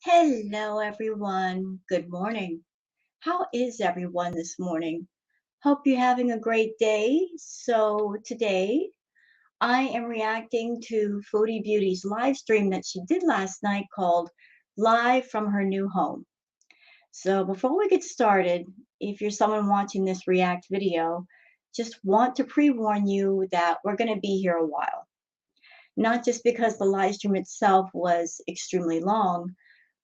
Hello, everyone. Good morning. How is everyone this morning? Hope you're having a great day. So, today I am reacting to Foodie Beauty's live stream that she did last night called Live from Her New Home. So, before we get started, if you're someone watching this react video, just want to pre warn you that we're going to be here a while. Not just because the live stream itself was extremely long,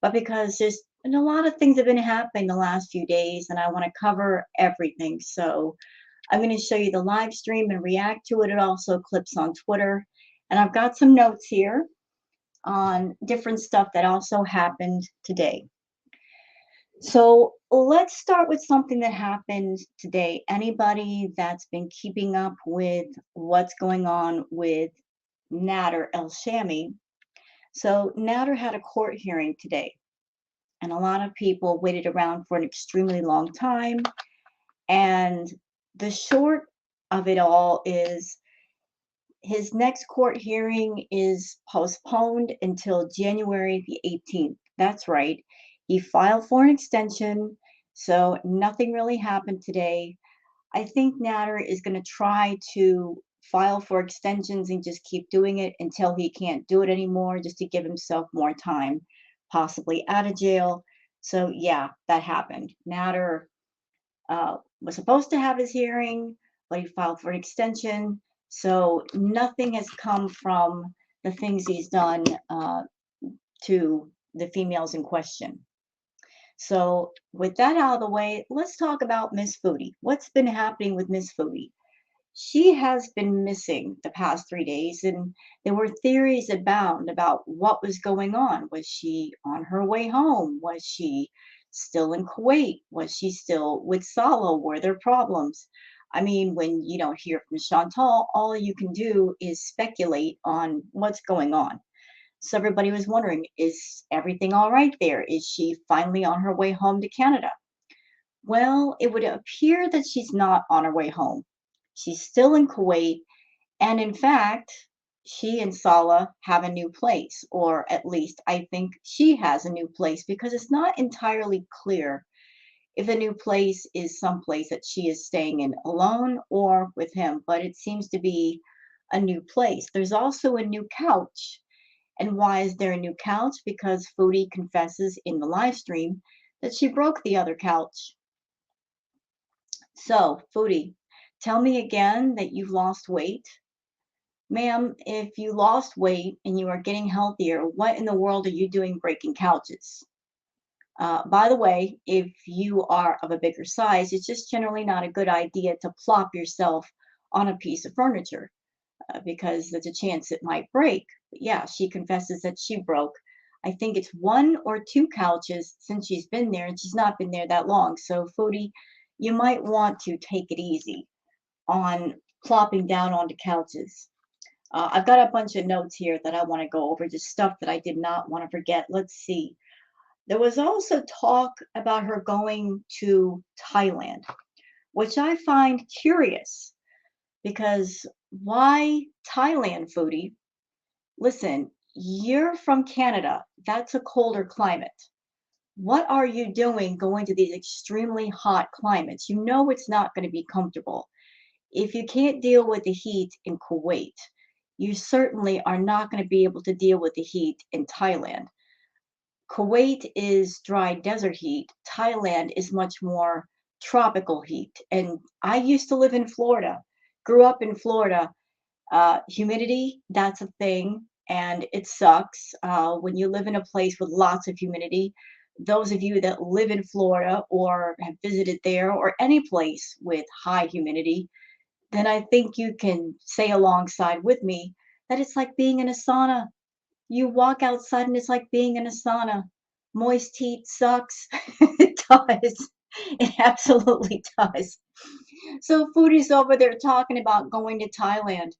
but because there's been a lot of things have been happening the last few days, and I want to cover everything. So I'm going to show you the live stream and react to it. It also clips on Twitter. And I've got some notes here on different stuff that also happened today. So let's start with something that happened today. Anybody that's been keeping up with what's going on with Nader El Shami. So Nader had a court hearing today, and a lot of people waited around for an extremely long time. And the short of it all is his next court hearing is postponed until January the 18th. That's right. He filed for an extension, so nothing really happened today. I think Nader is going to try to file for extensions and just keep doing it until he can't do it anymore, just to give himself more time, possibly out of jail. So, yeah, that happened. Nader was supposed to have his hearing, but he filed for an extension. So, nothing has come from the things he's done to the females in question. So, with that out of the way, let's talk about Miss Foodie. What's been happening with Miss Foodie? She has been missing the past 3 days, and there were theories abound about what was going on. Was she on her way home? Was she still in Kuwait? Was she still with Salo? Were there problems? I mean, when you don't hear from Chantal, all you can do is speculate on what's going on. So everybody was wondering, is everything all right there? Is she finally on her way home to Canada? Well, it would appear that she's not on her way home. She's still in Kuwait, and in fact, she and Salah have a new place, or at least I think she has a new place because it's not entirely clear if the new place is someplace that she is staying in alone or with him, but it seems to be a new place. There's also a new couch. And why is there a new couch? Because Foodie confesses in the live stream that she broke the other couch. So, Foodie, tell me again that you've lost weight. Ma'am, if you lost weight and you are getting healthier, what in the world are you doing breaking couches? By the way, if you are of a bigger size, it's just generally not a good idea to plop yourself on a piece of furniture because there's a chance it might break. But yeah, she confesses that she broke. I think it's one or two couches since she's been there, and she's not been there that long. So, Foodie, you might want to take it easy on plopping down onto couches. I've got a bunch of notes here that I want to go over, just stuff that I did not want to forget. Let's see. There was also talk about her going to Thailand, which I find curious because why Thailand, Foodie? Listen, you're from Canada. That's a colder climate. What are you doing going to these extremely hot climates? You know it's not going to be comfortable. If you can't deal with the heat in Kuwait, you certainly are not going to be able to deal with the heat in Thailand. Kuwait is dry desert heat. Thailand is much more tropical heat. And I used to live in Florida, grew up in Florida. Humidity, that's a thing, and it sucks when you live in a place with lots of humidity. Those of you that live in Florida or have visited there or any place with high humidity, then I think you can say alongside with me that it's like being in a sauna. You walk outside and it's like being in a sauna. Moist heat sucks. It does. It absolutely does. So Foodie's over there talking about going to Thailand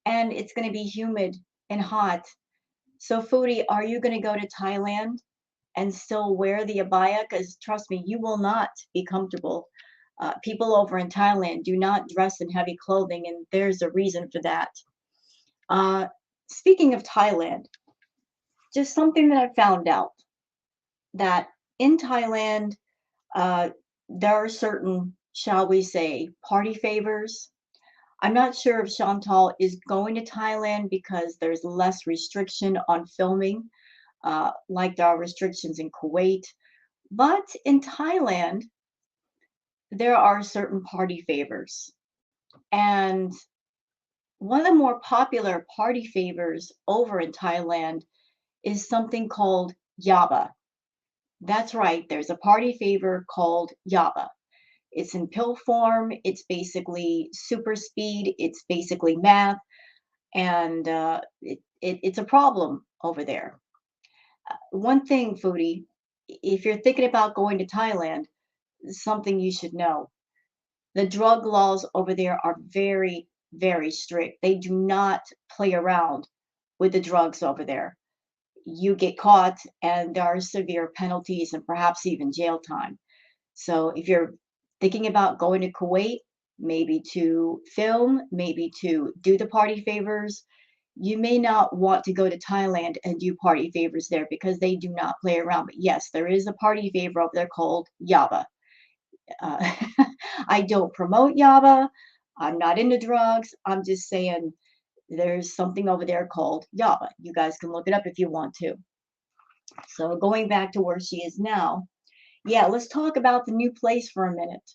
and it's going to be humid and hot. So Foodie, are you going to go to Thailand and still wear the abaya? Because trust me, you will not be comfortable. People over in Thailand do not dress in heavy clothing, and there's a reason for that. Uh, Speaking of Thailand, just something that I found out. that in Thailand, uh, there are certain, shall we say, party favors. I'm not sure if Chantal is going to Thailand because there's less restriction on filming, like there are restrictions in Kuwait. But in Thailand, there are certain party favors. And one of the more popular party favors over in Thailand is something called yaba. That's right, there's a party favor called yaba. It's in pill form, it's basically super speed, it's basically math, and it's a problem over there. One thing, Foodie, if you're thinking about going to Thailand, something you should know. The drug laws over there are very, very strict. They do not play around with the drugs over there. You get caught, and there are severe penalties and perhaps even jail time. So if you're thinking about going to Kuwait, maybe to film, maybe to do the party favors, you may not want to go to Thailand and do party favors there because they do not play around. But yes, there is a party favor over there called Yaba. Uh, I don't promote Yaba. I'm not into drugs. I'm just saying there's something over there called Yaba. You guys can look it up if you want to. So going back to where she is now, yeah, let's talk about the new place for a minute.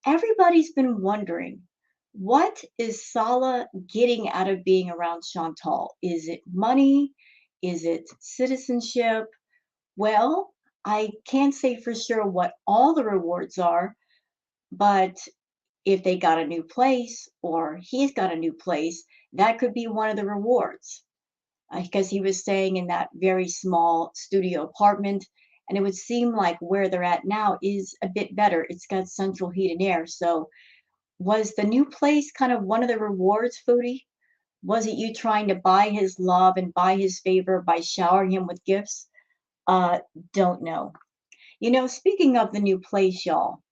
Everybody's been wondering, what is Sala getting out of being around Chantal? Is it money? Is it citizenship? Well, I can't say for sure what all the rewards are, but if they got a new place or he's got a new place, that could be one of the rewards. Because he was staying in that very small studio apartment, and it would seem like where they're at now is a bit better. It's got central heat and air. So, was the new place kind of one of the rewards, Foodie? Was it you trying to buy his love and buy his favor by showering him with gifts? Uh, don't know. Speaking of the new place, y'all,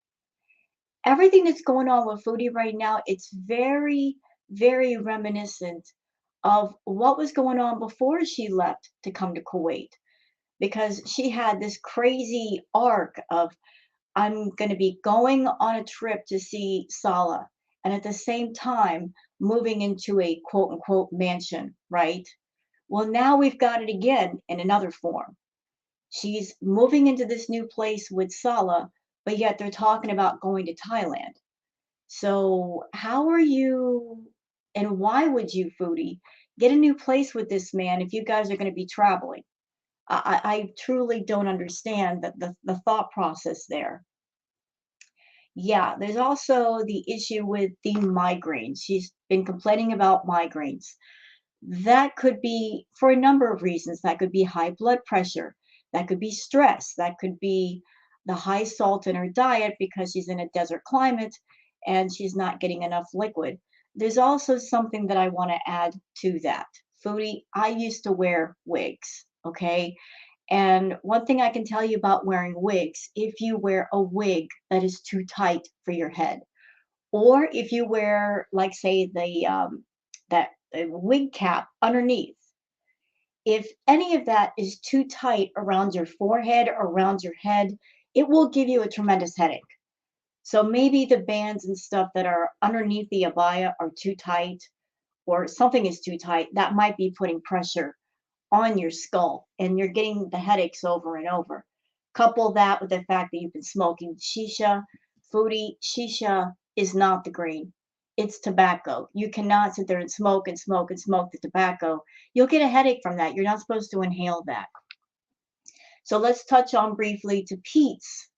everything that's going on with Foodie right now, it's very, very reminiscent of what was going on before she left to come to Kuwait, because she had this crazy arc of, I'm going to be going on a trip to see Salah, and at the same time moving into a quote unquote mansion, right? Well, now we've got it again in another form. She's moving into this new place with Salah, but yet they're talking about going to Thailand. So, how are you, and why would you, Foodie, get a new place with this man if you guys are going to be traveling? I truly don't understand the thought process there. Yeah, there's also the issue with the migraines. She's been complaining about migraines. That could be for a number of reasons. That could be high blood pressure. That could be stress. That could be the high salt in her diet because she's in a desert climate and she's not getting enough liquid. There's also something that I want to add to that. Foodie, I used to wear wigs, okay? And one thing I can tell you about wearing wigs, if you wear a wig that is too tight for your head, or if you wear, like, say, that wig cap underneath, if any of that is too tight around your forehead or around your head, it will give you a tremendous headache. So maybe the bands and stuff that are underneath the abaya are too tight, or something is too tight. That might be putting pressure on your skull and you're getting the headaches over and over. Couple that with the fact that you've been smoking shisha, Foodie, shisha is not the green. It's tobacco. You cannot sit there and smoke and smoke and smoke the tobacco. You'll get a headache from that. You're not supposed to inhale that. So let's touch on briefly to Pete's.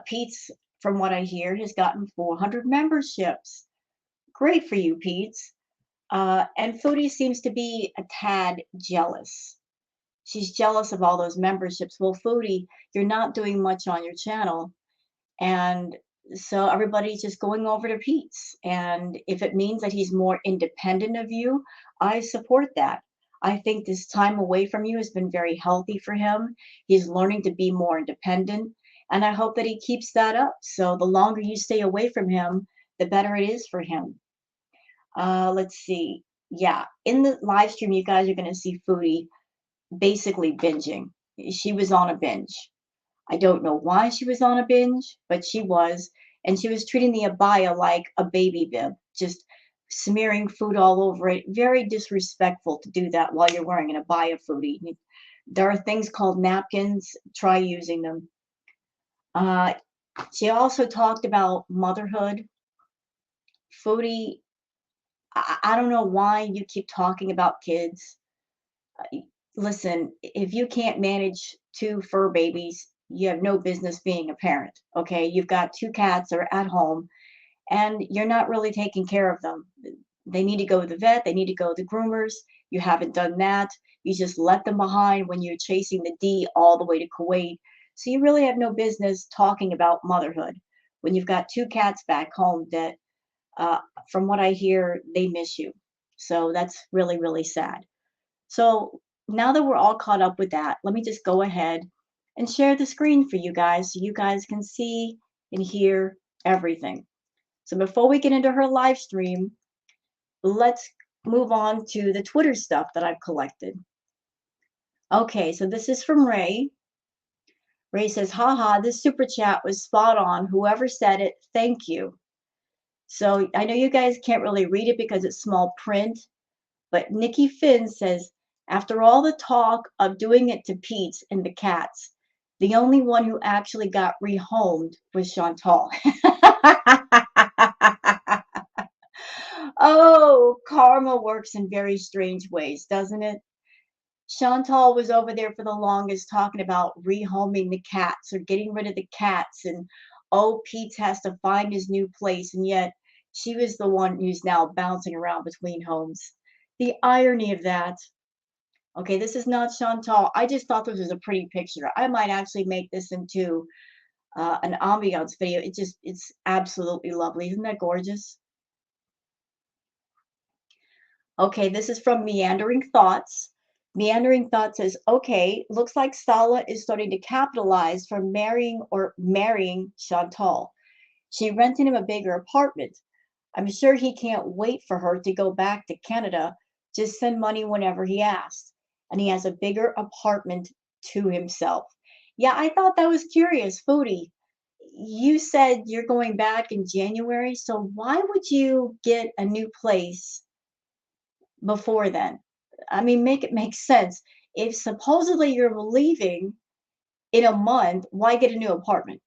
Pete's, from what I hear, has gotten 400 memberships. Great for you, Pete's. And Foodie seems to be a tad jealous. She's jealous of all those memberships. Well, Foodie, you're not doing much on your channel. And so everybody's just going over to Pete's. And if it means that he's more independent of you, I support that. I think this time away from you has been very healthy for him. He's learning to be more independent. And I hope that he keeps that up. So the longer you stay away from him, the better it is for him. Let's see. Yeah, in the live stream, you guys are going to see Foodie basically binging. She was on a binge. I don't know why she was on a binge, but she was. And she was treating the abaya like a baby bib, just smearing food all over it. Very disrespectful to do that while you're wearing an abaya, Foodie. There are things called napkins. Try using them. Uh, she also talked about motherhood. Foodie, I don't know why you keep talking about kids. Listen, if you can't manage two fur babies, you have no business being a parent. Okay. You've got two cats that are at home and you're not really taking care of them. They need to go to the vet, they need to go to the groomers. You haven't done that. You just let them behind when you're chasing the D all the way to Kuwait. So you really have no business talking about motherhood when you've got two cats back home that, uh, from what I hear, they miss you. So that's really, really sad. So now that we're all caught up with that, let me just go ahead and share the screen for you guys so you guys can see and hear everything. So before we get into her live stream, let's move on to the Twitter stuff that I've collected. Okay, so this is from Ray. Ray says, haha, this super chat was spot on. Whoever said it, thank you. So I know you guys can't really read it because it's small print, but Nikki Finn says, after all the talk of doing it to Pete's and the cats, the only one who actually got rehomed was Chantal. Oh, karma works in very strange ways, doesn't it? Chantal was over there for the longest talking about rehoming the cats or getting rid of the cats, and oh, Pete has to find his new place, and yet she was the one who's now bouncing around between homes. The irony of that. Okay, this is not Chantal. I just thought this was a pretty picture. I might actually make this into an ambiance video. It's absolutely lovely. Isn't that gorgeous? Okay, this is from Meandering Thoughts. Meandering Thoughts says, okay, looks like Sala is starting to capitalize from marrying Chantal. She rented him a bigger apartment. I'm sure he can't wait for her to go back to Canada. Just send money whenever he asks. And he has a bigger apartment to himself. Yeah, I thought that was curious. Foodie, you said you're going back in January, so why would you get a new place before then? I mean, make it make sense. If supposedly you're leaving in a month, why get a new apartment?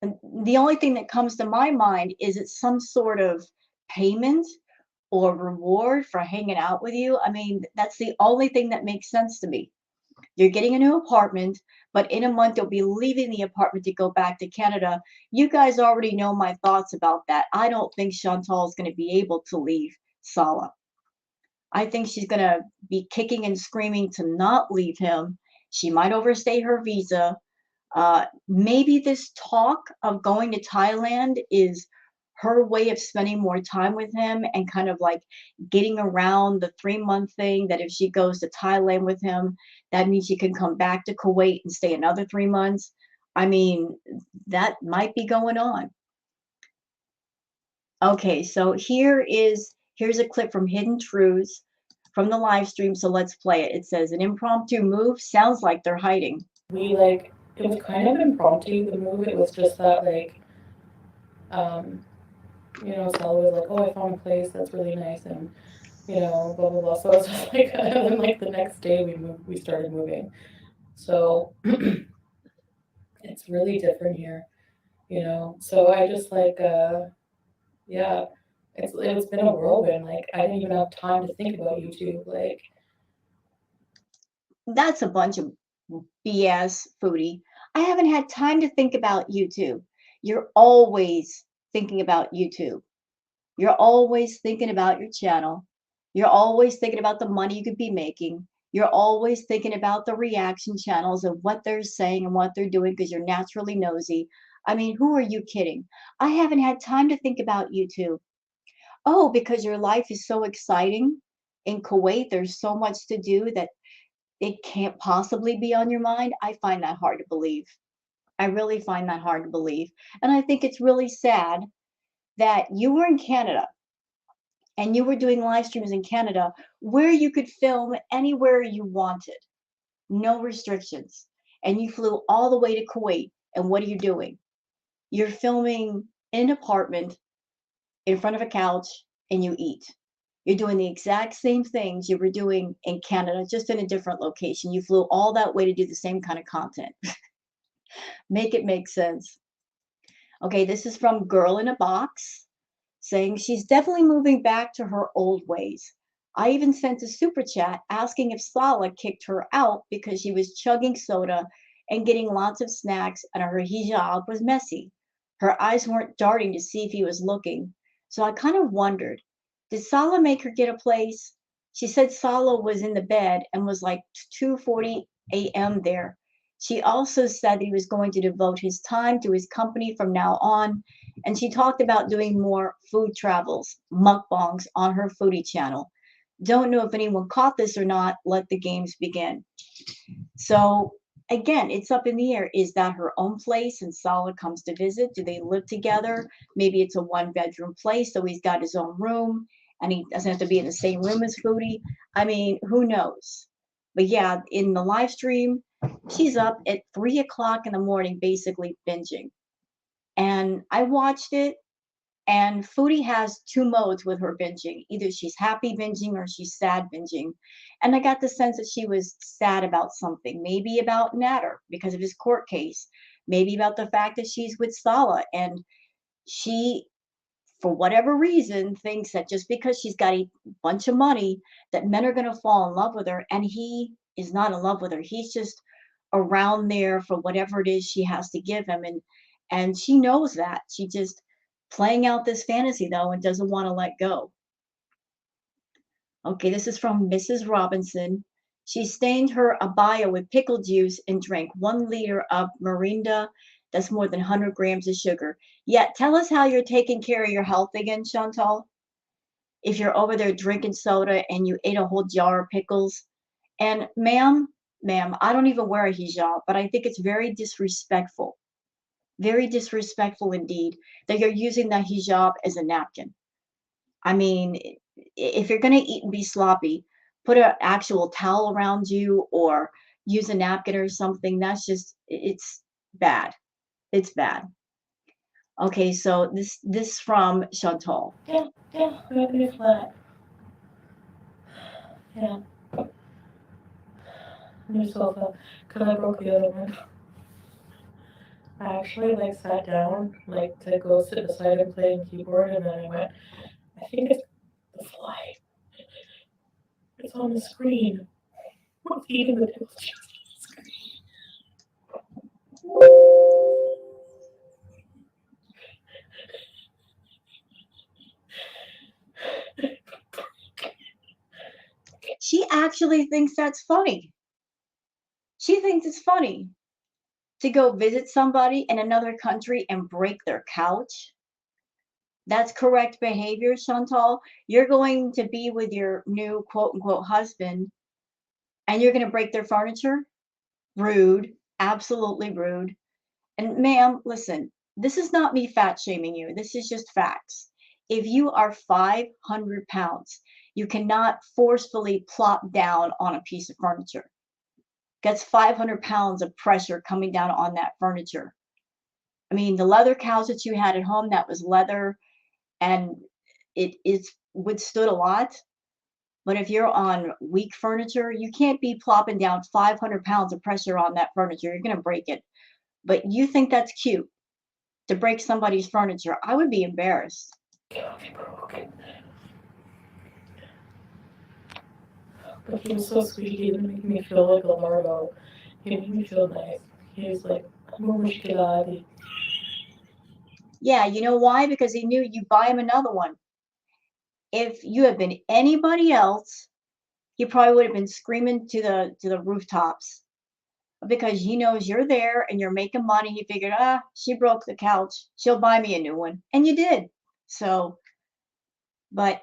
And the only thing that comes to my mind is it's some sort of payment or reward for hanging out with you. I mean, that's the only thing that makes sense to me. You're getting a new apartment, but in a month you'll be leaving the apartment to go back to Canada. You guys already know my thoughts about that. I don't think Chantal is going to be able to leave Sala. I think she's going to be kicking and screaming to not leave him. She might overstay her visa. Maybe this talk of going to Thailand is her way of spending more time with him and kind of like getting around the 3 month thing that if she goes to Thailand with him, that means she can come back to Kuwait and stay another 3 months. I mean, that might be going on. Okay, so here's a clip from Hidden Truths from the live stream. So let's play it. It says an impromptu move sounds like they're hiding. We like it was kind of impromptu, the move. It was just that um Stella was like, oh, I found a place that's really nice, and blah blah blah. So it's just like and then like the next day we started moving. So it's really different here. So I just yeah, it's been a whirlwind. Like I didn't even have time to think about YouTube. Like That's a bunch of BS, Foodie. I haven't had time to think about YouTube. You're always thinking about YouTube. You're always thinking about your channel. You're always thinking about the money you could be making. You're always thinking about the reaction channels of what they're saying and what they're doing because you're naturally nosy. I mean, who are you kidding? I haven't had time to think about YouTube. Oh, because your life is so exciting. In Kuwait, there's so much to do that it can't possibly be on your mind. I find that hard to believe. I really find that hard to believe. And I think it's really sad that you were in Canada and you were doing live streams in Canada where you could film anywhere you wanted, no restrictions. and you flew all the way to Kuwait. And what are you doing? You're filming in an apartment in front of a couch and you eat. You're doing the exact same things you were doing in Canada, just in a different location. You flew all that way to do the same kind of content. Make it make sense. Okay, this is from Girl in a Box saying she's definitely moving back to her old ways. I even sent a super chat asking if Sala kicked her out because she was chugging soda and getting lots of snacks and her hijab was messy. Her eyes weren't darting to see if he was looking. So I kind of wondered, did Sala make her get a place? She said Sala was in the bed and was like 2:40 a.m. there. She also said he was going to devote his time to his company from now on, and she talked about doing more food travels, mukbangs on her foodie channel. Don't know if anyone caught this or not. Let the games begin. So again, it's up in the air. Is that her own place and Salah comes to visit? Do they live together? Maybe it's a one-bedroom place, so he's got his own room and he doesn't have to be in the same room as Foodie. I mean, who knows? But yeah, in the live stream, she's up at 3 o'clock in the morning, basically binging. And I watched it, and Foodie has two modes with her binging. Either she's happy binging or she's sad binging. And I got the sense that she was sad about something, maybe about Natter because of his court case, maybe about the fact that she's with Sala. And she, for whatever reason, thinks that just because she's got a bunch of money, that men are going to fall in love with her. And he is not in love with her. He's just around there for whatever it is she has to give him. And she knows that. She just playing out this fantasy though and doesn't want to let go. Okay, this is from Mrs. Robinson. She stained her abaya with pickle juice and drank 1 liter of Mirinda. That's more than 100 grams of sugar. Yeah, tell us how you're taking care of your health again, Chantal. If you're over there drinking soda and you ate a whole jar of pickles. And ma'am, I don't even wear a hijab, but I think it's very disrespectful indeed, that you're using the hijab as a napkin. I mean, if you're going to eat and be sloppy, put an actual towel around you or use a napkin or something. That's just, it's bad. It's bad. Okay, so this from Chantal. Yeah, maybe flat. Yeah, new sofa. Cause I broke the other one. I actually like sat down like to go sit beside him playing keyboard, and then I went. I think it's the fly. It's on the screen. What's eating the pickle juice? She actually thinks that's funny. She thinks it's funny to go visit somebody in another country and break their couch. That's correct behavior, Chantal. You're going to be with your new quote unquote husband and you're going to break their furniture? Rude. Absolutely rude. And ma'am, listen, this is not me fat shaming you. This is just facts. If you are 500 pounds, you cannot forcefully plop down on a piece of furniture. That's 500 pounds of pressure coming down on that furniture. I mean, the leather couch that you had at home, that was leather and it's withstood a lot. But if you're on weak furniture, you can't be plopping down 500 pounds of pressure on that furniture. You're going to break it. But you think that's cute to break somebody's furniture. I would be embarrassed. Can't be broken. But he was so sweet. He didn't make me feel like a lardo. He made me feel nice. He was like, "Amor mushkilati." Yeah, you know why? Because he knew you buy him another one. If you had been anybody else, he probably would have been screaming to the rooftops because he knows you're there and you're making money. He figured, she broke the couch. She'll buy me a new one. And you did. So, but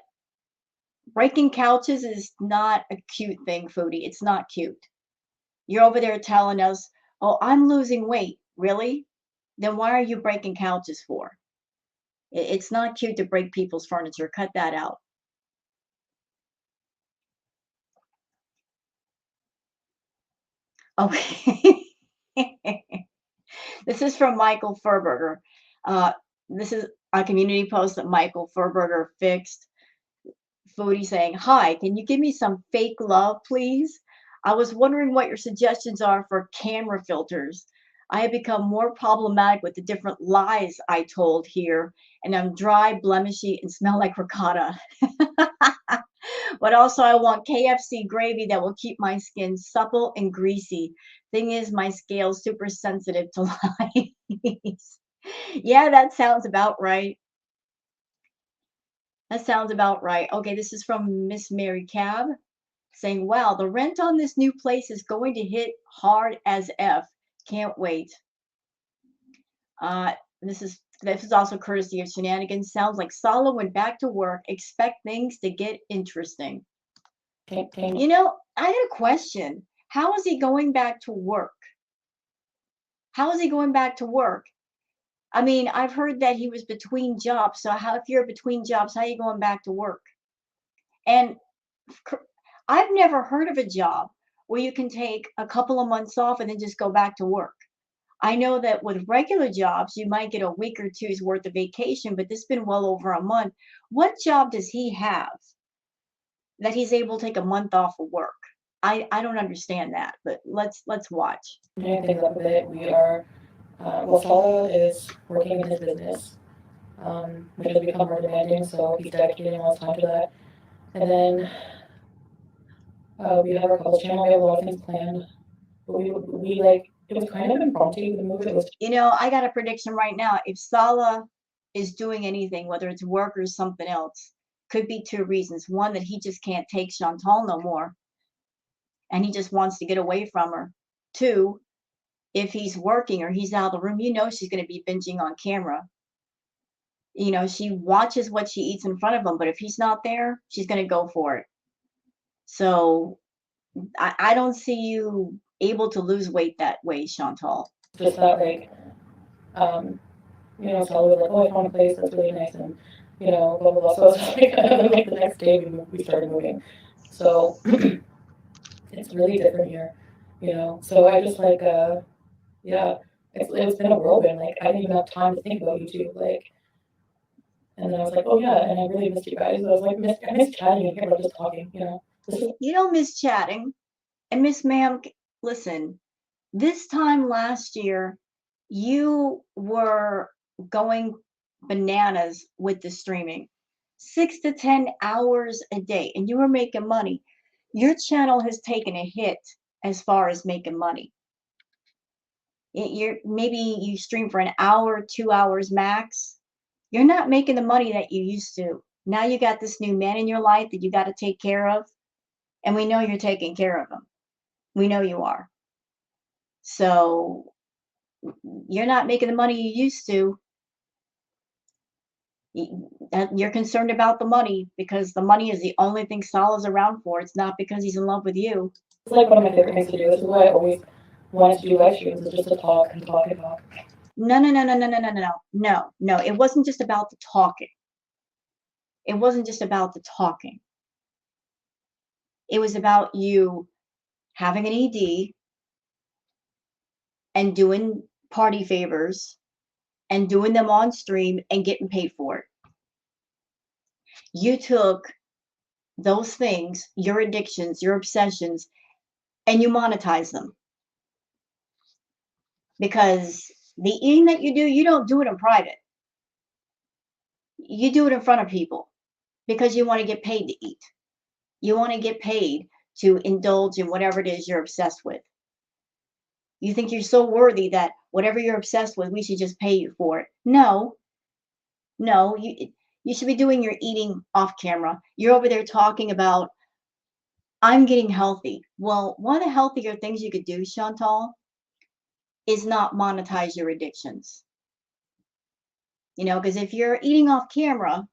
breaking couches is not a cute thing, Foodie. It's not cute. You're over there telling us, oh, I'm losing weight. Really? Then why are you breaking couches for? It's not cute to break people's furniture. Cut that out. Okay. This is from Michael Furberger. Uh, this is a community post that Michael Furberger fixed. Foodie saying, "Hi, can you give me some fake love, please? I was wondering what your suggestions are for camera filters. I have become more problematic with the different lies I told here, and I'm dry, blemishy, and smell like ricotta. But also, I want KFC gravy that will keep my skin supple and greasy. Thing is, my scale's super sensitive to lies." Yeah, that sounds about right. That sounds about right. Okay, this is from Miss Mary Cab saying, "Wow, the rent on this new place is going to hit hard as F. Can't wait." Uh, this is also courtesy of Shenanigans. Sounds like Sala went back to work. Expect things to get interesting. Can I got a question. How is he going back to work? How is he going back to work? I mean, I've heard that he was between jobs. So how, if you're between jobs, how are you going back to work? And I've never heard of a job where you can take a couple of months off and then just go back to work. I know that with regular jobs, you might get a week or two's worth of vacation, but this has been well over a month. What job does he have that he's able to take a month off of work? I don't understand that, but let's watch. changing things up a bit, we are, well, Salah is working in his business, which has become more demanding, so he's dedicating all his time to that. And then we have our couples channel, we have a lot of things planned, but we like, it was kind of impromptu, the move, it was I got a prediction right now. If Salah is doing anything, whether it's work or something else, could be two reasons. One, that he just can't take Chantal no more and he just wants to get away from her. Two, if he's working or he's out of the room, she's going to be binging on camera. She watches what she eats in front of him, but if he's not there, she's going to go for it. So I don't see you able to lose weight that way, Chantal. just that, like, um, Salah was like, oh, I found a place that's really nice, and, blah, blah, blah. So it's like, and then, like, the next day we started moving. So it's really different here, So I just, like, yeah, it's been a whirlwind. Like, I didn't even have time to think about YouTube. Like, and then I was like, oh yeah, and I really missed you guys. I was like, I miss chatting in here, like just talking. This is You don't miss chatting. And Miss Ma'am, listen, this time last year, you were going bananas with the streaming. 6 to 10 hours a day, and you were making money. Your channel has taken a hit as far as making money. Maybe you stream for an hour, 2 hours max. You're not making the money that you used to. Now you got this new man in your life that you got to take care of, and we know you're taking care of him. We know you are. So you're not making the money you used to. You're concerned about the money because the money is the only thing Salah's around for. It's not because he's in love with you. like one of my favorite things to do. This is why I always wanted to do live streams, is just to talk and talk and talk. No, no, no, no, no, no, no, no, no, no. It wasn't just about the talking. It wasn't just about the talking. It was about you having an ED and doing party favors and doing them on stream and getting paid for it. You took those things, your addictions, your obsessions, and you monetize them. Because the eating that you don't do it in private. You do it in front of people because you want to get paid to eat. You want to get paid to indulge in whatever it is you're obsessed with. You think you're so worthy that whatever you're obsessed with, we should just pay you for it. No, no, you should be doing your eating off camera. You're over there talking about, I'm getting healthy. Well, one of the healthier things you could do, Chantal, is not monetize your addictions. Because if you're eating off camera,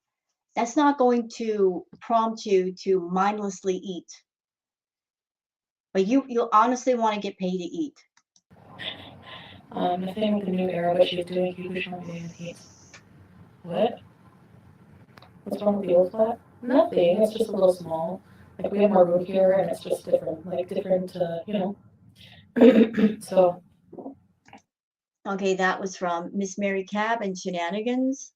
that's not going to prompt you to mindlessly eat. But you honestly want to get paid to eat. Nothing with the new era, but she's doing huge shopping and hates. What? What's wrong with the old flat? Nothing. It's just a little small. Like we have more room here, and it's just different. Like different, So Okay, that was from Miss Mary Cab and Shenanigans.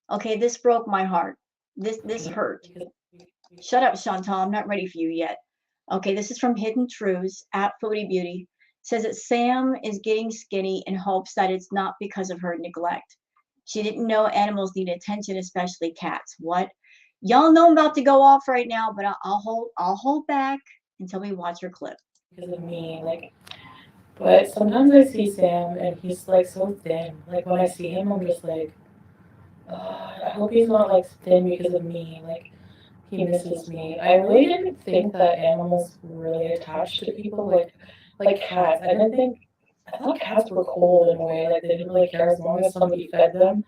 Okay, this broke my heart. This hurt. Because Shut up, Chantal. I'm not ready for you yet. Okay, this is from Hidden Truths at Foodie Beauty. Says that Sam is getting skinny in hopes that it's not because of her neglect. She didn't know animals need attention, especially cats. What? Y'all know I'm about to go off right now, but I'll hold back until we watch her clip. of me, like, but sometimes I see Sam and he's like so thin. Like when I see him, I'm just like, I hope he's not like thin because of me. Like he misses me. I really didn't think that animals were really attached to people. Like cats. I didn't think. I thought cats were cold in a way. Like they didn't really care as long as somebody fed them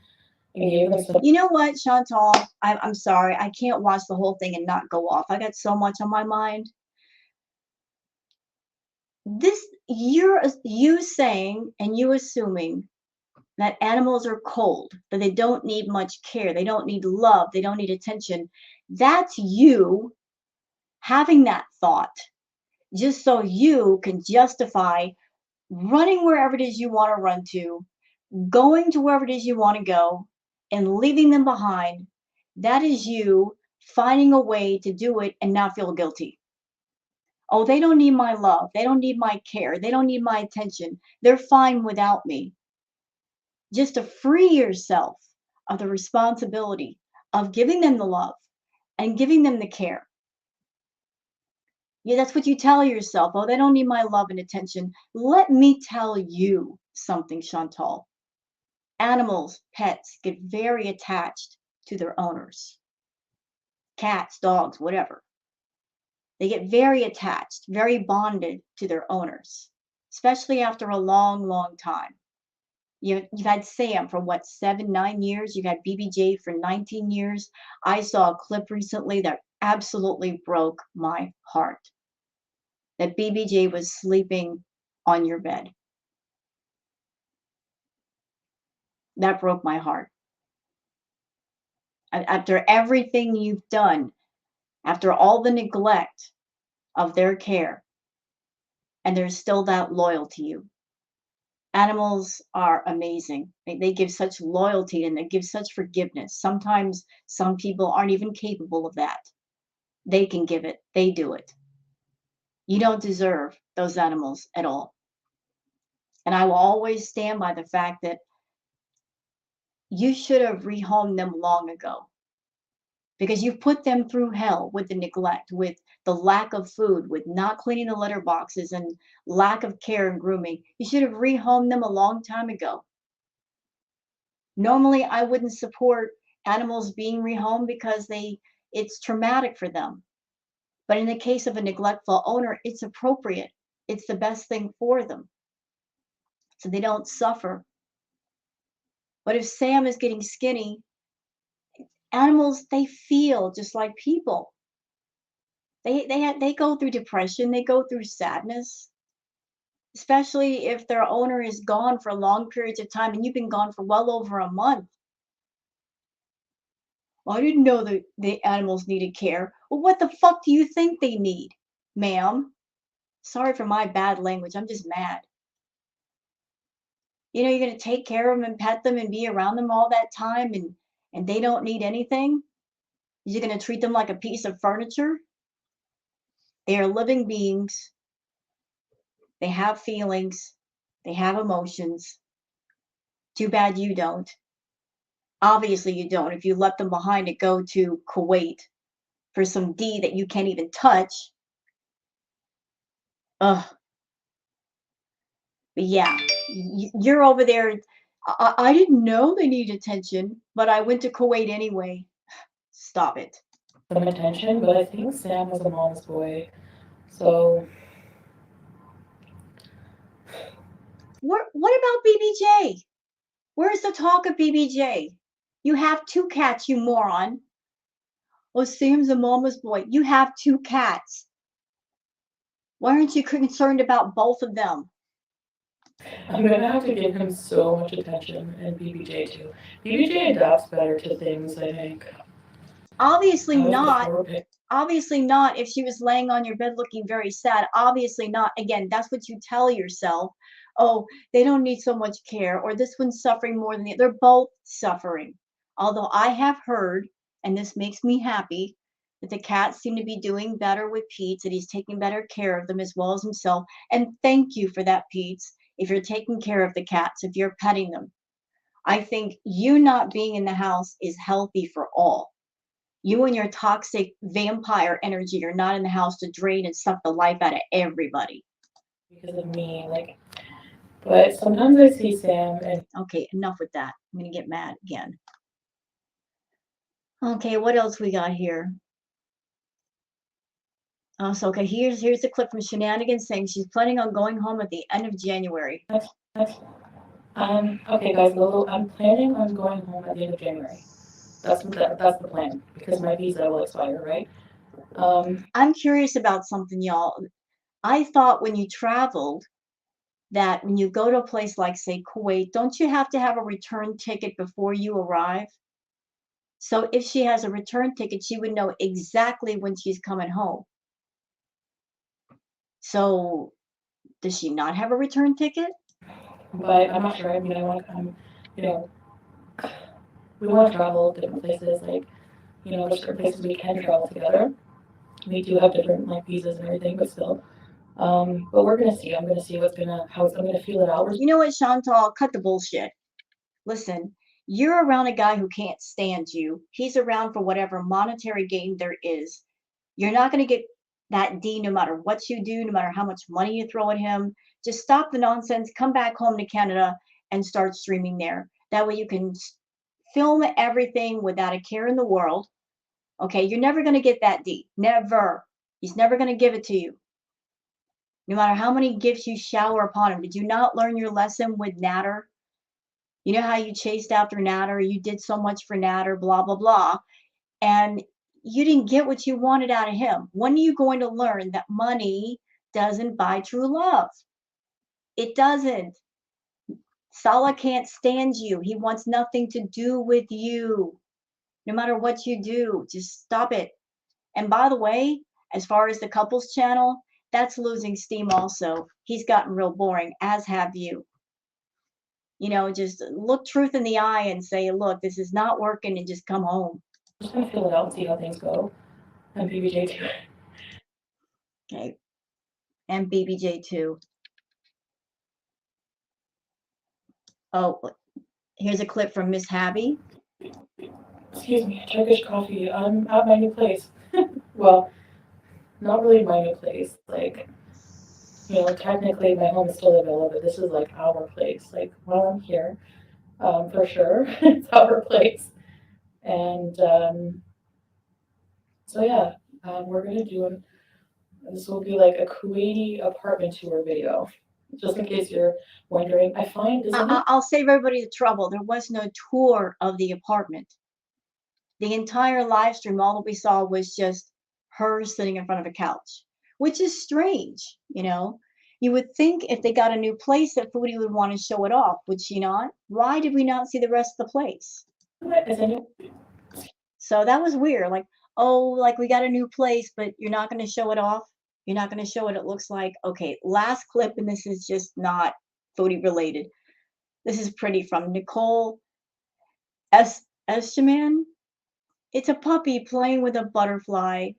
and gave them some. You know what, Chantal? I'm sorry. I can't watch the whole thing and not go off. I got so much on my mind. This you saying and you assuming that animals are cold, that they don't need much care, they don't need love, they don't need attention. That's you having that thought just so you can justify running wherever it is you want to run to, going to wherever it is you want to go, and leaving them behind. That is you finding a way to do it and not feel guilty. Oh, they don't need my love. They don't need my care. They don't need my attention. They're fine without me. Just to free yourself of the responsibility of giving them the love and giving them the care. Yeah, that's what you tell yourself. Oh, they don't need my love and attention. Let me tell you something, Chantal. Animals, pets get very attached to their owners. Cats, dogs, whatever. They get very attached, very bonded to their owners, especially after a long, long time. You've had Sam for what, 7, 9 years? You've had BBJ for 19 years. I saw a clip recently that absolutely broke my heart. That BBJ was sleeping on your bed. That broke my heart. After everything you've done, after all the neglect of their care, and there's still that loyal to you. Animals are amazing. They give such loyalty and they give such forgiveness. Sometimes some people aren't even capable of that. They can give it, they do it. You don't deserve those animals at all. And I will always stand by the fact that you should have rehomed them long ago because you've put them through hell with the neglect, with the lack of food, with not cleaning the litter boxes, and lack of care and grooming. You should have rehomed them a long time ago. Normally, I wouldn't support animals being rehomed because it's traumatic for them. But in the case of a neglectful owner, it's appropriate. It's the best thing for them so they don't suffer. But if Sam is getting skinny, animals they feel just like people. They go through depression, they go through sadness, especially if their owner is gone for long periods of time and you've been gone for well over a month. Well, I didn't know that the animals needed care. Well, what the fuck do you think they need, ma'am? Sorry for my bad language. I'm just mad. You're going to take care of them and pet them and be around them all that time and they don't need anything? You're going to treat them like a piece of furniture? They are living beings. They have feelings. They have emotions. Too bad you don't. Obviously, you don't. If you left them behind to go to Kuwait for some D that you can't even touch. Ugh. But yeah, you're over there. I didn't know they need attention, but I went to Kuwait anyway. Stop it. Some attention, but I think Sam was a mom's boy. So What about BBJ? Where's the talk of BBJ? You have two cats, you moron. Oh, Sam's a mama's boy. You have two cats. Why aren't you concerned about both of them? I'm gonna have to give him so much attention, and BBJ too. BBJ adapts better to things, I think. Obviously That was not. before pick. Obviously not if she was laying on your bed looking very sad. Obviously not. Again, that's what you tell yourself. oh, they don't need so much care, or this one's suffering more than the other. They're both suffering. Although I have heard, and this makes me happy, that the cats seem to be doing better with Pete, that he's taking better care of them as well as himself. And thank you for that, Pete. If you're taking care of the cats, if you're petting them, I think you not being in the house is healthy for all. You and your toxic vampire energy are not in the house to drain and suck the life out of everybody. because of me. Like, but sometimes I see Sam and Okay, enough with that. I'm gonna get mad again. Okay, what else we got here? So okay, here's a clip from Shenanigans saying she's planning on going home at the end of January. okay, guys, Lolo, I'm planning on going home at the end of January. That's the plan because my visa will expire, right? I'm curious about something, y'all. I thought when you traveled that when you go to a place like, say, Kuwait, don't you have to have a return ticket before you arrive? So if she has a return ticket, she would know exactly when she's coming home. So does she not have a return ticket? But I'm not sure. I mean, I want to come. You know, we want to travel different places. Like, there's certain places we can travel together. We do have different like visas and everything, but still. But we're gonna see. I'm gonna see I'm gonna feel it out. You know what, Chantal? Cut the bullshit. Listen, you're around a guy who can't stand you. He's around for whatever monetary gain there is. You're not going to get that D no matter what you do, no matter how much money you throw at him. Just stop the nonsense, come back home to Canada and start streaming there. That way you can film everything without a care in the world. Okay, you're never going to get that D. Never. He's never going to give it to you. No matter how many gifts you shower upon him. Did you not learn your lesson with Natter? You know how you chased after Natter, you did so much for Natter, blah, blah, blah. And you didn't get what you wanted out of him. When are you going to learn that money doesn't buy true love? It doesn't. Salah can't stand you. He wants nothing to do with you. No matter what you do, just stop it. And by the way, as far as the couples channel, that's losing steam also. He's gotten real boring, as have you. Just look truth in the eye and say, look, this is not working, and just come home. I'm just gonna feel it out and see how things go. And BBJ too. Okay. And BBJ too. Oh, here's a clip from Miss Habby. Excuse me, Turkish coffee. I'm at my new place. Well, not really my new place. Like, technically my home is still in Villa, but this is like our place. Like, while I'm here, for sure, it's our place. And so yeah, we're gonna do this will be like a Kuwaiti apartment tour video, just in case you're wondering. I find does anyone I'll save everybody the trouble. There was no tour of the apartment. The entire live stream, all that we saw was just her sitting in front of a couch, which is strange. You would think if they got a new place that Foodie would want to show it off, would she not? Why did we not see the rest of the place? is anyone So that was weird. Like, oh, like we got a new place, but you're not going to show it off. You're not going to show what it looks like. Okay, last clip, and this is just not Foodie related. This is pretty from Nicole Esteman. It's a puppy playing with a butterfly.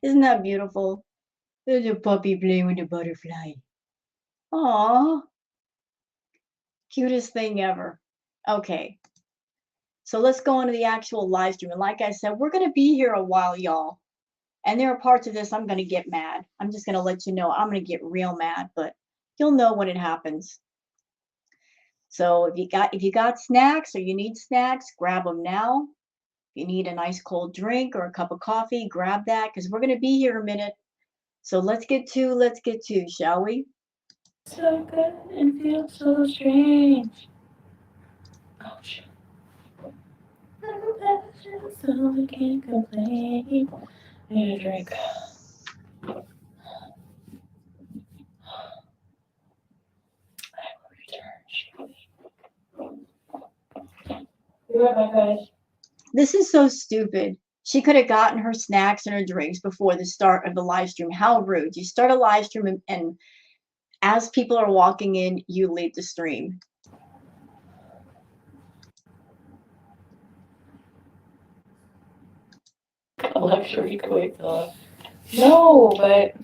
Isn't that beautiful? There's a puppy playing with a butterfly. Aw, cutest thing ever. Okay, so let's go into the actual live stream. And like I said, we're going to be here a while, y'all. And there are parts of this I'm going to get mad. I'm just going to let you know I'm going to get real mad, but you'll know when it happens. So if you got snacks or you need snacks, grab them now. If you need a nice cold drink or a cup of coffee, grab that because we're going to be here a minute. So let's get to, shall we? so good and feel so strange? Oh shit. So I can't complain. I need a drink. Be right back, guys. This is so stupid. She could have gotten her snacks and her drinks before the start of the live stream. How rude. You start a live stream and As people are walking in, you lead the stream. A luxury Kuwait villa. No, but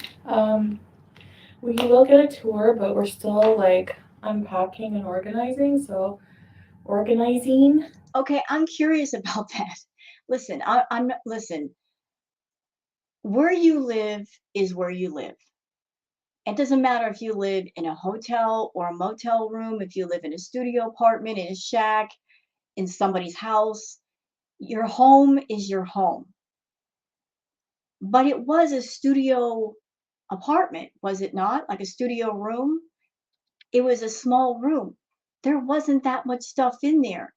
we will get a tour, but we're still like unpacking and organizing. So organizing. Okay, I'm curious about that. Listen, listen. Where you live is where you live. It doesn't matter if you live in a hotel or a motel room, if you live in a studio apartment, in a shack, in somebody's house. Your home is your home. But it was a studio apartment, was it not? Like a studio room? It was a small room. There wasn't that much stuff in there.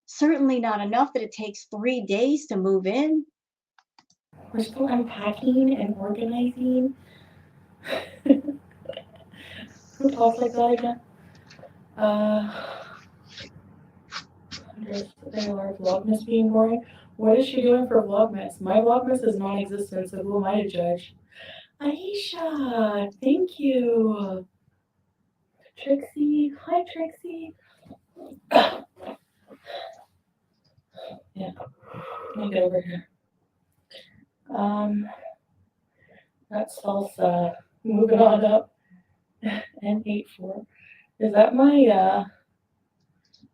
Certainly not enough that it takes 3 days to move in. We're still unpacking and organizing. Who talks like that again? They are Vlogmas being boring. What is she doing for Vlogmas? My Vlogmas is non-existent, so who am I to judge? Aisha, thank you. Trixie, hi Trixie. Yeah, let me get over here. Um, that's salsa. Moving on up. N84. Is that my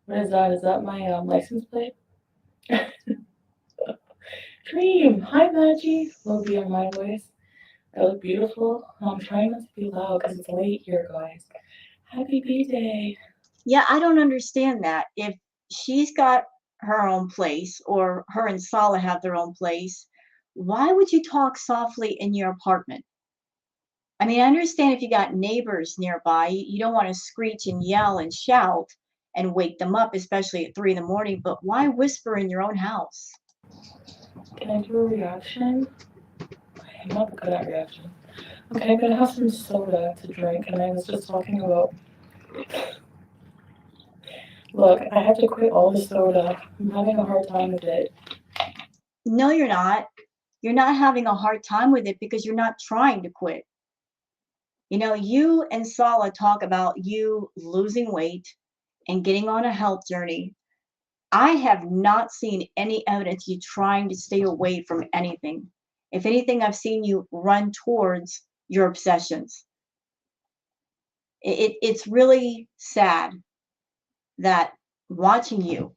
what is that? Is that my license plate? Dream. Hi Maggie. Will be on my voice. I look beautiful. I'm trying not to be loud because it's late here, guys. Happy B-Day. Yeah, I don't understand that. If she's got her own place or her and Sala have their own place, why would you talk softly in your apartment? I mean, I understand if you got neighbors nearby, you don't want to screech and yell and shout and wake them up, especially at 3 in the morning, but why whisper in your own house? Can I do a reaction? I'm not good at reactions. Okay, I'm gonna have some soda to drink, and I was just talking about. Look, I have to quit all the soda. I'm having a hard time with it. No, you're not. You're not having a hard time with it because you're not trying to quit. You know, you and Sala talk about you losing weight and getting on a health journey. I have not seen any evidence you trying to stay away from anything. If anything, I've seen you run towards your obsessions. It's really sad that watching you,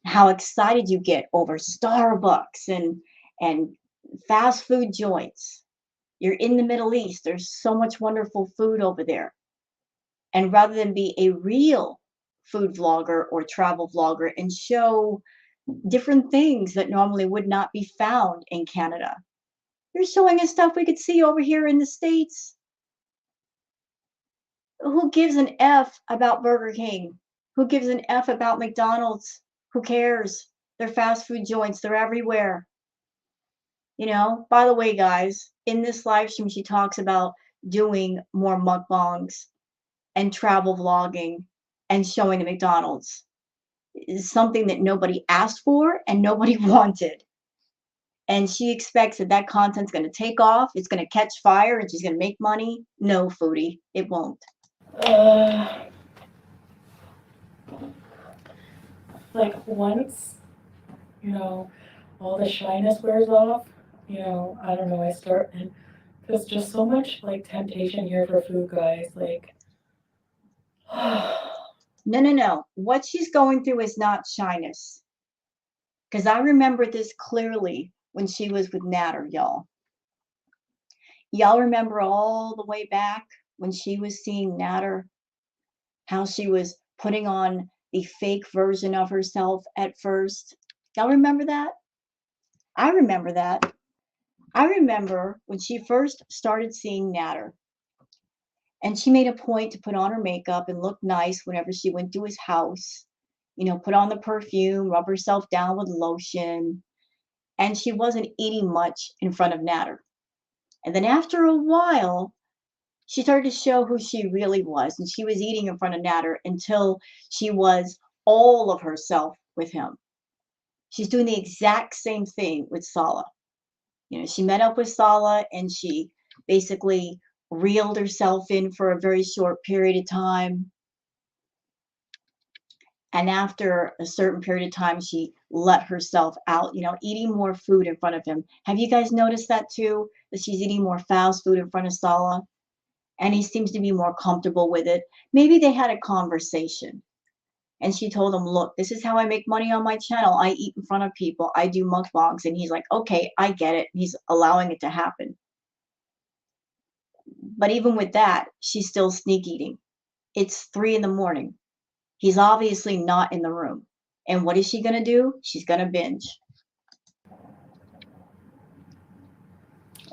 how excited you get over Starbucks and fast food joints. You're in the Middle East. There's so much wonderful food over there. And rather than be a real food vlogger or travel vlogger and show different things that normally would not be found in Canada, you're showing us stuff we could see over here in the States. Who gives an F about Burger King? Who gives an F about McDonald's? Who cares? They're fast food joints, they're everywhere. You know, by the way, guys, in this live stream, she talks about doing more mukbangs and travel vlogging and showing the McDonald's. Is something that nobody asked for and nobody wanted. And she expects that that content's going to take off, it's going to catch fire, and she's going to make money. No, Foodie, it won't. Uh, like once, you know, all the shyness wears off, I don't know, I start, and there's just so much like temptation here for food, guys. Like, No, no, no. What she's going through is not shyness. Because I remember this clearly when she was with Natter, y'all. Y'all remember all the way back when she was seeing Natter, how she was putting on the fake version of herself at first? Y'all remember that? I remember that. I remember when she first started seeing Natter, and she made a point to put on her makeup and look nice whenever she went to his house. You know, put on the perfume, rub herself down with lotion, and she wasn't eating much in front of Natter. And then after a while, she started to show who she really was, and she was eating in front of Natter until she was all of herself with him. She's doing the exact same thing with Sala. You know, she met up with Sala and she basically reeled herself in for a very short period of time. And after a certain period of time, she let herself out, eating more food in front of him. Have you guys noticed that too? That she's eating more fast food in front of Sala? And he seems to be more comfortable with it. Maybe they had a conversation and she told him, "Look, this is how I make money on my channel. I eat in front of people. I do mukbangs." And he's like, "Okay, I get it." He's allowing it to happen. But even with that, she's still sneak eating. It's 3 in the morning. He's obviously not in the room. And what is she going to do? She's going to binge.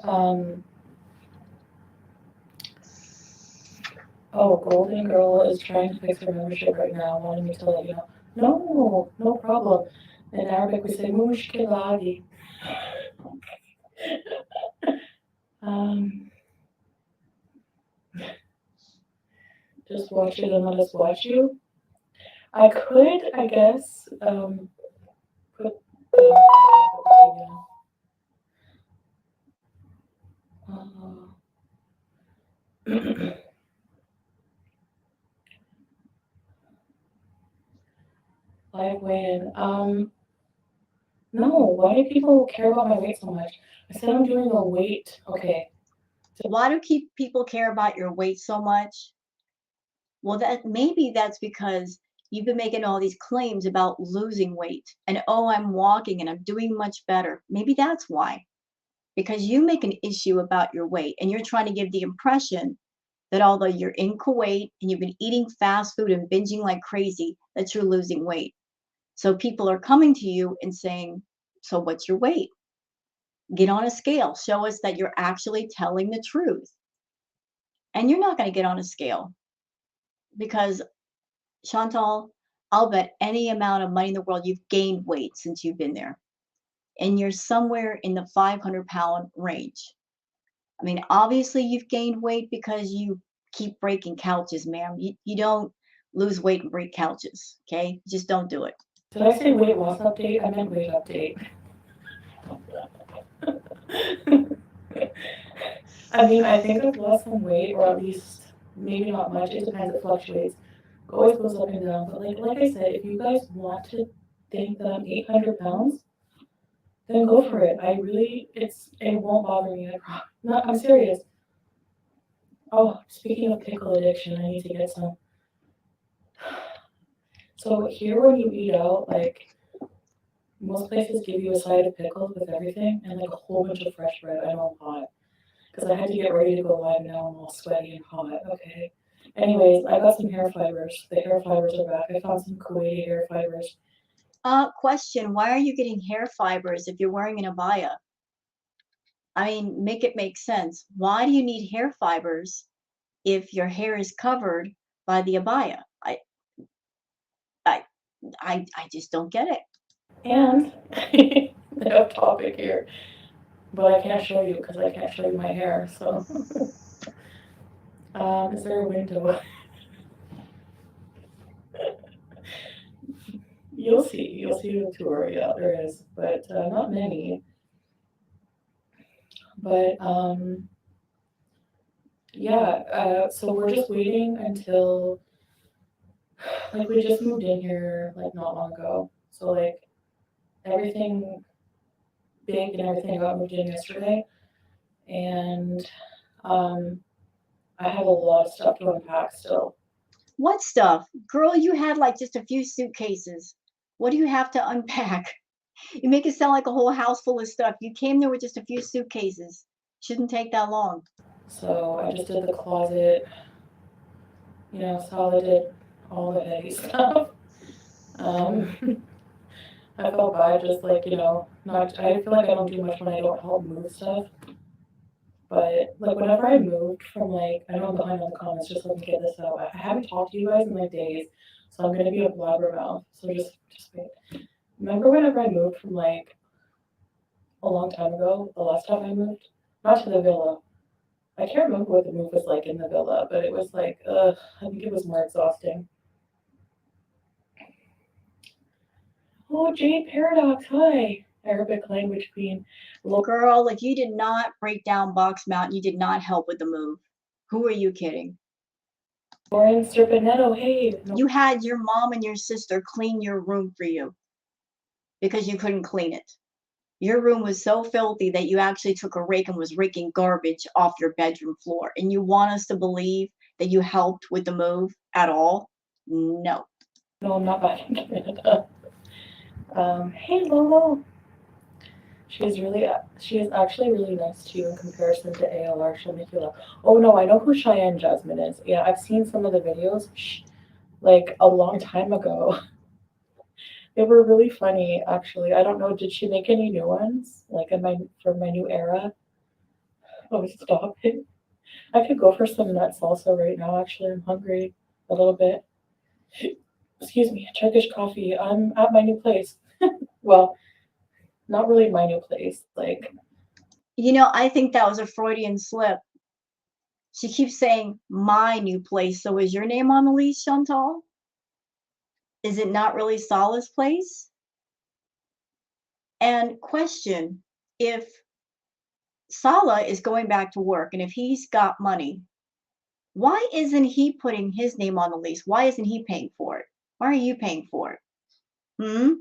Um, oh, Golden Girl is trying to fix her membership right now, wanting me to let you know. No, no problem. In Arabic, we say mushkiladi. Um, just watch it and let us watch you. I could, I guess, put. Live weigh-in. No. Why do people care about my weight so much? I said I'm doing a weight. Okay. Why do people care about your weight so much? Well, that's because you've been making all these claims about losing weight and, oh, I'm walking and I'm doing much better. Maybe that's why. Because you make an issue about your weight and you're trying to give the impression that although you're in Kuwait and you've been eating fast food and binging like crazy, that you're losing weight. So people are coming to you and saying, "So what's your weight? Get on a scale. Show us that you're actually telling the truth." And you're not going to get on a scale because, Chantal, I'll bet any amount of money in the world you've gained weight since you've been there. And you're somewhere in the 500-pound range. I mean, obviously you've gained weight because you keep breaking couches, ma'am. You don't lose weight and break couches, okay? Just don't do it. Did I say weight loss update? I meant weight update. I mean, I think I've lost some weight, or at least maybe not much. It depends. It fluctuates. It always goes up and down. But like I said, if you guys want to think that I'm 800 pounds, then go for it. I really, it won't bother me. No, I'm serious. Oh, speaking of pickle addiction, I need to get some. So here, when you eat out, like most places give you a side of pickles with everything and like a whole bunch of fresh bread. I know I'm hot because I had to get ready to go live and now I'm all sweaty and hot. Okay. Anyways, I got some hair fibers. The hair fibers are back. I found some Kuwaiti hair fibers. Question, why are you getting hair fibers if you're wearing an abaya? I mean, make it make sense. Why do you need hair fibers if your hair is covered by the abaya? I, I just don't get it. And off topic here, but I can't show you because I can't show you my hair. So, is there a window? You'll see. You'll see the tour. Yeah, there is, but not many. But yeah. So we're just waiting until like we just moved in here like not long ago. So like everything big and everything got moved in yesterday, and um, I have a lot of stuff to unpack still. What stuff? Girl, you had like just a few suitcases. What do you have to unpack? You make it sound like a whole house full of stuff. You came there with just a few suitcases. Shouldn't take that long. So I just did the closet. You know, Sala did all the heavy stuff. Um, I felt bad just like, not, I feel like I don't do much when I don't help move stuff. But like whenever I moved from like, I know I'm behind on the comments, just let me get this out. I haven't talked to you guys in like days, so I'm gonna be a blabbermouth. So just wait. Remember whenever I moved from like a long time ago, the last time I moved? Not to the villa. I can't remember what the move was like in the villa, but it was like, I think it was more exhausting. Oh, Jade Paradox, hi. Arabic language queen. Girl, like you did not break down Box Mountain. You did not help with the move. Who are you kidding? Lauren Serpenetto, hey, no, You had your mom and your sister clean your room for you because you couldn't clean it. Your room was so filthy that you actually took a rake and was raking garbage off your bedroom floor. And you want us to believe that you helped with the move at all? No. no, I'm not back in Canada. Hey, Lolo. She is actually really nice to you in comparison to ALR. She'll make you laugh. Oh no, I know who Cheyenne Jasmine is. Yeah, I've seen some of the videos, like a long time ago. They were really funny, actually. I don't know, did she make any new ones? Like in my for my new era? Oh, stop it. I could go for some nut salsa right now. Actually, I'm hungry a little bit. Excuse me, Turkish coffee. I'm at my new place. Well, not really my new place. Like, I think that was a Freudian slip. She keeps saying my new place. So is your name on the lease, Chantal? Is it not really Salah's place? And question, if Salah is going back to work and if he's got money, why isn't he putting his name on the lease? Why isn't he paying for it? Why are you paying for it? Hmm?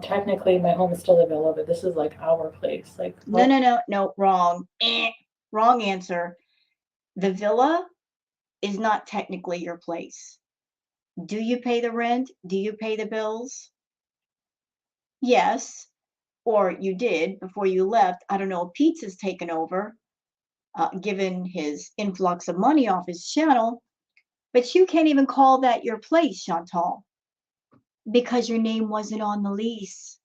technically my home is still a villa, but this is like our place. Like, No, what? no, no, no, wrong. Wrong answer. The villa is not technically your place. Do you pay the rent? Do you pay the bills? Yes. Or you did before you left. I don't know if Pete's has taken over, given his influx of money off his channel. But you can't even call that your place, Chantal, because your name wasn't on the lease.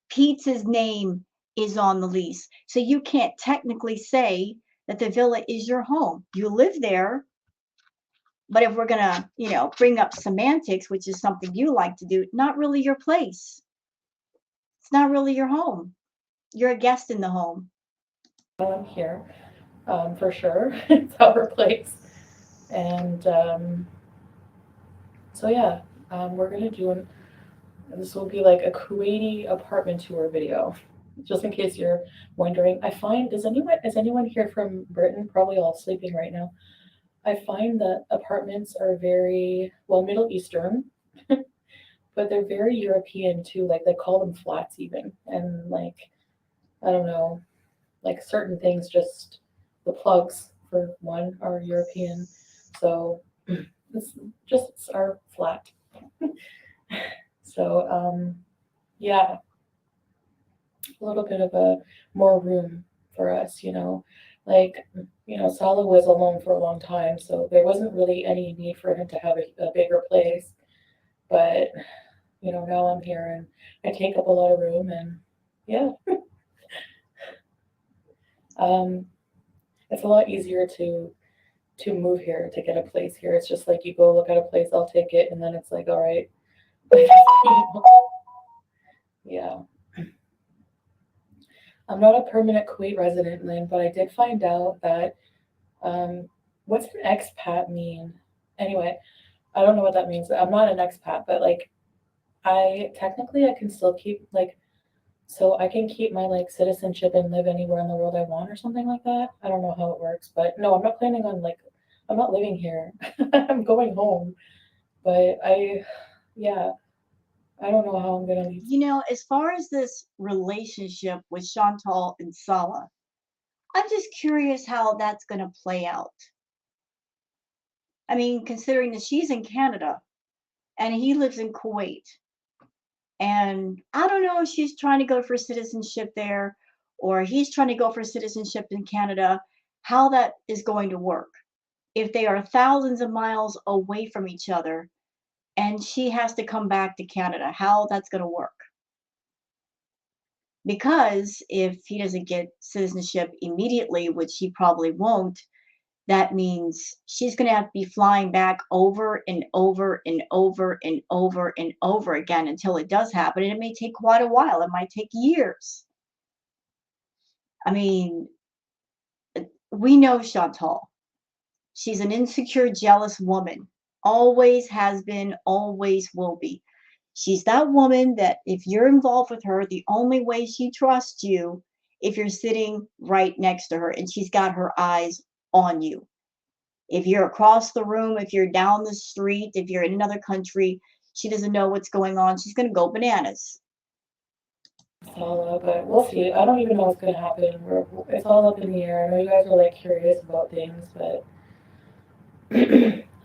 Pete's name is on the lease. So you can't technically say that the villa is your home. You live there, but if we're going to, bring up semantics, which is something you like to do, not really your place. It's not really your home. You're a guest in the home. While I'm here, for sure. It's our place. And so, yeah, we're going to do this will be like a Kuwaiti apartment tour video. Just in case you're wondering, I find is anyone here from Britain? Probably all sleeping right now. I find that apartments are very well Middle Eastern, but they're very European too. Like they call them flats even, and like I don't know, like certain things just the plugs for one are European, so it's just it's our flat. So yeah, a little bit of a more room for us, like Salah was alone for a long time, so there wasn't really any need for him to have a bigger place. But now I'm here and I take up a lot of room, and yeah, um, it's a lot easier to move here to get a place here. It's just like you go look at a place, I'll take it, and then it's like, all right, yeah. I'm not a permanent Kuwait resident, Lynn, but I did find out that what's an expat mean? Anyway, I don't know what that means. I'm not an expat, but like I can still keep like so I can keep my like citizenship and live anywhere in the world I want or something like that. I don't know how it works, but no, I'm not planning on like I'm not living here. I'm going home. But yeah, I don't know how I'm gonna leave. As far as this relationship with Chantal and Salah, I'm just curious how that's going to play out. I mean, considering that she's in Canada and he lives in Kuwait. And I don't know if she's trying to go for citizenship there or he's trying to go for citizenship in Canada, how that is going to work. If they are thousands of miles away from each other and she has to come back to Canada, how that's going to work. Because if he doesn't get citizenship immediately, which he probably won't, that means she's going to have to be flying back over and over and over and over and over again until it does happen. And it may take quite a while. It might take years. I mean, we know Chantal. She's an insecure, jealous woman. Always has been, always will be. She's that woman that if you're involved with her, the only way she trusts you if you're sitting right next to her and she's got her eyes on you. If you're across the room, if you're down the street, if you're in another country, she doesn't know what's going on. She's going to go bananas. So, but we'll see. I don't even know what's gonna happen. It's all up in the air. I know you guys are like curious about things, but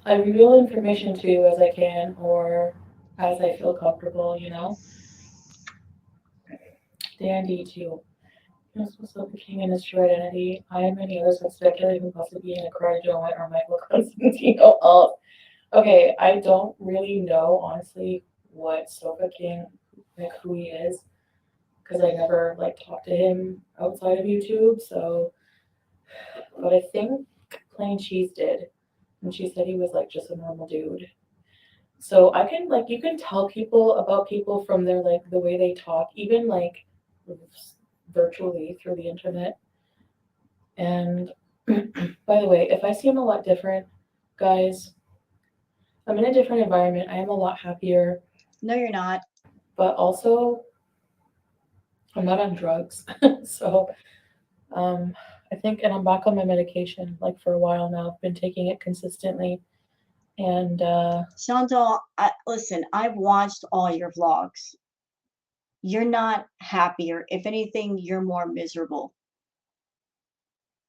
I reveal information to you as I can or as I feel comfortable, you know? Dandy too. You know, so the king and his true identity. I and many others have speculated who possibly being a karate Joe or Michael Constantino. Oh, okay, I don't really know honestly what Sofa King, like who he is, because I never like talked to him outside of YouTube. So, but I think Plain Cheese did, and she said he was like just a normal dude. So I can like you can tell people about people from their like the way they talk, even like virtually through the internet. And by the way, if I seem a lot different, guys, I'm in a different environment. I am a lot happier, No, you're not. but also I'm not on drugs. So I think, and I'm back on my medication like for a while now. I've been taking it consistently, and Chantal, listen, I've watched all your vlogs. You're not happier. If anything, you're more miserable.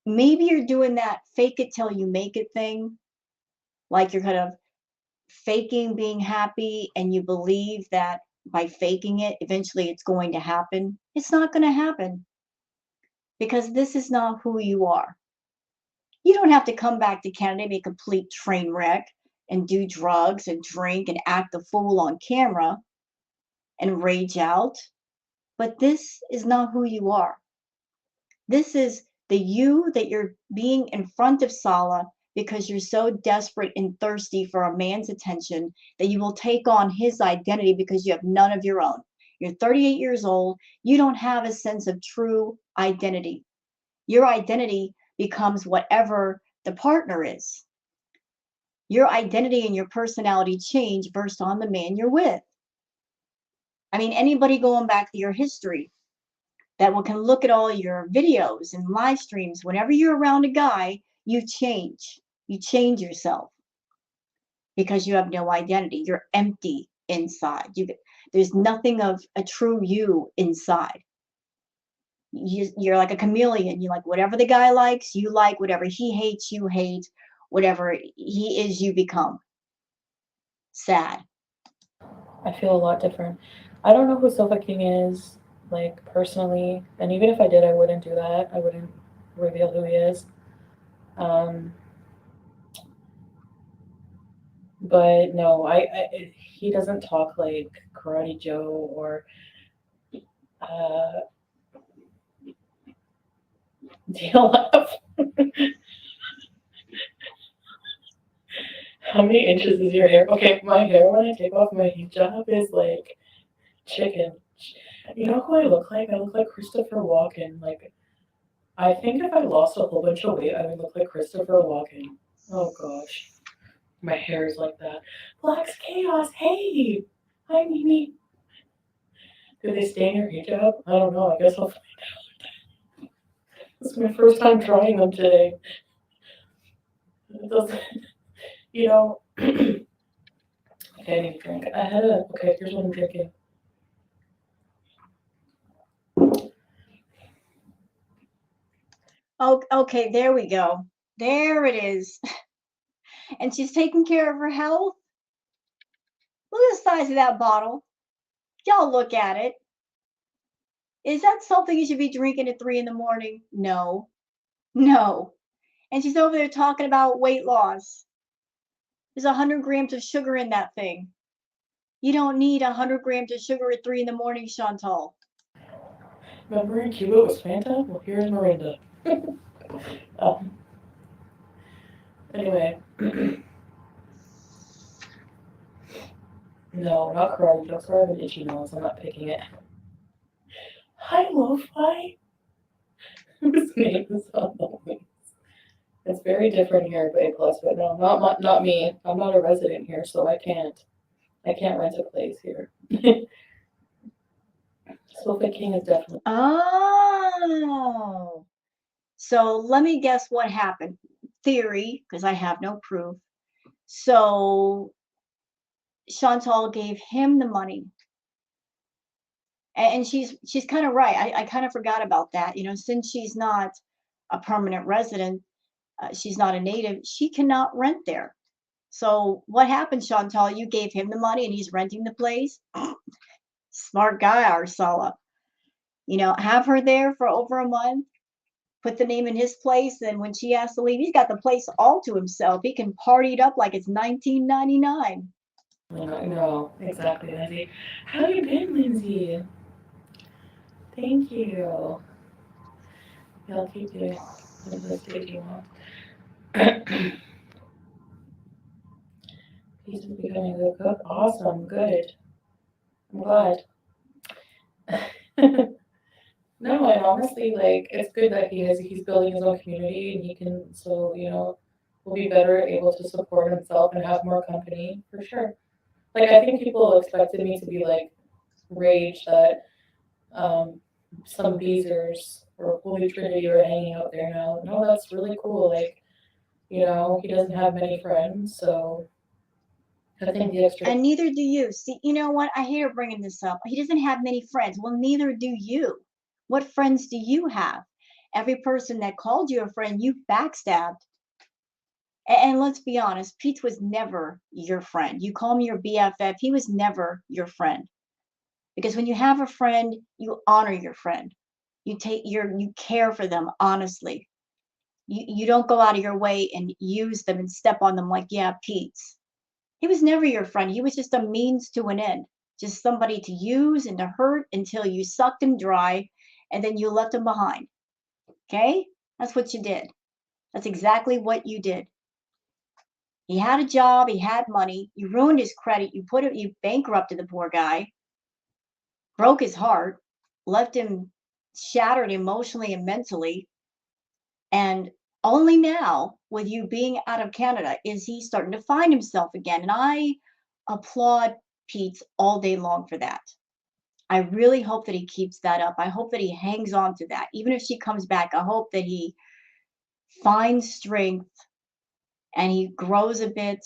Maybe you're doing that fake it till you make it thing, like you're kind of faking being happy and you believe that by faking it, eventually it's going to happen. It's not going to happen because this is not who you are. You don't have to come back to Canada and be a complete train wreck and do drugs and drink and act a fool on camera and rage out. But this is not who you are. This is the you that you're being in front of Sala because you're so desperate and thirsty for a man's attention that you will take on his identity because you have none of your own. You're 38 years old. You don't have a sense of true identity. Your identity becomes whatever the partner is. Your identity and your personality change based on the man you're with. I mean, anybody going back to your history that can look at all your videos and live streams, whenever you're around a guy, you change. You change yourself because you have no identity. You're empty inside. There's nothing of a true you inside. You're like a chameleon. You like whatever the guy likes, you like whatever he hates, you hate. Whatever he is, you become. Sad. I feel a lot different. I don't know who Sofa King is, like personally, and even if I did, I wouldn't do that. I wouldn't reveal who he is. Um, but no, he doesn't talk like Karate Joe or uh, DLF. How many inches is your hair? Okay, my hair when I take off my hijab is like chicken. You know who I look like? I look like Christopher Walken. Like I think if I lost a whole bunch of weight, I would look like Christopher Walken. Oh gosh, my hair is like that. Black's chaos. Hey, hi Mimi. Do they stay in your hijab? I don't know. I guess I'll. This is my first time trying them today. It doesn't, you know. Okay, I need a drink. I had a. Okay, here's what I'm drinking. Oh, okay, there we go. There it is. And she's taking care of her health. Look at the size of that bottle. Y'all look at it. Is that something you should be drinking at 3 in the morning? No, no. And she's over there talking about weight loss. There's 100 grams of sugar in that thing. You don't need 100 grams of sugar at 3 in the morning, Chantal. Remember in Cuba it was Fanta? Well, here's Miranda. um, anyway, no, not karate jokes. I have an itchy nose. I'm not picking it. Hi, Lo-Fi. His name is on the link. It's very different here at A plus, but no, not me. I'm not a resident here, so I can't rent a place here. Sofa King is definitely. Oh. So let me guess what happened. theory, because I have no proof. So Chantal gave him the money. And she's kind of right. I kind of forgot about that. Since she's not a permanent resident, she's not a native, she cannot rent there. So what happened, Chantal? You gave him the money and he's renting the place? Smart guy, Arsala. Have her there for over a month, put the name in his place, and when she has to leave, he's got the place all to himself. He can party it up like it's 1999. No, no, exactly, Lindsay. How you been, Lindsay? Thank you. Yeah, I'll keep doing the stage you want. He's becoming a good cook. Awesome, good. I'm glad. No, and honestly, like it's good that he's building his own community and he can so will be better able to support himself and have more company for sure. Like I think people expected me to be like rage that um some Beezers or Holy Trinity are hanging out there now. No, that's really cool. Like he doesn't have many friends, so I think the extra. And neither do you. See, you know what? I hate bringing this up. He doesn't have many friends. Well, neither do you. What friends do you have? Every person that called you a friend, you backstabbed. And let's be honest, Pete was never your friend. You call me your BFF, he was never your friend. Because when you have a friend, you honor your friend. You care for them honestly. You don't go out of your way and use them and step on them like, yeah, Pete's. He was never your friend. He was just a means to an end, just somebody to use and to hurt until you sucked him dry and then you left him behind. Okay? That's what you did. That's exactly what you did. He had a job, he had money, you ruined his credit, you bankrupted the poor guy, broke his heart, left him shattered emotionally and mentally, and only now, with you being out of Canada, is he starting to find himself again. And I applaud Pete all day long for that. I really hope that he keeps that up. I hope that he hangs on to that. Even if she comes back, I hope that he finds strength and he grows a bit.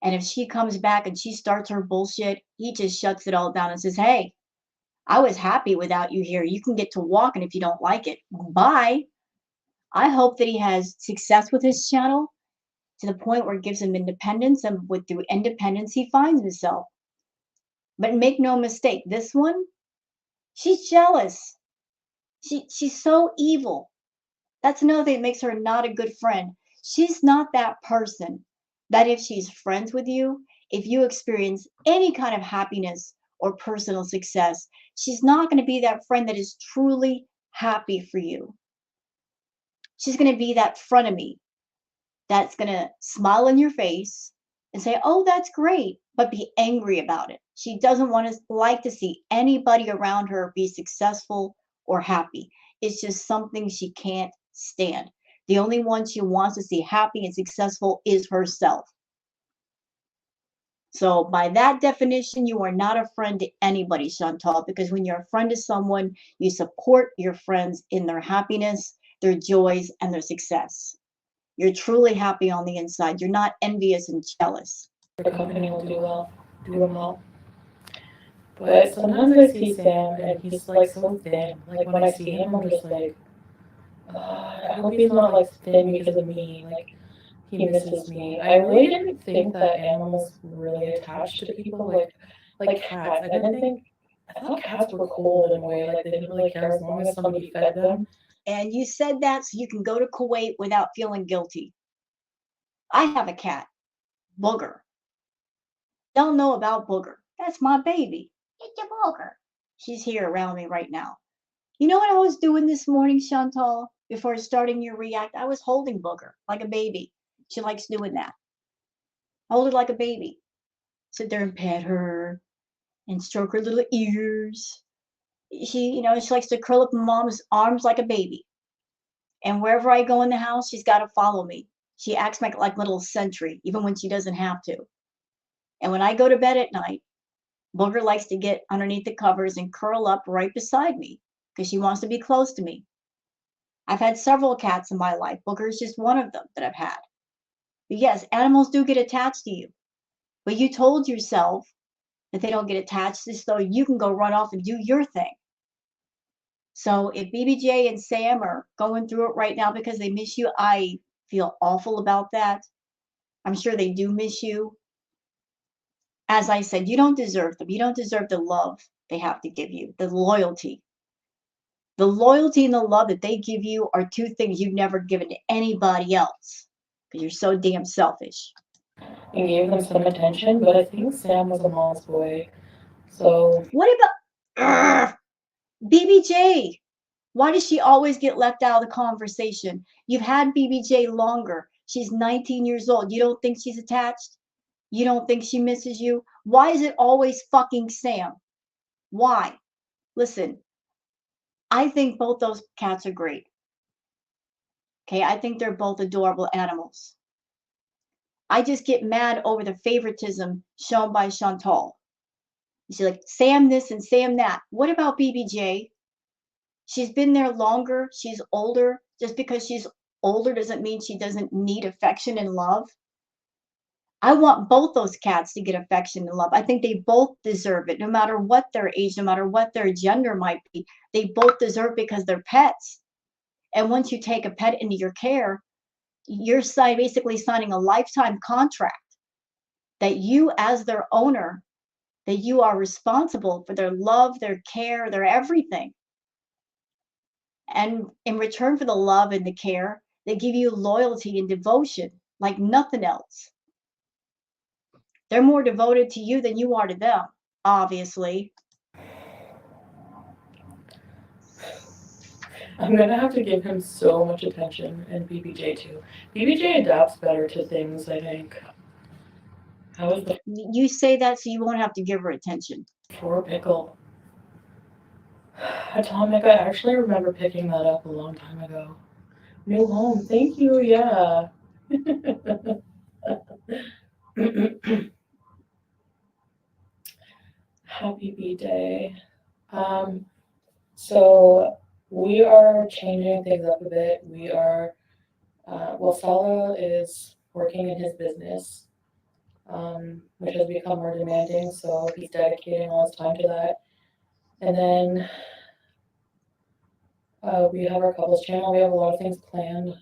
And if she comes back and she starts her bullshit, he just shuts it all down and says, hey, I was happy without you here. You can get to walking if you don't like it. Bye. I hope that he has success with his channel to the point where it gives him independence, and with the independence he finds himself. But make no mistake, this one, she's jealous. She's so evil. That's another thing that makes her not a good friend. She's not that person that if she's friends with you, if you experience any kind of happiness or personal success, she's not going to be that friend that is truly happy for you. She's going to be that frenemy that's going to smile in your face and say, oh, that's great, but be angry about it. She doesn't want to like to see anybody around her be successful or happy. It's just something she can't stand. The only one she wants to see happy and successful is herself. So, by that definition, you are not a friend to anybody, Chantal, because when you're a friend to someone, you support your friends in their happiness, their joys, and their success. You're truly happy on the inside. You're not envious and jealous. The company will do them well. But sometimes I see Sam and he's like so thin. Like when I see him, I'm just like, I hope he's not like thin because of me. Like he misses me. I really didn't think that animals really attached to people like cats. I didn't think. I thought cats were cold in a way. Like they didn't really care as long as somebody fed them. And you said that so you can go to Kuwait without feeling guilty. I have a cat, Booger. Don't know about Booger. That's my baby. It's a Booger. She's here around me right now. You know what I was doing this morning, Chantal? Before starting your react, I was holding Booger like a baby. She likes doing that. Hold her like a baby. Sit there and pet her and stroke her little ears. She likes to curl up in mom's arms like a baby. And wherever I go in the house, she's got to follow me. She acts like little sentry, even when she doesn't have to. And when I go to bed at night, Booger likes to get underneath the covers and curl up right beside me because she wants to be close to me. I've had several cats in my life. Booker's just one of them that I've had. But yes, animals do get attached to you. But you told yourself that they don't get attached just so you can go run off and do your thing. So if BBJ and Sam are going through it right now because they miss you, I feel awful about that. I'm sure they do miss you. As I said, you don't deserve them. You don't deserve the love they have to give you, the loyalty. The loyalty and the love that they give you are two things you've never given to anybody else because you're so damn selfish. And gave them some attention, but I think Sam was a mama's boy. So What about BBJ? Why does she always get left out of the conversation? You've had BBJ longer. She's 19 years old. You don't think she's attached? You don't think she misses you? Why is it always fucking Sam? Why? Listen, I think both those cats are great. Okay, I think they're both adorable animals. I just get mad over the favoritism shown by Chantal. She's like, Sam this and Sam that. What about BBJ? She's been there longer. She's older. Just because she's older doesn't mean she doesn't need affection and love. I want both those cats to get affection and love. I think they both deserve it, no matter what their age, no matter what their gender might be. They both deserve it because they're pets. And once you take a pet into your care, you're basically signing a lifetime contract that you, as their owner, that you are responsible for their love, their care, their everything. And in return for the love and the care, they give you loyalty and devotion like nothing else. They're more devoted to you than you are to them, obviously. I'm gonna have to give him so much attention, and BBJ too. BBJ adapts better to things, I think. How is the You say that so you won't have to give her attention. poor pickle? Atomic, I actually remember picking that up a long time ago. New home, thank you, yeah. Happy B-Day. Um, so we are changing things up a bit. Well, Salah is working in his business, which has become more demanding, so he's dedicating all his time to that. And then we have our couples channel. We have a lot of things planned,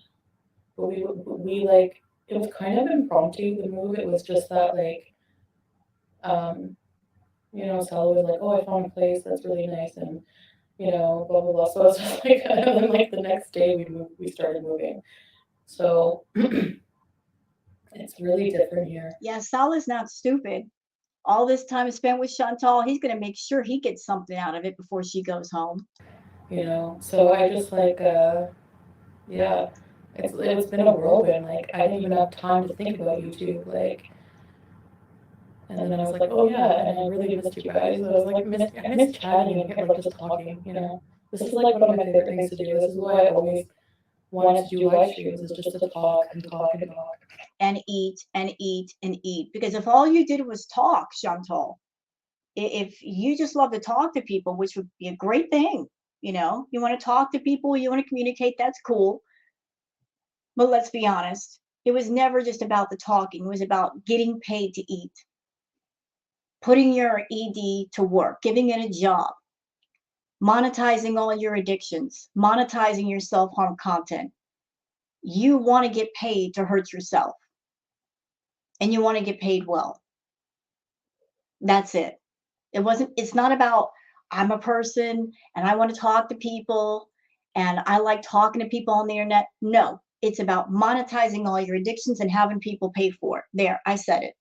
but we like it was kind of impromptu. The move. It was just that um, Salah was like, "Oh, I found a place that's really nice," and blah blah blah. So it's just like, and then like the next day we started moving. So it's really different here. Yeah, Salah's not stupid. All this time spent with Chantal, he's going to make sure he gets something out of it before she goes home. So I just yeah, it's been a whirlwind. Like I didn't even have time to think about YouTube. And then I was like, oh yeah, and I really missed you guys. I was like, I missed chatting and like just talking. This is like one of my favorite things to do. This is why I always wanted to do live streams, is just to talk and talk and talk. And eat and eat and eat. Because if all you did was talk, Chantal, if you just love to talk to people, which would be a great thing, you want to talk to people, you want to communicate, that's cool. But let's be honest, it was never just about the talking, it was about getting paid to eat, putting your ED to work, giving it a job, monetizing all your addictions, monetizing your self harm content. You want to get paid to hurt yourself, and you want to get paid well. That's it. It's not about, I'm a person and I want to talk to people and I like talking to people on the internet. No, it's about monetizing all your addictions and having people pay for it. There, I said it.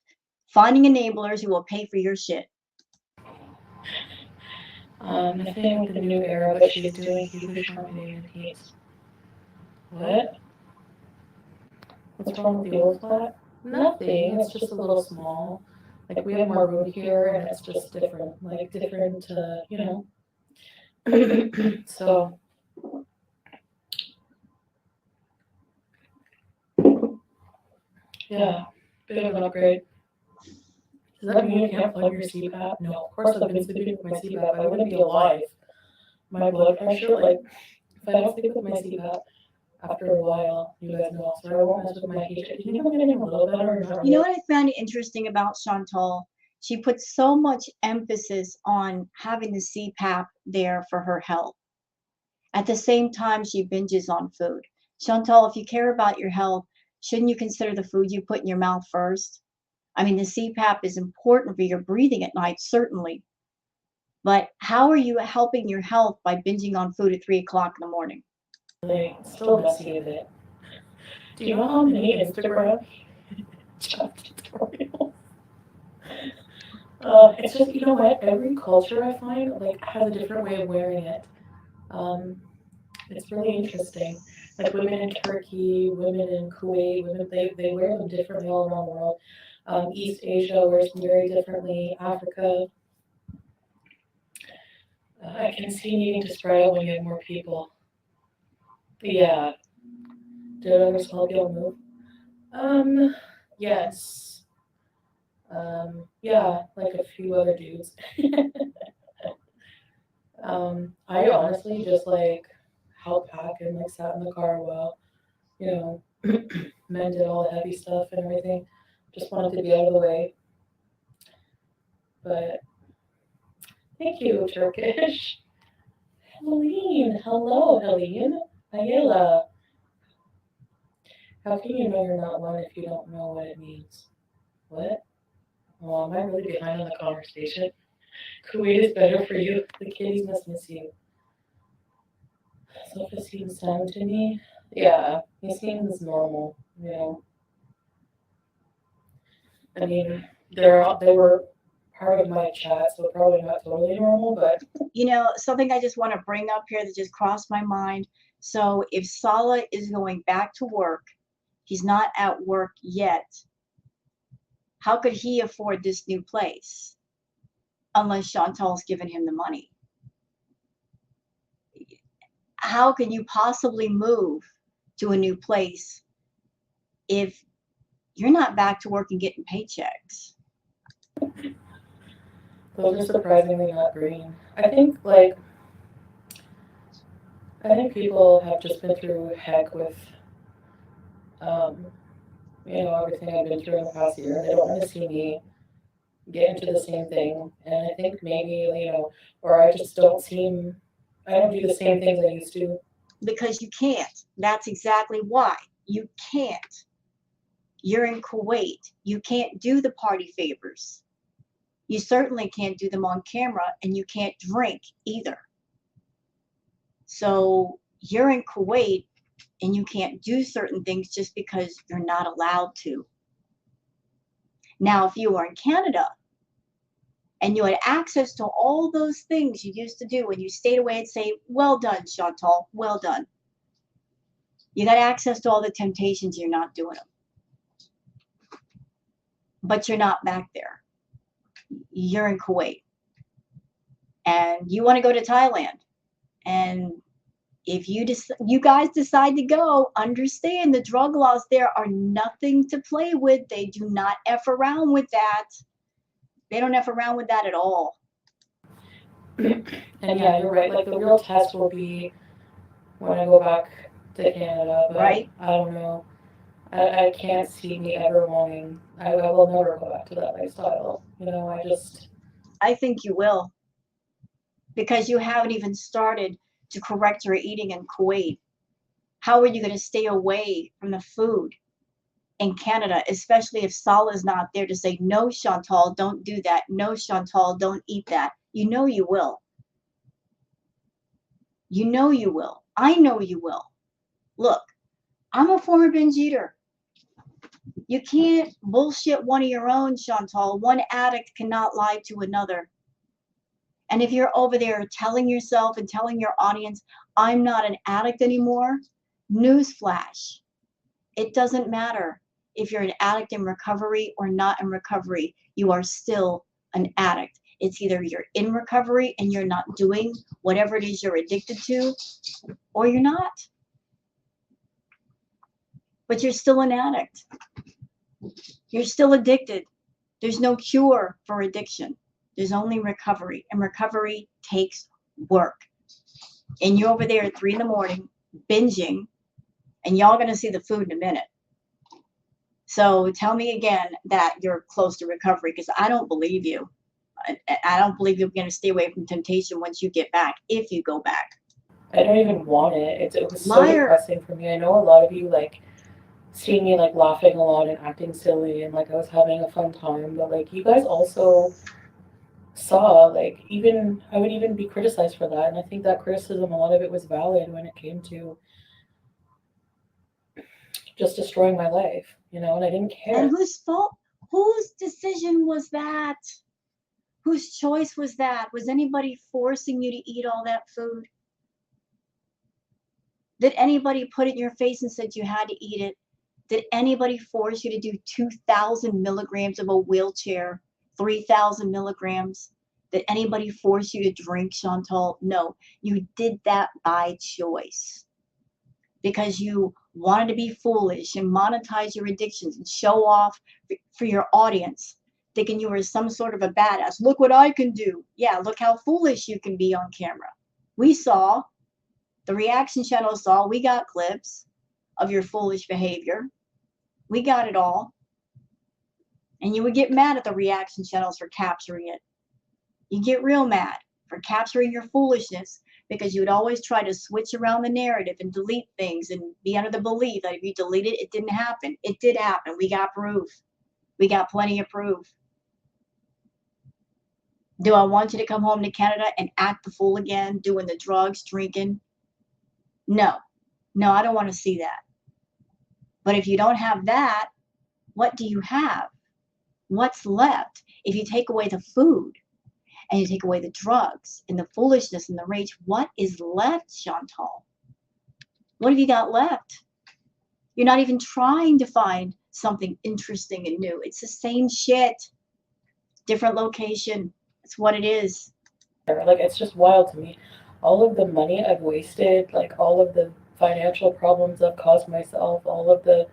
Finding enablers who will pay for your shit. Nothing with the new era, but she's doing huge marketing and heat. What? What's wrong with the old flat? Nothing. It's just a little small. Like we have more room here, and it's just different. Like different, So yeah, bit of an upgrade. Does that mean you can't plug your CPAP? No, of course I've been sleeping with my CPAP. I wouldn't be alive. My blood pressure, like if I don't sleep with my CPAP after a while, you guys know, so I won't mess with my paycheck. Do you think I'm getting a little better or not You know really? what I found interesting about Chantal? She puts so much emphasis on having the CPAP there for her health. At the same time, she binges on food. Chantal, if you care about your health, shouldn't you consider the food you put in your mouth first? I mean, the CPAP is important for your breathing at night, certainly. But how are you helping your health by binging on food at 3 o'clock in the morning? Like, still messy a bit. Do you know how many Instagram chat tutorials? It's just, you know what? Every culture I find like has a different way of wearing it. Um, it's really interesting. Like women in Turkey, women in Kuwait, women they wear them differently all around the world. East Asia wears them very differently. Africa, I can see needing to spread out when you have more people. Yeah, did others help y'all move? Um, yes. Yeah, like a few other dudes. I honestly just like helped pack and like sat in the car while, you know, men did all the heavy stuff and everything. Just wanted to be out of the way. But thank you, Turkish. Helene, hello, Helene. Ayala. How can you know you're not one if you don't know what it means? What? Oh, am I really behind on the conversation? Kuwait is better for you. The kitties must miss you. Self-esteem sound to me. Yeah, he seems normal. You know, I mean, they were part of my chat, so probably not totally normal, but You know, something I just want to bring up here that just crossed my mind. So if Salah is going back to work, he's not at work yet. How could he afford this new place unless Chantal's given him the money? How can you possibly move to a new place if you're not back to work and getting paychecks? those are surprisingly not green. I think people have just been through heck with um, everything I've been through in the past year, and they don't want to see me get into the same thing. And I think maybe, or I don't do the same things I used to. Because you can't. That's exactly why. You can't. You're in Kuwait. You can't do the party favors. You certainly can't do them on camera, and you can't drink either. So you're in Kuwait and you can't do certain things just because you're not allowed to. Now, if you were in Canada and you had access to all those things you used to do and you stayed away and say, well done, Chantal, well done. You got access to all the temptations, you're not doing them. But you're not back there. You're in Kuwait. And you want to go to Thailand. And if you guys decide to go, understand the drug laws there are nothing to play with. They do not F around with that. They don't F around with that at all. And yeah, you're right. Like the real test will be when I go back to Canada, but Right? I don't know. I can't see me ever wanting. I will never go back to that lifestyle. I think you will because you haven't even started to correct your eating in Kuwait. How are you going to stay away from the food in Canada, especially if Salah's not there to say, no, Chantal, don't do that. No, Chantal, don't eat that. You know you will. You know you will. I know you will. Look, I'm a former binge eater. You can't bullshit one of your own, Chantal. One addict cannot lie to another. And if you're over there telling yourself and telling your audience, I'm not an addict anymore, newsflash. It doesn't matter if you're an addict in recovery or not in recovery. You are still an addict. It's either you're in recovery and you're not doing whatever it is you're addicted to, or you're not. But you're still an addict. You're still addicted. There's no cure for addiction. There's only recovery, and recovery takes work. and you're over there at 3 in the morning binging, and y'all gonna see the food in a minute. So tell me again that you're close to recovery, because I don't believe you. I don't believe you're going to stay away from temptation once you get back, if you go back. I don't even want it. It was so Liar. depressing for me. I know a lot of you like see me like laughing a lot and acting silly and like I was having a fun time, but like you guys also saw like even I would even be criticized for that, and I think that criticism, a lot of it was valid when it came to just destroying my life, and I didn't And care. whose fault? Whose decision was that? Whose choice was that? Was anybody forcing you to eat all that food? Did anybody put it in your face and said you had to eat it? Did anybody force you to do 2,000 milligrams of a wheelchair, 3,000 milligrams? Did anybody force you to drink, Chantal? No, you did that by choice because you wanted to be foolish and monetize your addictions and show off for your audience, thinking you were some sort of a badass. Look what I can do. Yeah, look how foolish you can be on camera. We saw, the reaction channel saw, we got clips of your foolish behavior. We got it all. And you would get mad at the reaction channels for capturing it. You get real mad for capturing your foolishness, because you would always try to switch around the narrative and delete things and be under the belief that if you delete it, it didn't happen. It did happen. We got proof. We got plenty of proof. Do I want you to come home to Canada and act the fool again, doing the drugs, drinking? No. No, I don't want to see that. But if you don't have that, what do you have? What's left? If you take away the food and you take away the drugs and the foolishness and the rage, what is left, Chantal? What have you got left? You're not even trying to find something interesting and new. It's the same shit, different location. That's what it is. Like it's just wild to me. All of the money I've wasted, like all of the financial problems I've caused myself, all of the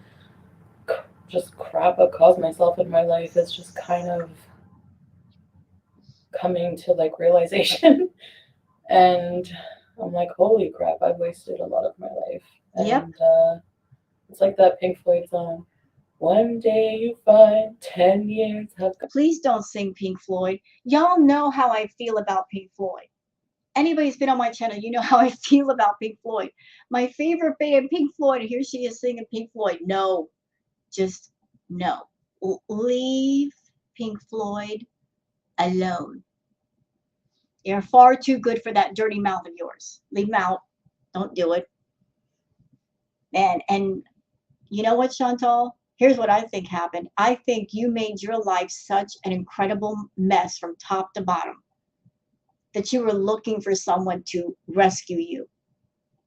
just crap I've caused myself in my life is just kind of coming to like realization. And I'm like, holy crap, I've wasted a lot of my life. Yep. And it's like that Pink Floyd song. One day you find 10 years have gone. Please don't sing Pink Floyd. Y'all know how I feel about Pink Floyd. Anybody's been on my channel, you know how I feel about Pink Floyd. My favorite band, Pink Floyd, and here she is singing Pink Floyd. No, just no. Leave Pink Floyd alone. You're far too good for that dirty mouth of yours. Leave him out. Don't do it. And you know what, Chantal? Here's what I think happened. I think you made your life such an incredible mess from top to bottom that you were looking for someone to rescue you.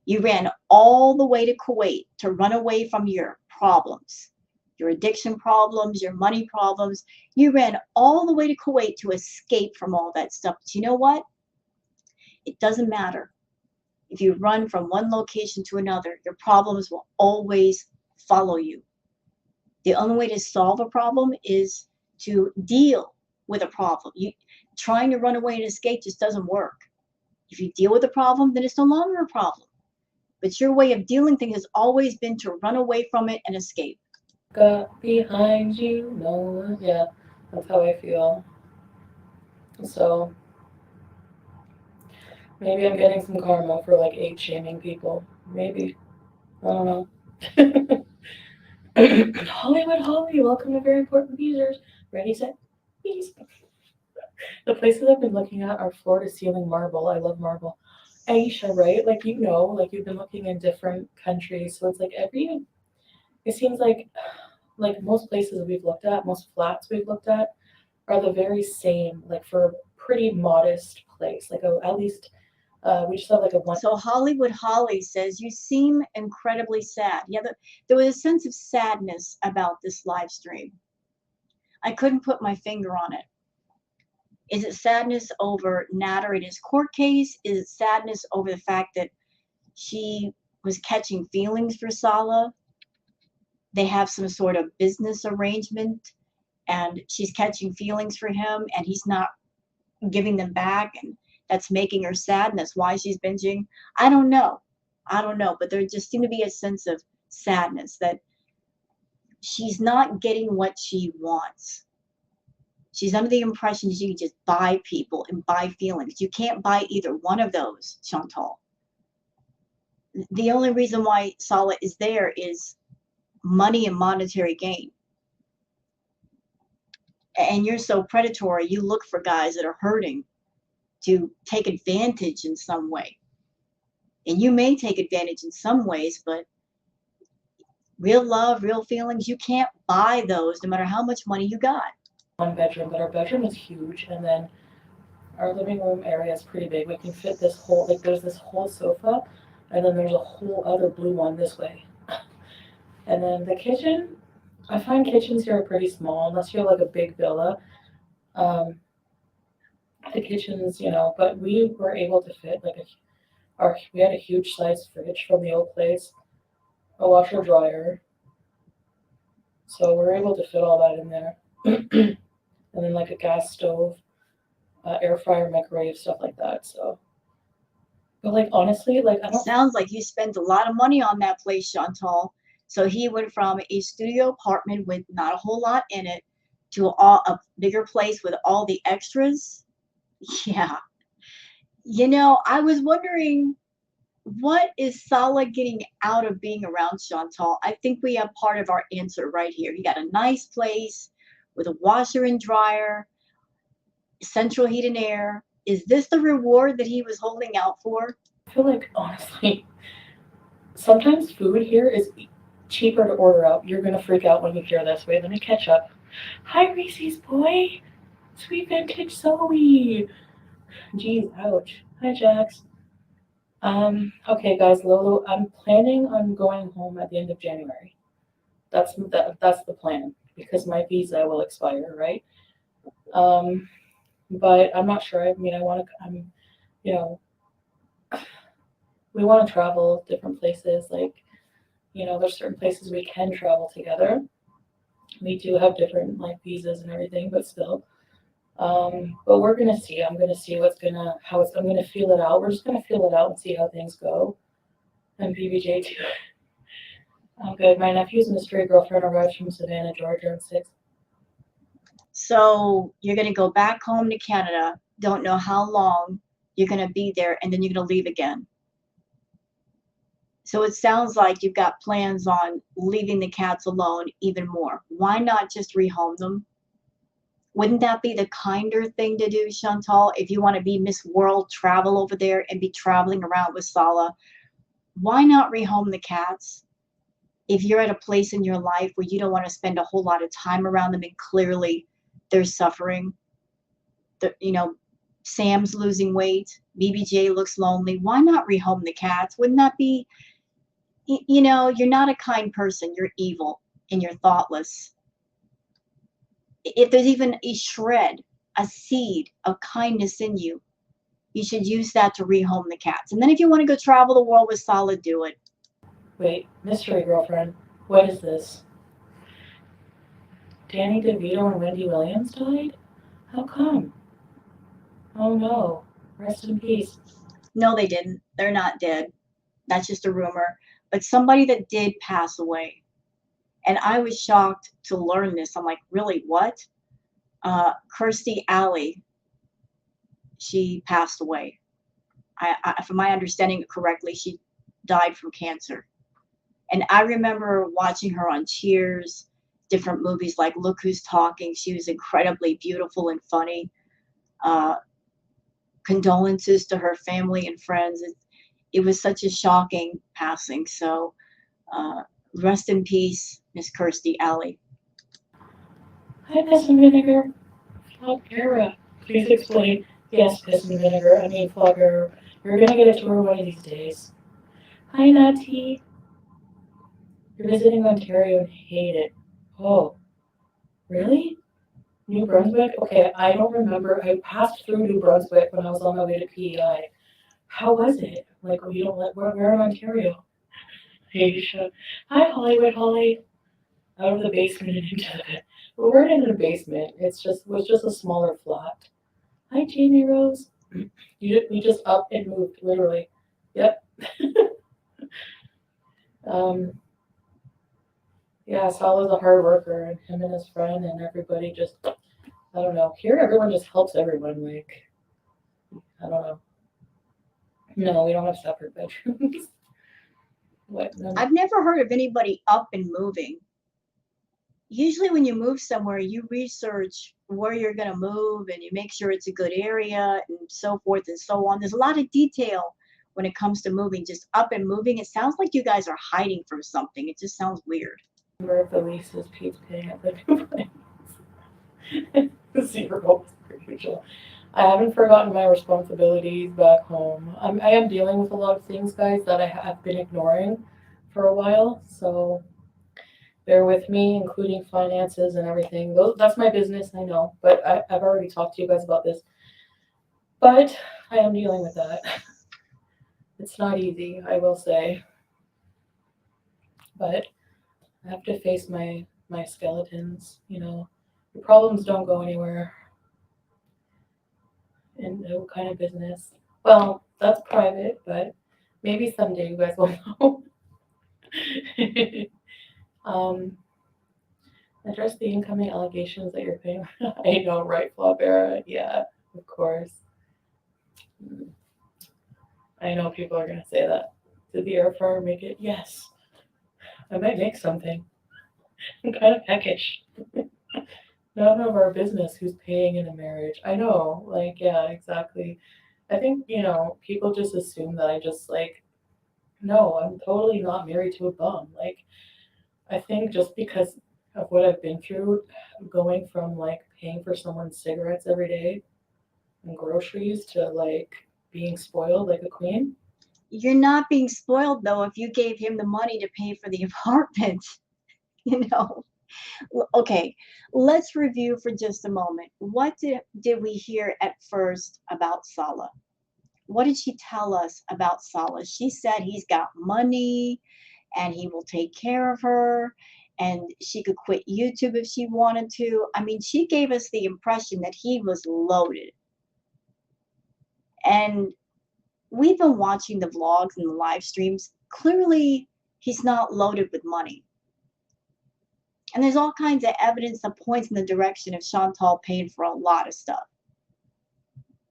You ran all the way to Kuwait to run away from your problems, your addiction problems, your money problems. You ran all the way to Kuwait to escape from all that stuff. But you know what? It doesn't matter. If you run from one location to another, your problems will always follow you. The only way to solve a problem is to deal with a problem. Trying to run away and escape just doesn't work. If you deal with a problem, then it's no longer a problem. But your way of dealing things has always been to run away from it and escape. Got behind you, no one. Yeah, that's how I feel. So maybe I'm getting some karma for like age shaming people. Maybe. I don't know. Hollywood Holly, welcome to Very Important Users. Ready, set, peace. The places I've been looking at are floor to ceiling marble. I love marble. Aisha, right? Like like you've been looking in different countries, so it's like it seems like most places we've looked at, most flats we've looked at, are the very same, like for a pretty modest place. Like at least we just have like a one. So Hollywood Holly says, you seem incredibly sad. Yeah, there was a sense of sadness about this live stream. I couldn't put my finger on it. Is it sadness over Natter in his court case? Is it sadness over the fact that she was catching feelings for Salah? They have some sort of business arrangement and she's catching feelings for him and he's not giving them back. And that's making her sadness, why she's binging. I don't know. I don't know, but there just seemed to be a sense of sadness that she's not getting what she wants. She's under the impression that you can just buy people and buy feelings. You can't buy either one of those, Chantal. The only reason why Sala is there is money and monetary gain. And you're so predatory, you look for guys that are hurting to take advantage in some way. And you may take advantage in some ways, but real love, real feelings, you can't buy those no matter how much money you got. One bedroom, but our bedroom is huge, and then our living room area is pretty big. We can fit this whole, like, there's this whole sofa, and then there's a whole other blue one this way. And then the kitchen, I find kitchens here are pretty small, unless you're like a big villa. Um, the kitchens, but we were able to fit like we had a huge size fridge from the old place, a washer dryer, so we're able to fit all that in there. And then like a gas stove, air fryer, microwave, stuff like that. So, but like honestly, like I don't. Sounds like you spent a lot of money on that place, Chantal. So he went from a studio apartment with not a whole lot in it to a bigger place with all the extras. Yeah. I was wondering, what is Sala getting out of being around Chantal? I think we have part of our answer right here. He got a nice place with a washer and dryer, central heat and air. Is this the reward that he was holding out for? I feel like honestly, sometimes food here is cheaper to order out. You're gonna freak out when you hear this. Wait, let me catch up. Hi, Reese's boy. Sweet vintage Zoe. Jeez, ouch. Hi, Jax. Okay, guys, Lolo, I'm planning on going home at the end of January. That's the plan because my visa will expire, right? Um, but I'm not sure. I mean, you know, we want to travel different places. Like, there's certain places we can travel together. We do have different like visas and everything, but still. But we're gonna see. I'm gonna see I'm gonna feel it out. We're just gonna feel it out and see how things go. And BBJ too. I'm good. My nephew's mystery girlfriend arrives from Savannah, Georgia on 6th. So you're going to go back home to Canada, don't know how long you're going to be there, and then you're going to leave again. So it sounds like you've got plans on leaving the cats alone even more. Why not just rehome them? Wouldn't that be the kinder thing to do, Chantal? If you want to be Miss World travel over there and be traveling around with Sala, why not rehome the cats? If you're at a place in your life where you don't want to spend a whole lot of time around them and clearly they're suffering, Sam's losing weight, BBJ looks lonely, why not rehome the cats? Wouldn't that be, you're not a kind person, you're evil and you're thoughtless. If there's even a shred, a seed of kindness in you, you should use that to rehome the cats. And then if you want to go travel the world with Sala, do it. Wait, mystery girlfriend. What is this? Danny DeVito and Wendy Williams died? How come? Oh no. Rest in peace. No, they didn't. They're not dead. That's just a rumor. But somebody that did pass away. And I was shocked to learn this. I'm like, really, what? Kirstie Alley, she passed away. From my understanding correctly, she died from cancer. And I remember watching her on Cheers, different movies like Look Who's Talking. She was incredibly beautiful and funny. Uh, Condolences to her family and friends. It was such a shocking passing. So uh, rest in peace, Miss Kirstie Alley. Hi, Piss and Vinegar. Flogera. Please explain. Yes, Piss and Vinegar. I mean, Flogger. You're gonna get a tour one of these days. Hi, Natty. You're visiting Ontario and hate it. Oh, really? New Brunswick? Okay, I don't remember. I passed through New Brunswick when I was on my way to PEI. How was it? Like, you don't let, we're in Ontario. Hey, hi, Hollywood Holly. Out of the basement and into the, we weren't in a basement. Was just a smaller flat. Hi, Jamie Rose. We just up and moved, literally. Yep. um, yeah, Salah's a hard worker, and him and his friend and everybody just, I don't know. Here, everyone just helps everyone. Like, I don't know. No, we don't have separate bedrooms. What? No. I've never heard of anybody up and moving. Usually when you move somewhere, you research where you're going to move and you make sure it's a good area and so forth and so on. There's a lot of detail when it comes to moving, just up and moving. It sounds like you guys are hiding from something. It just sounds weird. Remember if the lease is Pete's paying at the new place. Zero. Usual. I haven't forgotten my responsibilities back home. I am dealing with a lot of things, guys, that I have been ignoring for a while. So bear with me, including finances and everything. That's my business, I know, but I've already talked to you guys about this. But I am dealing with that. It's not easy, I will say, but I have to face my skeletons. You know, your problems don't go anywhere in no kind of business. Well, that's private, but maybe someday you guys will know. um, address the incoming allegations that you're paying. I know, right, Flaubert? Yeah, of course. Mm, I know people are gonna say that. Did the air fryer make it? Yes. I might make something. I'm kind of peckish. None of our business who's paying in a marriage. I know, like, yeah, exactly. I think, people just assume that I just, like, no, I'm totally not married to a bum. Like, I think just because of what I've been through, going from, like, paying for someone's cigarettes every day and groceries to, like, being spoiled like a queen. You're not being spoiled though if you gave him the money to pay for the apartment, you know. Okay, let's review for just a moment. What did we hear at first about Salah? What did she tell us about Salah? She said he's got money and he will take care of her and she could quit YouTube if she wanted to. I mean, she gave us the impression that he was loaded. And we've been watching the vlogs and the live streams. Clearly, he's not loaded with money. And there's all kinds of evidence that points in the direction of Chantal paying for a lot of stuff.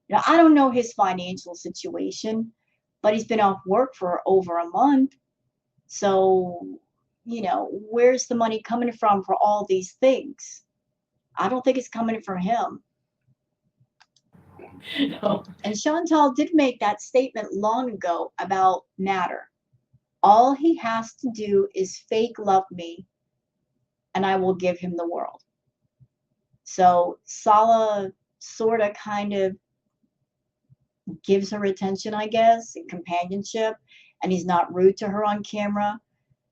Now, I don't know his financial situation, but he's been off work for over a month. So, where's the money coming from for all these things? I don't think it's coming from him. No. And Chantal did make that statement long ago about Natter. All he has to do is fake love me, and I will give him the world. So Salah sort of kind of gives her attention, I guess, and companionship, and he's not rude to her on camera.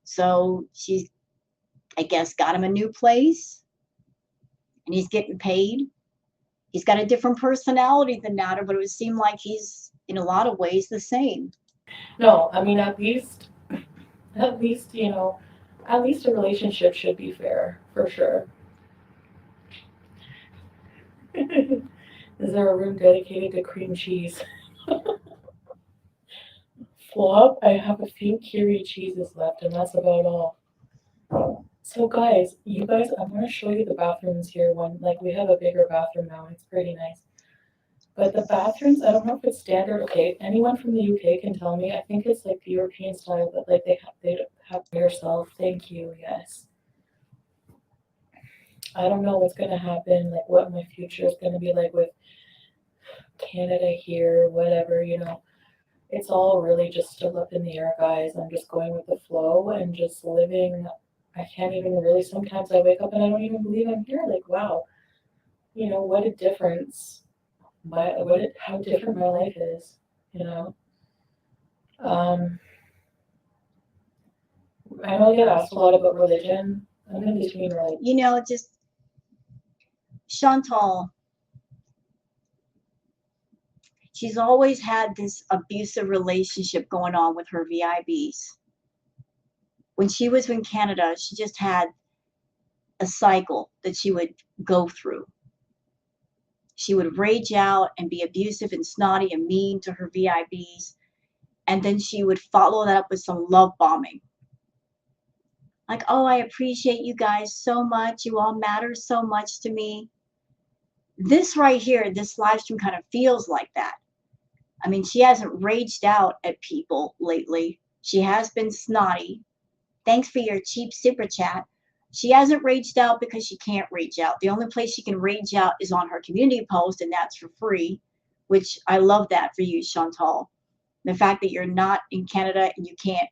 So she's, I guess, got him a new place, and he's getting paid. He's got a different personality than Nader, but it would seem like he's in a lot of ways the same. No, I mean, at least a relationship should be fair, for sure. Is there a room dedicated to cream cheese? Flop, I have a few Kiri cheeses left, and that's about all. So, guys, I'm gonna show you the bathrooms here. Like, we have a bigger bathroom now, and it's pretty nice. But the bathrooms, I don't know if it's standard. Okay, anyone from the UK can tell me. I think it's like the European style, but like they have yourself. Thank you. Yes. I don't know what's gonna happen. Like, what my future is gonna be like with Canada here, whatever. It's all really just still up in the air, guys. I'm just going with the flow and just living. I can't even really, sometimes I wake up and I don't even believe I'm here. Like, wow, what a difference. How different my life is, you know. Um, I know I get asked a lot about religion. I'm in between religion. Just Chantal, she's always had this abusive relationship going on with her VIBs. When she was in Canada, she just had a cycle that she would go through. She would rage out and be abusive and snotty and mean to her VIBs. And then she would follow that up with some love bombing. Like, oh, I appreciate you guys so much. You all matter so much to me. This right here, this live stream kind of feels like that. I mean, she hasn't raged out at people lately. She has been snotty. Thanks for your cheap super chat. She hasn't raged out because she can't rage out. The only place she can rage out is on her community post, and that's for free, which I love that for you, Chantal. The fact that you're not in Canada and you can't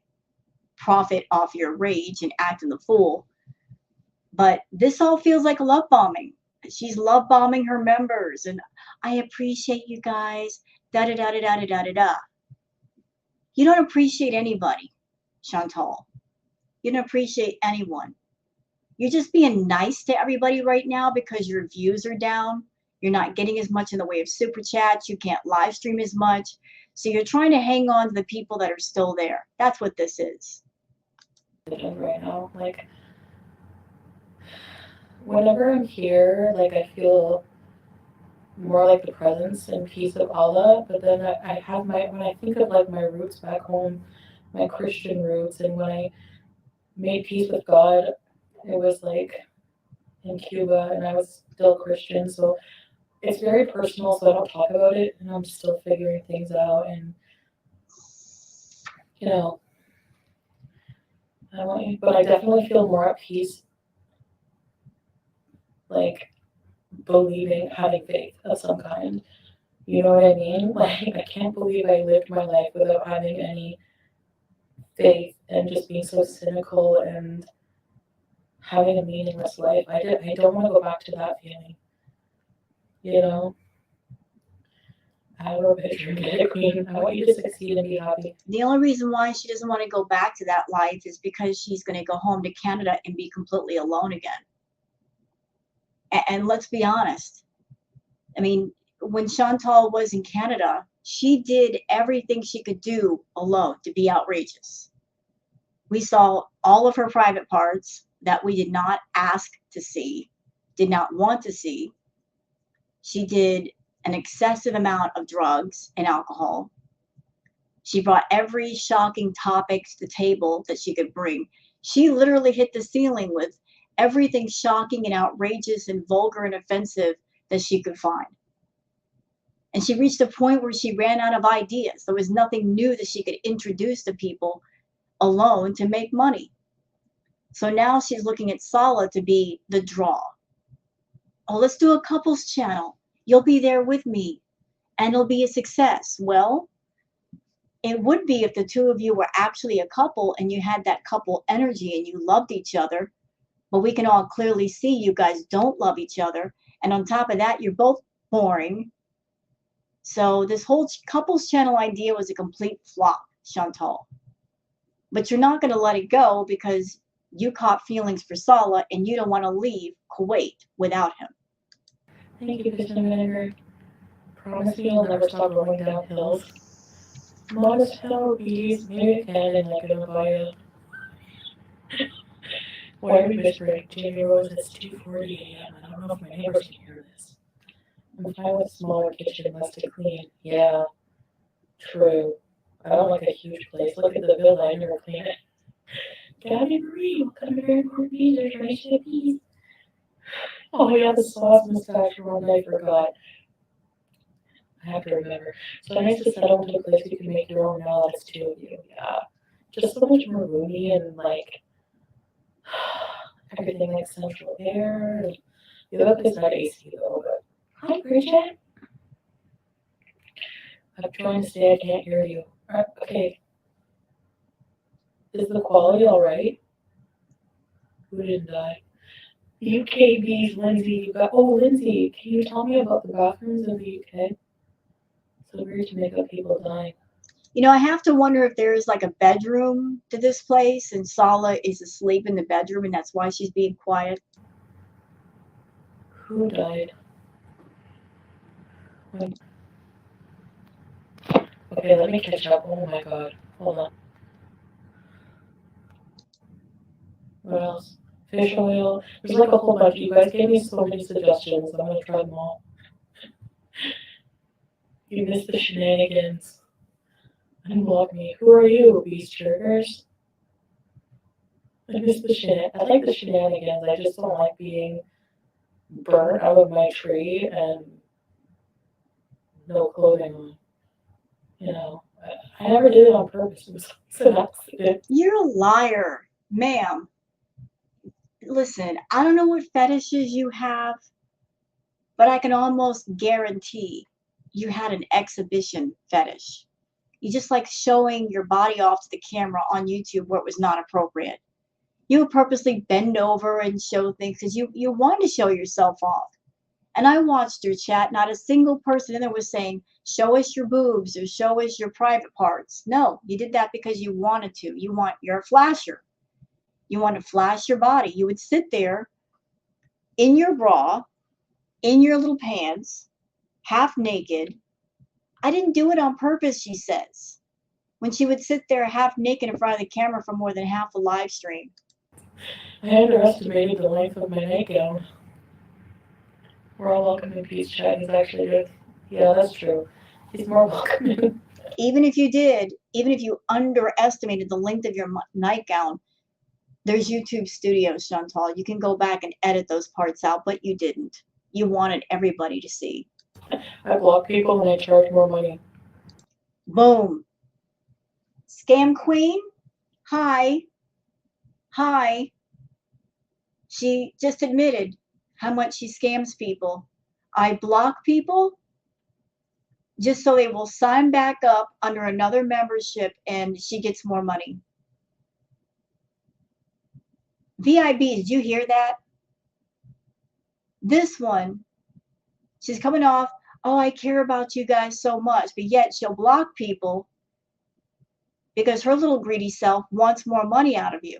profit off your rage and acting the fool. But this all feels like love bombing. She's love bombing her members, and I appreciate you guys. Da da da da da da da da. You don't appreciate anybody, Chantal. You don't appreciate anyone. You're just being nice to everybody right now because your views are down. You're not getting as much in the way of super chats. You can't live stream as much. So you're trying to hang on to the people that are still there. That's what this is. Right now, like whenever I'm here, like I feel more like the presence and peace of Allah. But then I have when I think of like my roots back home, my Christian roots, and when I made peace with God, it was like in Cuba, and I was still Christian. So it's very personal, so I don't talk about it, and I'm still figuring things out. And you know, but I definitely feel more at peace, like believing, having faith of some kind. You know what I mean? Like I can't believe I lived my life without having any faith and just being so cynical and having a meaningless life. I don't want to go back to that feeling. You know, I wrote a picture and get it queen. I want you to succeed and be happy. The only reason why she doesn't want to go back to that life is because she's going to go home to Canada and be completely alone again. And let's be honest. I mean, when Chantal was in Canada, she did everything she could do alone to be outrageous. We saw all of her private parts that we did not ask to see, did not want to see. She did an excessive amount of drugs and alcohol. She brought every shocking topic to the table that she could bring. She literally hit the ceiling with everything shocking and outrageous and vulgar and offensive that she could find. And she reached a point where she ran out of ideas. There was nothing new that she could introduce to people alone to make money. So now she's looking at Sala to be the draw. Oh, let's do a couples channel. You'll be there with me and it'll be a success. Well, it would be if the two of you were actually a couple and you had that couple energy and you loved each other. But we can all clearly see you guys don't love each other. And on top of that, you're both boring. So this whole couples channel idea was a complete flop, Chantal. But you're not going to let it go because you caught feelings for Sala and you don't want to leave Kuwait without him. Thank you, Fish and Vinegar. Promise me you'll never stop rolling down hills. Modest hell, bees, maybe I can and like gonna buy a. Why are we whispering? Jamie Rose, it's 2:40 a.m. I don't know if my neighbors can hear this. I'm fine with smaller kitchen, less to clean. Yeah, true. I don't like a huge place. Look at the villa, I never clean it. Gabby Marie, what kind of very important bees are trying to bees? Oh yeah, the sauce mustache from one I forgot. I have to remember. So nice to settle into a place where you can make your own now that it's two of you. Yeah. Just so much more roomy and like everything like central air. The other place had AC though, but hi Bridget. I'm trying to say I can't hear you. Okay. Is the quality alright? Who didn't die? UKB's Lindsay. Lindsay, can you tell me about the bathrooms in the UK? So weird to make up people dying. You know, I have to wonder if there is like a bedroom to this place and Sala is asleep in the bedroom and that's why she's being quiet. Who died? Okay, let me catch up. Oh my god. Hold on. What else? Fish oil. There's like a whole bunch. You guys gave me so many suggestions. I'm gonna try them all. You miss the shenanigans. Unblock me. Who are you, beast triggers? I like the shenanigans. I just don't like being burnt out of my tree and no clothing on. You know, I never did it on purpose. It was an accident. You're a liar, ma'am. Listen, I don't know what fetishes you have, but I can almost guarantee you had an exhibition fetish. You just like showing your body off to the camera on YouTube where it was not appropriate. You would purposely bend over and show things because you wanted to show yourself off. And I watched your chat. Not a single person in there was saying, show us your boobs or show us your private parts. No, you did that because you wanted to. You're a flasher. You want to flash your body. You would sit there in your bra, in your little pants, half naked. I didn't do it on purpose, she says. When she would sit there half naked in front of the camera for more than half the live stream. I underestimated the length of my nightgown. We're all welcome in peace chat. He's actually good. Yeah, that's true. He's more welcome in. Even if you underestimated the length of your nightgown, there's YouTube Studios, Chantal. You can go back and edit those parts out, but you didn't. You wanted everybody to see. I block people and I charge more money. Boom. Scam queen? Hi. Hi. She just admitted how much she scams people. I block people just so they will sign back up under another membership and she gets more money. VIB, did you hear that? This one, she's coming off, oh, I care about you guys so much, but yet she'll block people because her little greedy self wants more money out of you.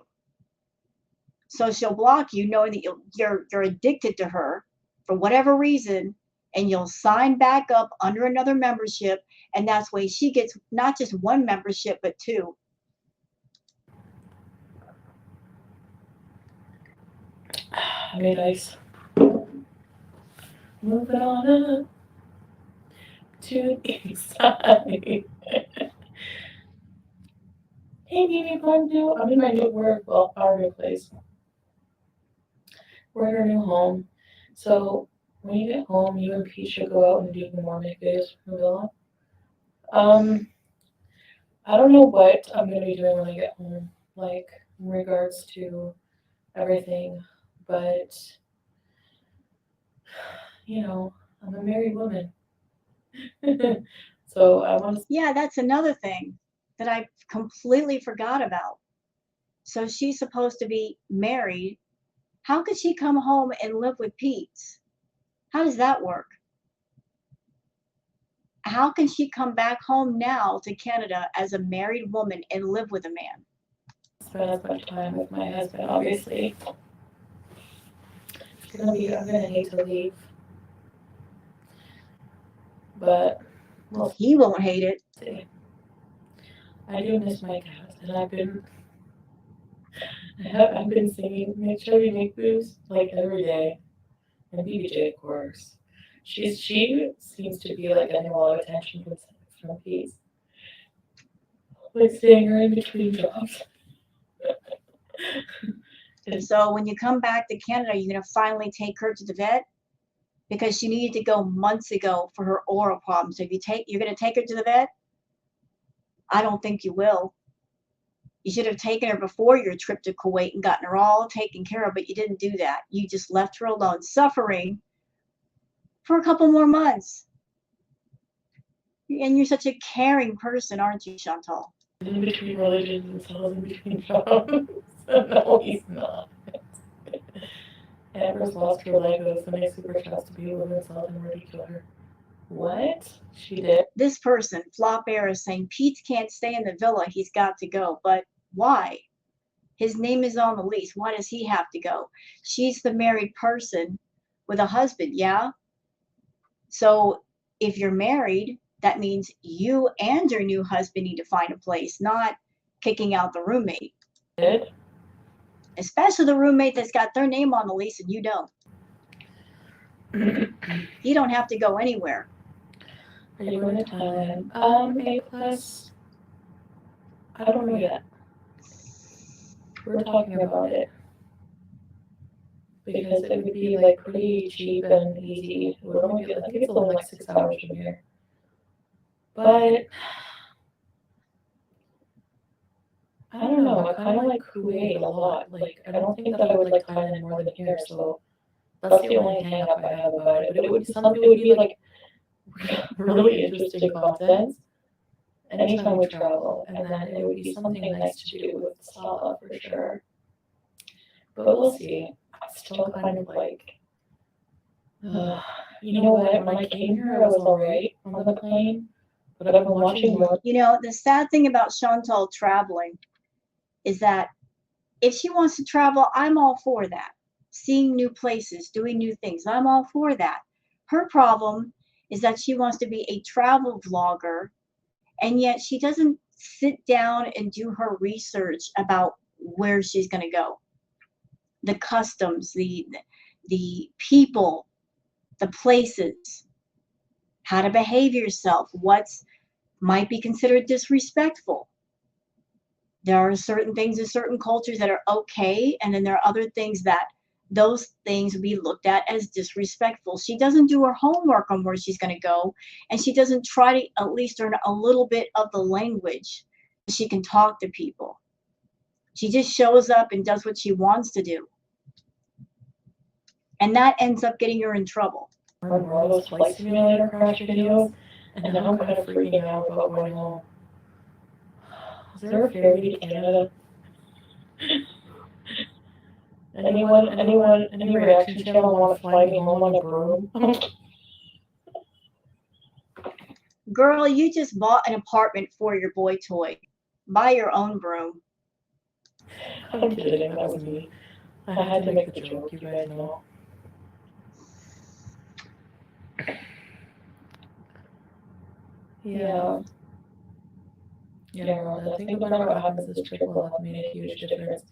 So she'll block you knowing that you're addicted to her for whatever reason, and you'll sign back up under another membership, and that's why she gets not just one membership, but two. I made ice. Moving on up to the inside. Hey, Mimi, I'm in my new work, well, our new place. We're in our new home. So when you get home, you and Pete should go out and do more make videos from the villa. I don't know what I'm gonna be doing when I get home, like in regards to everything, but you know, I'm a married woman. So I want to. Yeah, that's another thing that I completely forgot about. So she's supposed to be married. How could she come home and live with Pete? How does that work? How can she come back home now to Canada as a married woman and live with a man? Spend as much time with my husband, obviously. I'm gonna hate to leave. But we'll He won't hate it. see. I do miss my cat, and I've been singing make sure we make moves like every day. And BBJ of course. She seems to be like getting a lot of attention from Pete. Like seeing her in between jobs. So when you come back to Canada, you're going to finally take her to the vet because she needed to go months ago for her oral problems. So if you're going to take her to the vet, I don't think you will. You should have taken her before your trip to Kuwait and gotten her all taken care of, but you didn't do that. You just left her alone, suffering for a couple more months. And you're such a caring person, aren't you, Chantal? In between religions and cells in between jobs. No, he's not. Amber's lost her Legos and they super trust to be with himself and ready to kill her. What? She did? This person, Flop Air, is saying Pete can't stay in the villa. He's got to go. But why? His name is on the lease. Why does he have to go? She's the married person with a husband, yeah? So if you're married, that means you and your new husband need to find a place, not kicking out the roommate. Did? Especially the roommate that's got their name on the lease and you don't. You don't have to go anywhere. Are you going to Thailand? A plus. I don't know yet. We're talking about it because it would be like pretty cheap and easy. It would only be, I think it's only like 6 hours from here. But I don't know. I kind of like Kuwait a lot. Like, I don't think that I would like Thailand more than here. So that's the only hang up I have about it. But it would be some. It would be like really interesting content anytime we travel, and then it would be something nice to do with Sala for sure. But we'll see. I'm still kind of like, uh, you know what? When I came here, I was all right on the plane, but I've been watching more. You know, the sad thing about Chantal traveling is that if she wants to travel, I'm all for that. Seeing new places, doing new things, I'm all for that. Her problem is that she wants to be a travel vlogger, and yet she doesn't sit down and do her research about where she's going to go, the customs, the people, the places, how to behave yourself, what's might be considered disrespectful. There are certain things in certain cultures that are okay, and then there are other things that those things will be looked at as disrespectful. She doesn't do her homework on where she's going to go, and she doesn't try to at least learn a little bit of the language so she can talk to people. She just shows up and does what she wants to do, and that ends up getting her in trouble. More and more of those flight simulator crash videos, and now I'm kind of freaking out about going home. Is there a ferry to Canada? Any reaction channel want to fly me home on a broom? Girl, you just bought an apartment for your boy toy. Buy your own broom. I'm kidding, that was me. I had to make the joke, you guys know. Yeah. Yeah, Rhonda, think about what happens this trip will have made a huge difference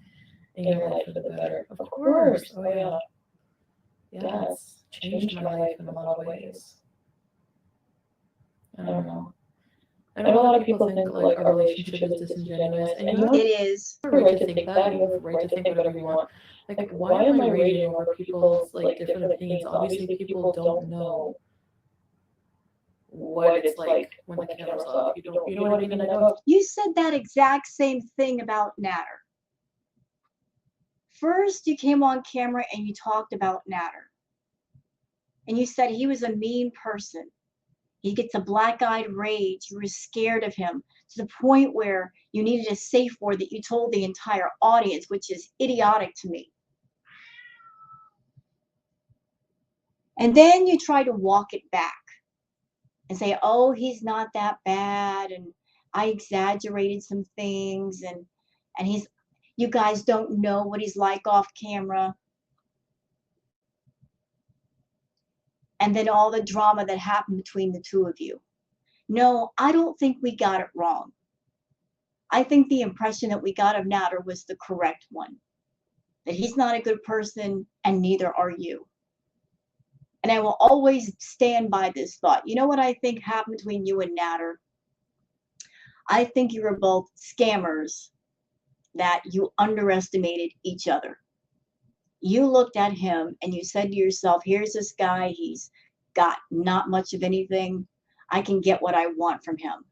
in your life for the better. Of course. Oh yeah. Yeah, it's changed my life in a lot of ways. I don't know. I know a lot of people think like our relationship is disingenuous, and you have It is. a right to think that. You have a right to think whatever you want. Like, why am I raging over people's like different opinions? Obviously, people don't know what it's like when the camera's off. You know what I mean? I know. You said that exact same thing about Natter. First, you came on camera and you talked about Natter. And you said he was a mean person. He gets a black-eyed rage. You were scared of him to the point where you needed a safe word that you told the entire audience, which is idiotic to me. And then you try to walk it back and say, oh, he's not that bad, and I exaggerated some things, and you guys don't know what he's like off camera. And then all the drama that happened between the two of you. No, I don't think we got it wrong. I think the impression that we got of Nader was the correct one, that he's not a good person and neither are you. And I will always stand by this thought. You know what I think happened between you and Nader? I think you were both scammers, that you underestimated each other. You looked at him and you said to yourself, here's this guy, he's got not much of anything. I can get what I want from him.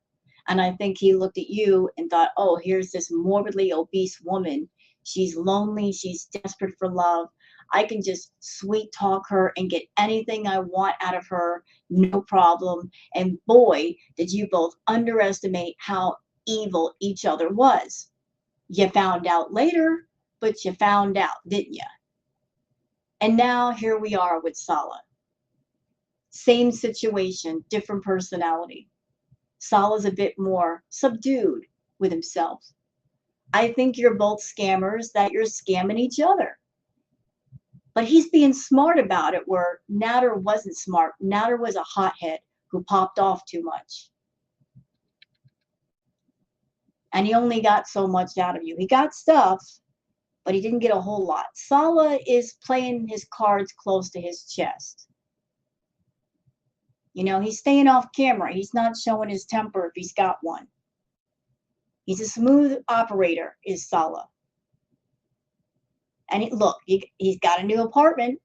And I think he looked at you and thought, oh, here's this morbidly obese woman. She's lonely. She's desperate for love. I can just sweet talk her and get anything I want out of her, no problem. And boy, did you both underestimate how evil each other was. You found out later, but you found out, didn't you? And now here we are with Sala. Same situation, different personality. Sala's a bit more subdued with himself. I think you're both scammers, that you're scamming each other. But he's being smart about it, where Nader wasn't smart. Nader was a hothead who popped off too much. And he only got so much out of you. He got stuff, but he didn't get a whole lot. Sala is playing his cards close to his chest. You know, he's staying off camera. He's not showing his temper if he's got one. He's a smooth operator, is Salah. And look, he's got a new apartment.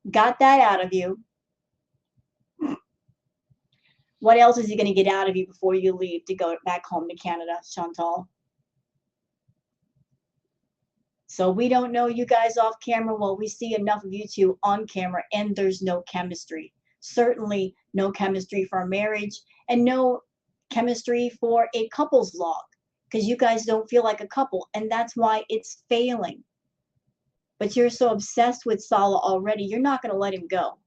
Got that out of you. What else is he going to get out of you before you leave to go back home to Canada, Chantal? So we don't know you guys off camera. Well, we see enough of you two on camera, and there's no chemistry. Certainly no chemistry for a marriage, and no chemistry for a couple's log, because you guys don't feel like a couple, and that's why it's failing. But you're so obsessed with Salah already, you're not going to let him go.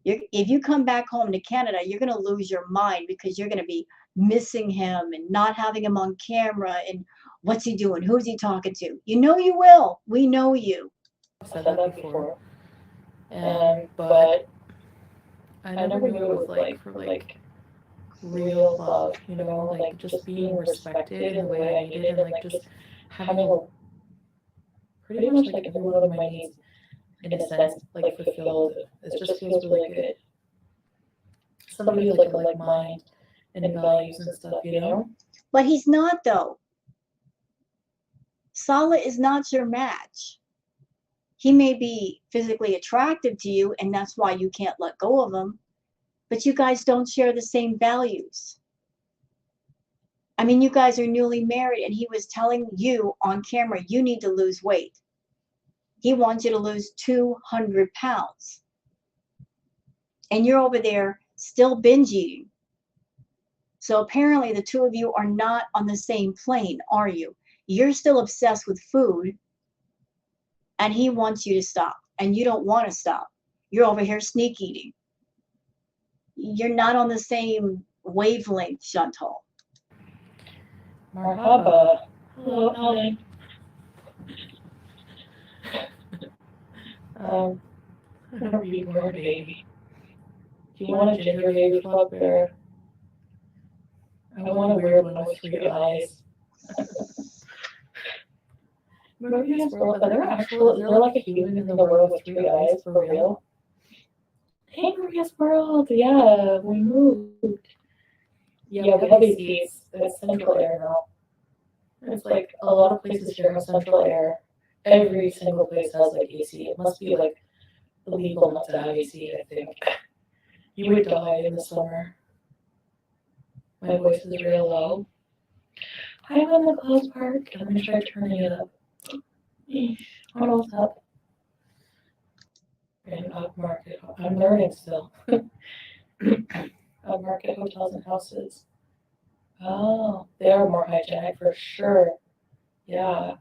If you come back home to Canada, you're going to lose your mind, because you're going to be missing him and not having him on camera. And what's he doing? Who's he talking to? You know you will. We know you. I've said that before. But I never knew it was like for like real love, you know, like just being respected in the way I needed, and like just having a pretty much like every one of my needs in a sense like fulfilled. It just feels really good. Somebody with like a like mind and values and stuff, you know? But he's not, though. Salah is not your match. He may be physically attractive to you, and that's why you can't let go of him, but you guys don't share the same values. I mean, you guys are newly married, and he was telling you on camera, you need to lose weight. He wants you to lose 200 pounds. And you're over there still binge eating. So apparently the two of you are not on the same plane, are you? You're still obsessed with food, and he wants you to stop, and you don't want to stop. You're over here sneak eating. You're not on the same wavelength, Chantal. Marhaba. Hello, Ellen. I'm a reborn baby. Do you want a ginger baby club bear? I want a weird one with 3 eyes. Movies world, is there like a human in the world with 3 eyes for real? Hey, Maria's World, yeah, we moved. Yeah, we have these seats. It's central air now. It's like a lot of places here have central air. Every single place has like AC. It must be like illegal not to have AC, I think. You would die in the summer. My voice is real low. I'm in the clothes park. I'm gonna try turning it up. I don't know what's up. And upmarket. I'm learning still. Upmarket hotels and houses. Oh, they are more hygienic for sure. Yeah.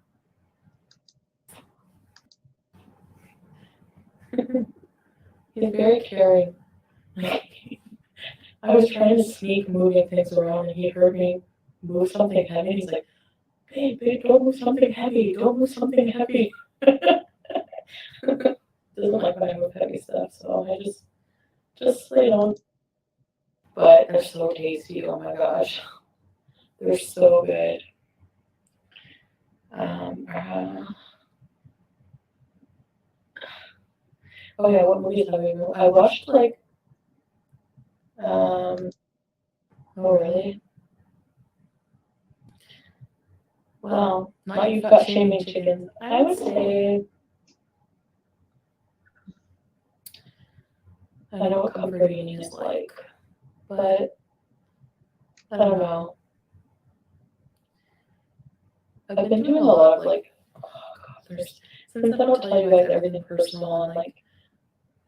He's very caring. I was trying to sneak moving things around, and he heard me move something heavy. And he's like, "Babe, babe, don't move something heavy. Don't move something heavy." Doesn't like when I move heavy stuff, so I just lay down. But they're so tasty. Oh my gosh, they're so good. Oh yeah, what movies have I watched? Like, oh really? Well, not You've Got Shaming Chickens. I would say I know what comfort eating is like, but I don't know. I've been doing a lot of like, oh god, since I don't tell you guys everything personal, and like,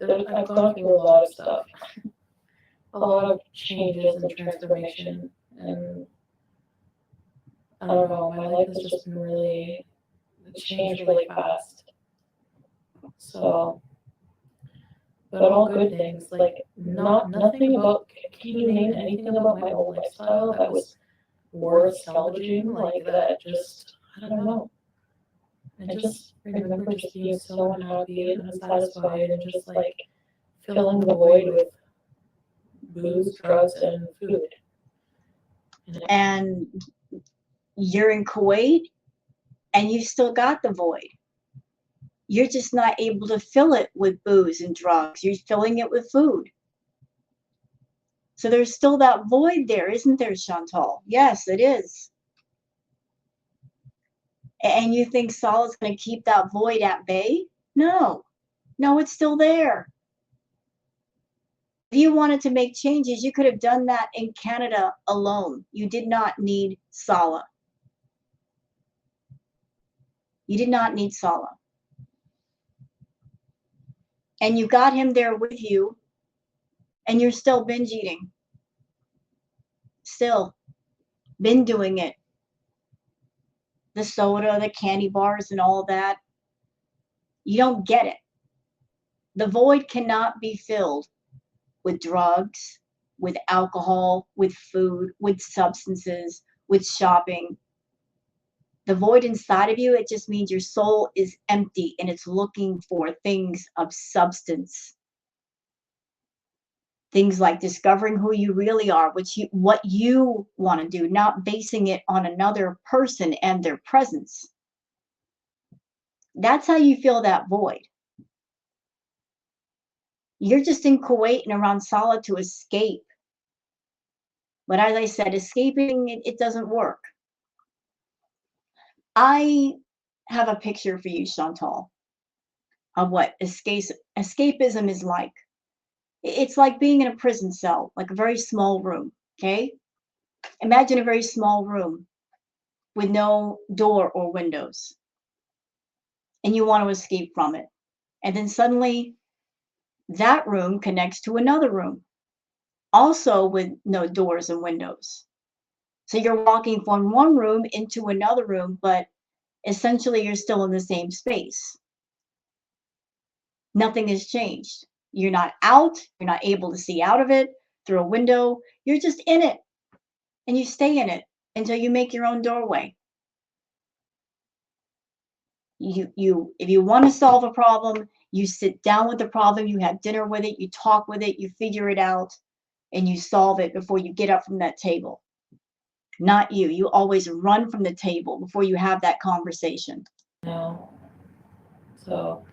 I've gone through a lot of stuff, a lot of changes and transformation, and I don't know, my life has just been really changed really fast. So, but all good things, like nothing about. Can you name anything about my old lifestyle that was worth salvaging? Like that, just I don't know. I just remember just being so unhappy and unsatisfied, and just like filling the void with booze, drugs, and food. And you're in Kuwait, and you still got the void. You're just not able to fill it with booze and drugs. You're filling it with food. So there's still that void there, isn't there, Chantal? Yes, it is. And you think Saul is going to keep that void at bay? No, no, it's still there. If you wanted to make changes, you could have done that in Canada alone. You did not need Sala. You did not need Sala. And you got him there with you, and you're still binge eating. Still, been doing it. The soda, the candy bars, and all that. You don't get it. The void cannot be filled with drugs, with alcohol, with food, with substances, with shopping. The void inside of you, it just means your soul is empty and it's looking for things of substance. Things like discovering who you really are, what you want to do, not basing it on another person and their presence. That's how you fill that void. You're just in Kuwait and around Salah to escape. But as I said, escaping, it doesn't work. I have a picture for you, Chantal, of what escapism is like. It's like being in a prison cell, like a very small room, okay? Imagine a very small room with no door or windows, and you want to escape from it. And then suddenly that room connects to another room, also with no doors and windows. So you're walking from one room into another room, but essentially you're still in the same space. Nothing has changed. You're not out, you're not able to see out of it through a window. You're just in it and you stay in it until you make your own doorway. You if you want to solve a problem, you sit down with the problem, you have dinner with it, you talk with it, you figure it out, and you solve it before you get up from that table. Not you. You always run from the table before you have that conversation. No. So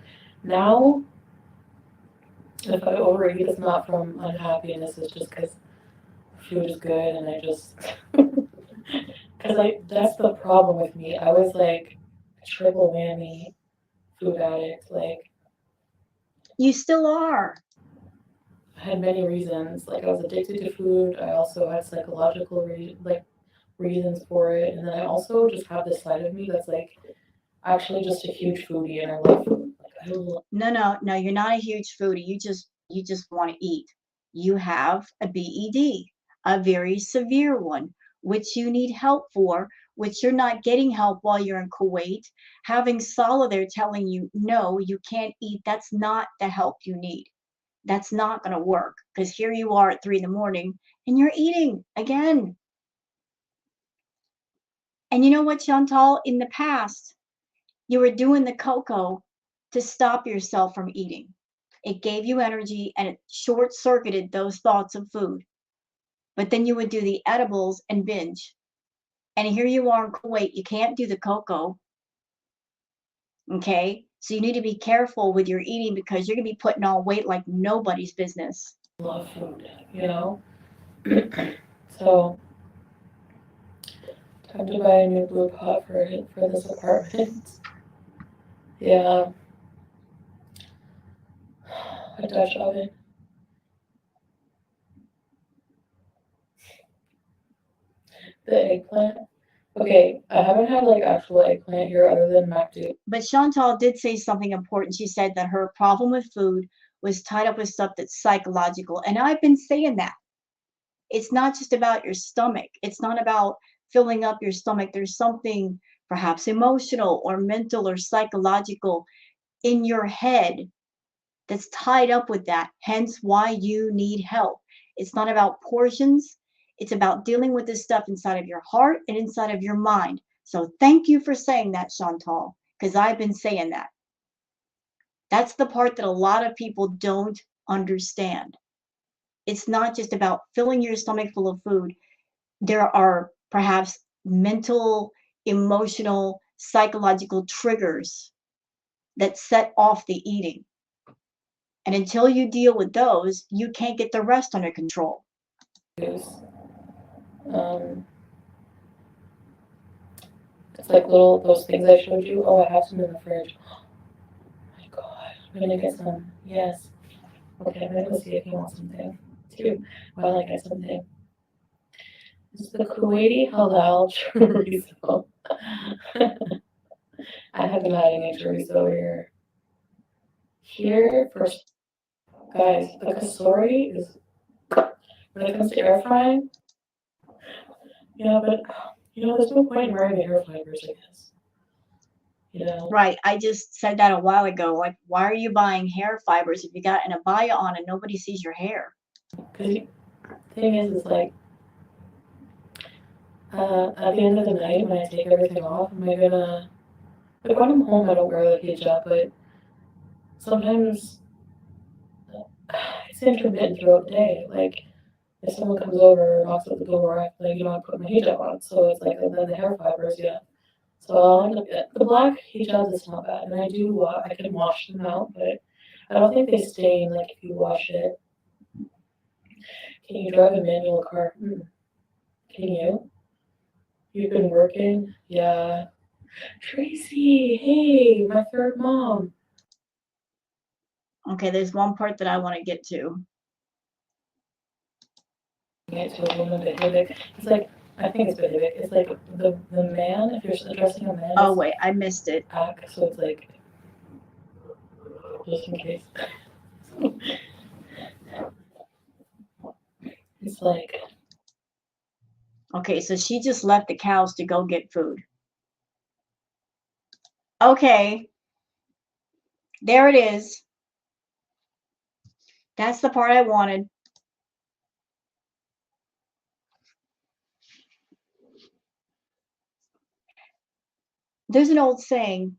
now, if I overeat, it's not from unhappiness. It's just because food is good, and I just because I that's the problem with me. I was like a triple whammy food addict. Like You still are. I had many reasons. Like I was addicted to food. I also had psychological reasons for it, and then I also just have this side of me that's like actually just a huge foodie, and I love food. Like I love. No, no, no, you're not a huge foodie. You just want to eat. You have a BED, a very severe one, which you need help for, which you're not getting help while you're in Kuwait. Having Salah there telling you, no, you can't eat, that's not the help you need. That's not going to work because here you are at 3 in the morning and you're eating again. And you know what, Chantal? In the past, you were doing the cocoa to stop yourself from eating. It gave you energy and it short circuited those thoughts of food. But then you would do the edibles and binge. And here you are in Kuwait, you can't do the cocoa. Okay. So you need to be careful with your eating because you're going to be putting on weight like nobody's business. Love food, you know? So, time to buy a new blue pot for this apartment. Yeah, a Dutch oven. The eggplant. Okay, I haven't had like actual eggplant here other than MacDo. But Chantal did say something important. She said that her problem with food was tied up with stuff that's psychological. And I've been saying that. It's not just about your stomach. It's not about filling up your stomach. There's something perhaps emotional or mental or psychological in your head that's tied up with that, hence why you need help. It's not about portions, it's about dealing with this stuff inside of your heart and inside of your mind. So thank you for saying that, Chantal, because I've been saying that. That's the part that a lot of people don't understand. It's not just about filling your stomach full of food. There are perhaps mental, emotional, psychological triggers that set off the eating. And until you deal with those, you can't get the rest under control. juice. Um, it's like little those things I showed you. Oh, I have some in the fridge. Oh my god, I'm gonna get some. Yes. Okay, I'm gonna go see if he wants something too. While I get something. It's the Kuwaiti halal chorizo. I haven't had any chorizo here. Here, for guys, the kasori is when it comes to air frying. Yeah, but there's no point in wearing the air fibers, I guess. You know, Right. I just said that a while ago. Like, why are you buying hair fibers if you got an abaya on and nobody sees your hair? because the thing is like, at the end of the night when I take everything off, am I gonna like when I'm home I don't wear the hijab, but sometimes it's intermittent throughout the day. Like if someone comes over or knocks at the door, I put my hijab on. So it's like, and then the hair fibers, yeah. So I'll end up the black hijabs is not bad, and I can wash them out, but I don't think they stain like if you wash it. Can you drive a manual car? Can you? You've been working? Yeah. Tracy, hey, my third mom. Okay, there's one part that I want to get to. It to a woman behavior. It's like I think it's behavior. It's like the man. If you're addressing a man, Oh, it's wait, I missed it. act. So it's like just in case. It's like Okay, so she just left the cows to go get food. Okay, there it is. That's the part I wanted. There's an old saying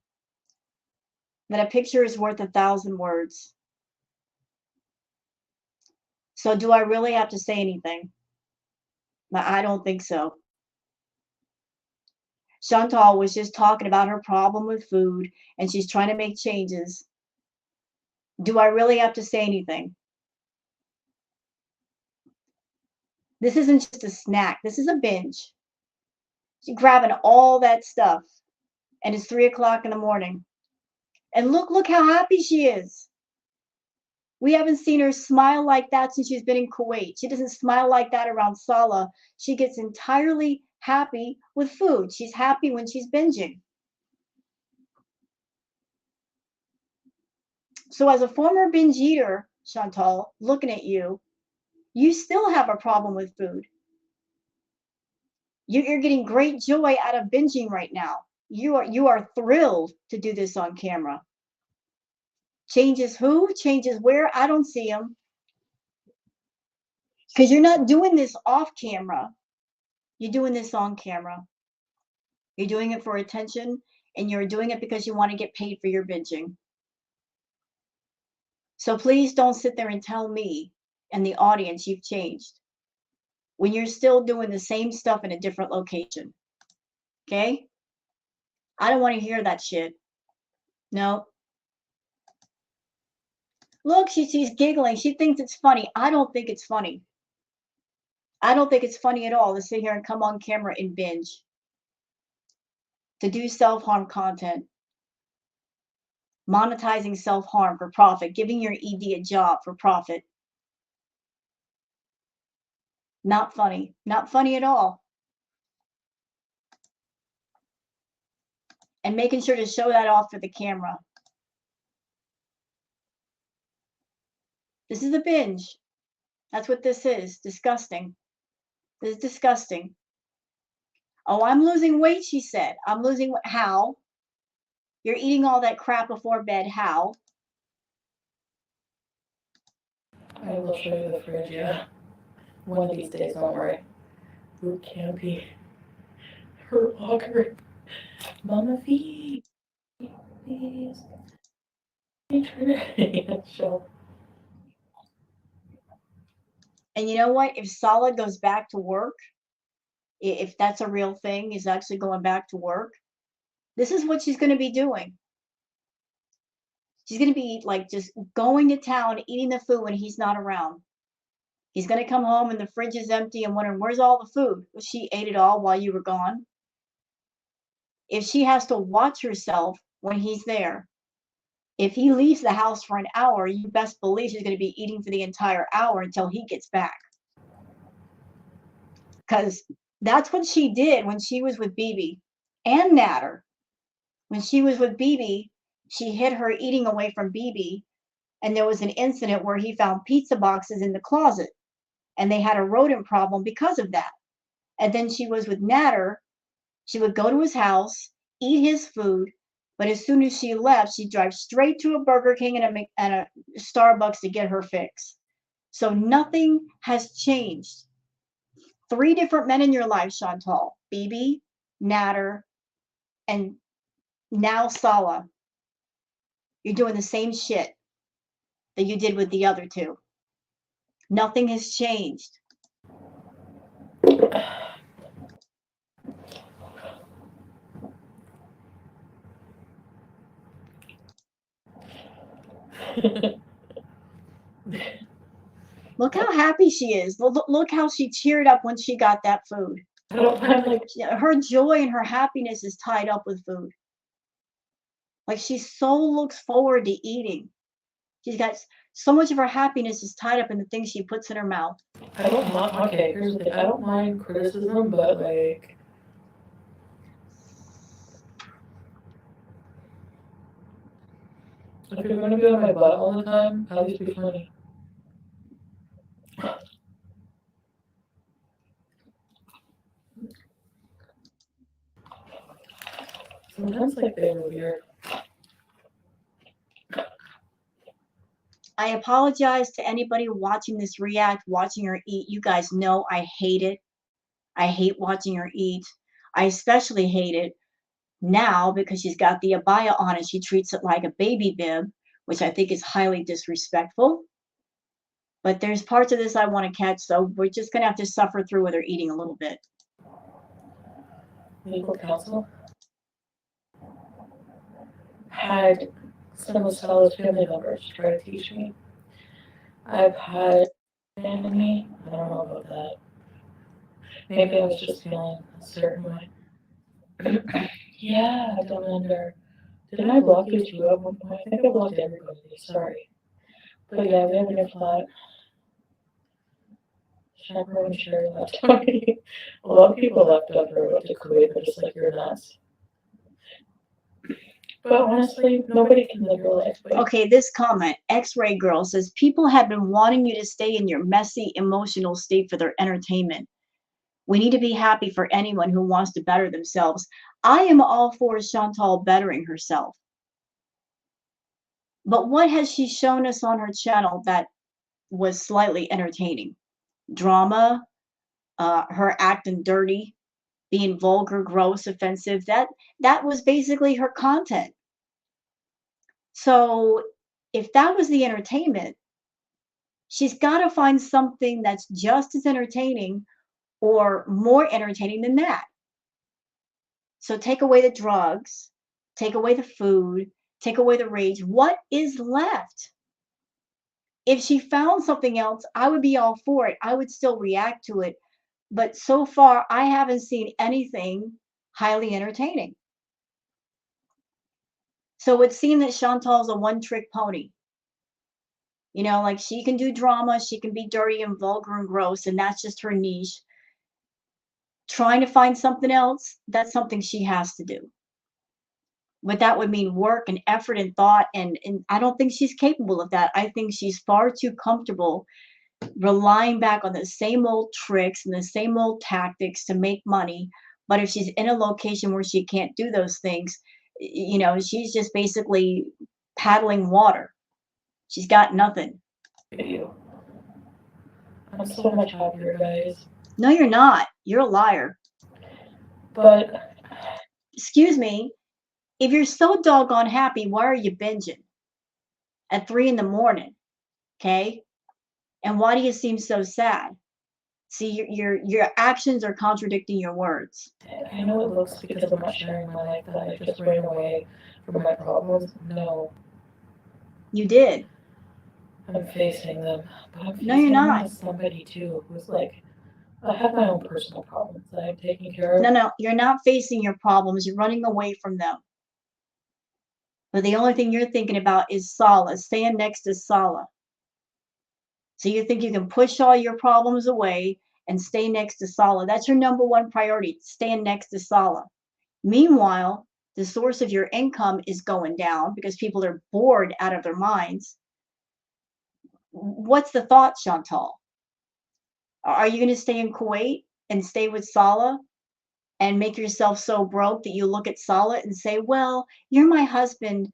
that a picture is worth 1,000 words. So do I really have to say anything? I don't think so. Chantal was just talking about her problem with food and she's trying to make changes. Do I really have to say anything? This isn't just a snack. This is a binge. She's grabbing all that stuff and it's 3 o'clock in the morning. And look how happy she is. We haven't seen her smile like that since she's been in Kuwait. She doesn't smile like that around Salah. She gets entirely happy with food. She's happy when she's binging. So, as a former binge eater, Chantal, looking at you, you still have a problem with food. You're getting great joy out of binging right now. You are thrilled to do this on camera. Changes who? Changes where? I don't see them. Because you're not doing this off camera. You're doing this on camera. You're doing it for attention and you're doing it because you want to get paid for your binging. So please don't sit there and tell me and the audience you've changed when you're still doing the same stuff in a different location. Okay? I don't want to hear that shit. No. Look, she's giggling. She thinks it's funny. I don't think it's funny. I don't think it's funny at all to sit here and come on camera and binge, to do self harm content, monetizing self harm for profit, giving your ED a job for profit. Not funny. Not funny at all. And making sure to show that off for the camera. This is a binge. That's what this is. Disgusting. This is disgusting. Oh, I'm losing weight, she said. I'm losing how? You're eating all that crap before bed. How? I will show you the fridge. Yeah, one of these days. Don't worry. Boot campy. Her locker. Mama feed. Please. Yeah, sure. And you know what? If Solid goes back to work, if that's a real thing, is actually going back to work, this is what she's going to be doing. She's going to be like just going to town, eating the food when he's not around. He's going to come home and the fridge is empty and wondering, where's all the food? Well, she ate it all while you were gone. If she has to watch herself when he's there, if he leaves the house for an hour, you best believe she's going to be eating for the entire hour until he gets back. Because that's what she did when she was with BB and Natter. When she was with BB, she hid her eating away from BB, and there was an incident where he found pizza boxes in the closet, and they had a rodent problem because of that. And then she was with Natter. She would go to his house, eat his food, but as soon as she left, she'd drive straight to a Burger King and a Starbucks to get her fix. So nothing has changed. 3 different men in your life, Chantal: BB, Natter, and now Sala. You're doing the same shit that you did with the other 2. Nothing has changed. Look how happy she is. Look how she cheered up when she got that food. I don't find like Her joy and her happiness is tied up with food. Like she so looks forward to eating. She's got so much of her happiness is tied up in the things she puts in her mouth. I don't mind. Okay, here's the thing. I don't mind criticism, but like, if you're gonna be on my butt all the time, at least be funny. Sometimes like they were weird. I apologize to anybody watching this react, watching her eat. You guys know I hate it. I hate watching her eat. I especially hate it now because she's got the abaya on and she treats it like a baby bib, which I think is highly disrespectful. But there's parts of this I want to catch, so we're just going to have to suffer through with her eating a little bit. Legal counsel had some of Stella's family members try to teach me. I've had abandon me. I don't know about that. Maybe I was just feeling a certain way. Yeah, Delander. Didn't I block you too at one point? I think I blocked everybody. Sorry. But yeah, we have a new plot. Chaperone and Sherry left on me. A lot of people left after I went to Kuwait. They're just like, you're nuts. But honestly, nobody can live your life. Okay, this comment, X-Ray Girl says, people have been wanting you to stay in your messy, emotional state for their entertainment. We need to be happy for anyone who wants to better themselves. I am all for Chantal bettering herself. But what has she shown us on her channel that was slightly entertaining? Drama, her acting dirty, being vulgar, gross, offensive. That was basically her content. So if that was the entertainment, she's got to find something that's just as entertaining or more entertaining than that. So take away the drugs, take away the food, take away the rage. What is left? If she found something else, I would be all for it. I would still react to it. But so far, I haven't seen anything highly entertaining. So it would seem that Chantal's a one-trick pony. You know, like she can do drama, she can be dirty and vulgar and gross, and that's just her niche. Trying to find something else, that's something she has to do. But that would mean work and effort and thought, and I don't think she's capable of that. I think she's far too comfortable relying back on the same old tricks and the same old tactics to make money. But if she's in a location where she can't do those things, you know, she's just basically paddling water. She's got nothing. You. I'm so much happier, guys. No, you're not. You're a liar. But Excuse me. If you're so doggone happy, why are you binging at 3 in the morning? Okay. And why do you seem so sad? See, your actions are contradicting your words. I know it looks because I'm not sharing my life that I just ran away from my problems. No. You did. I'm facing them, but I'm No, you're facing them not. as somebody too who's like, I have my own personal problems that I'm taking care of. No, no, you're not facing your problems. You're running away from them. But the only thing you're thinking about is Sala, staying next to Sala. So you think you can push all your problems away and stay next to Sala. That's your number one priority, staying next to Sala. Meanwhile, the source of your income is going down because people are bored out of their minds. What's the thought, Chantal? Are you going to stay in Kuwait and stay with Salah and make yourself so broke that you look at Salah and say, well, you're my husband.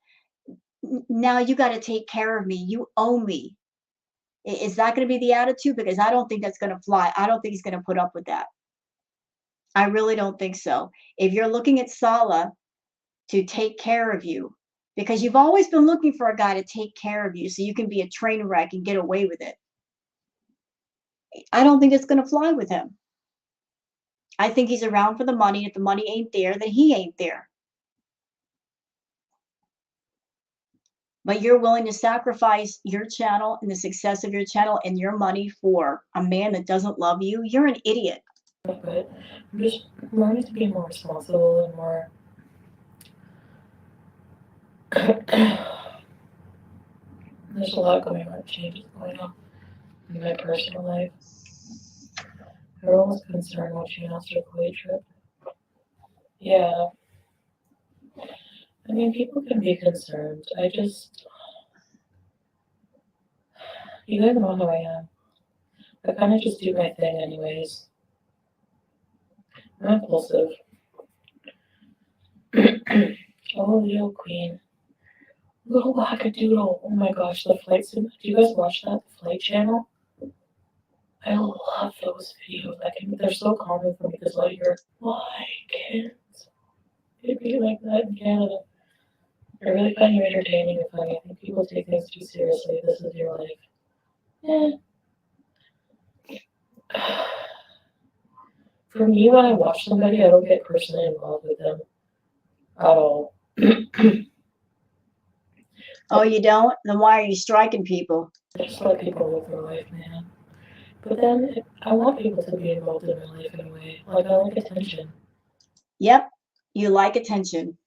Now you got to take care of me. You owe me. Is that going to be the attitude? Because I don't think that's going to fly. I don't think he's going to put up with that. I really don't think so. If you're looking at Salah to take care of you, because you've always been looking for a guy to take care of you so you can be a train wreck and get away with it. I don't think it's going to fly with him. I think he's around for the money. If the money ain't there, then he ain't there. But you're willing to sacrifice your channel and the success of your channel and your money for a man that doesn't love you. You're an idiot. But I'm just learning to be more responsible and more. There's a lot going on, changes going on in my personal life. Everyone was concerned when she announced her Kuwait trip. Yeah, I mean, people can be concerned. You guys know how I am. I kind of just do my thing, anyways. I'm impulsive. Oh, little queen. Little wackadoodle. Oh my gosh, the flight sim. Do you guys watch that? The flight channel? I love those videos. They're so common for me because like you're, why can't it be like that in Canada? I really find you entertaining and funny. I think people take things too seriously. This is your life. Eh. For me, when I watch somebody, I don't get personally involved with them at all. Oh, you don't? Then why are you striking people? I just let people live their life, man. But then I want people to be involved in my life in a way. Like I like attention. Yep, you like attention.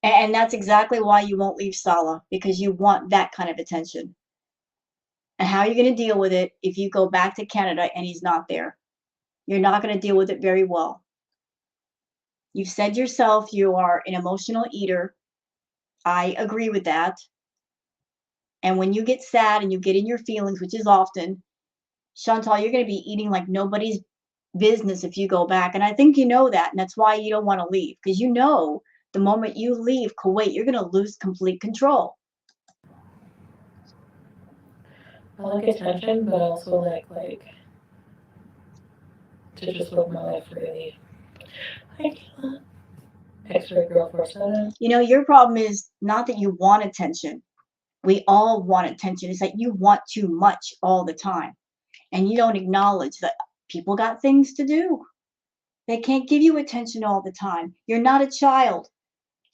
And that's exactly why you won't leave Sala, because you want that kind of attention. And how are you going to deal with it if you go back to Canada and he's not there? You're not going to deal with it very well. You've said yourself you are an emotional eater. I agree with that. And when you get sad and you get in your feelings, which is often, Chantal, you're going to be eating like nobody's business if you go back. And I think you know that. And that's why you don't want to leave, because you know the moment you leave Kuwait, you're going to lose complete control. I like attention, but I also like to just live my life freely. Hi, Kayla. X-ray girl 47. You know, your problem is not that you want attention. We all want attention. It's that you want too much all the time. And you don't acknowledge that people got things to do. They can't give you attention all the time. You're not a child.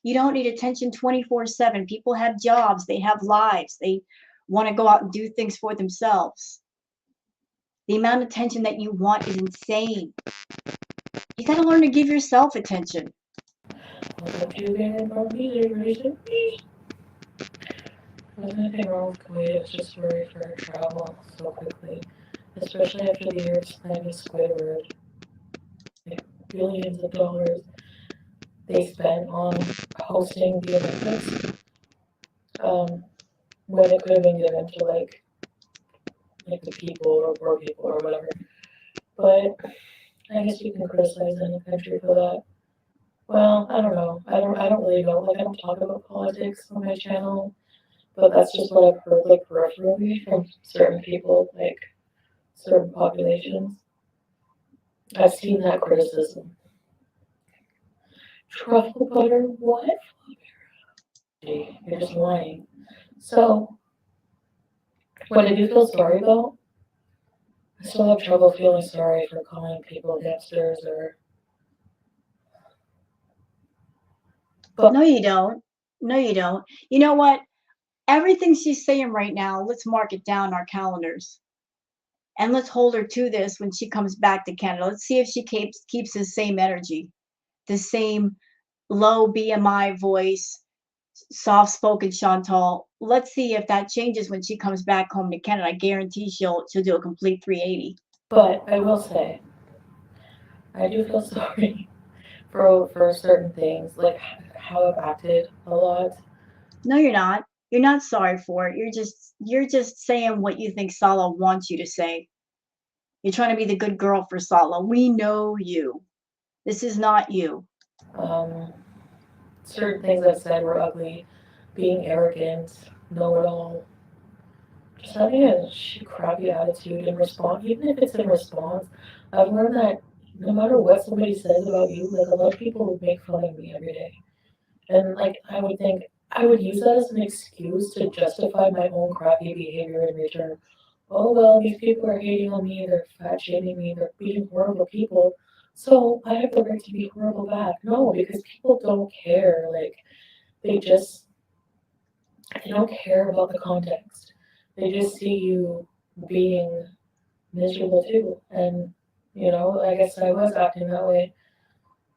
You don't need attention 24/7. People have jobs, they have lives, they want to go out and do things for themselves. The amount of attention that you want is insane. You got to learn to give yourself attention. Welcome to Van Farm Music Racing. There's nothing wrong with Kuwait. It's just worry for travel so quickly, especially after the year expanding Squidward. Like billions of dollars they spent on hosting the Olympics, when it could have been given to like the people or poor people or whatever. But I guess you can criticize any country for that. Well, I don't know. I don't really know. Like I don't talk about politics on my channel, but that's just what I've heard like peripherally from certain people, like certain populations. I've seen that criticism. Truffle butter, what? You're just lying. So, what I do feel sorry about, I still have trouble feeling sorry for calling people hipsters or. No, you don't. No, you don't. You know what? Everything she's saying right now, let's mark it down our calendars. And let's hold her to this when she comes back to Canada. Let's see if she keeps the same energy, the same low BMI voice, soft spoken Chantal. Let's see if that changes when she comes back home to Canada. I guarantee she'll do a complete 380. But I will say, I do feel sorry for certain things, like how I've acted a lot. No, you're not. You're not sorry for it. You're just saying what you think Sala wants you to say. You're trying to be the good girl for Sala. We know you. This is not you. Um, Certain things I've said were ugly, being arrogant, know it all, just having a crappy attitude in response, even if it's in response. I've learned that no matter what somebody says about you, like a lot of people would make fun of me every day. And like I would think I would use that as an excuse to justify my own crappy behavior in return. Oh well, these people are hating on me, they're fat shaming me, they're being horrible people. So I have the right to be horrible back. No, because people don't care. Like they just they don't care about the context. They just see you being miserable too. And I guess I was acting that way.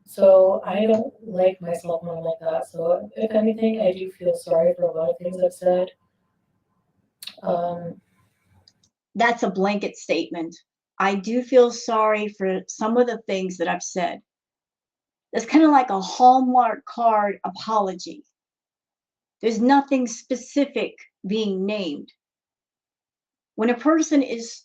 So I don't like myself when I'm like that. So if anything, I do feel sorry for a lot of things I've said. Um, That's a blanket statement. I do feel sorry for some of the things that I've said. That's kind of like a Hallmark card apology. There's nothing specific being named. When a person is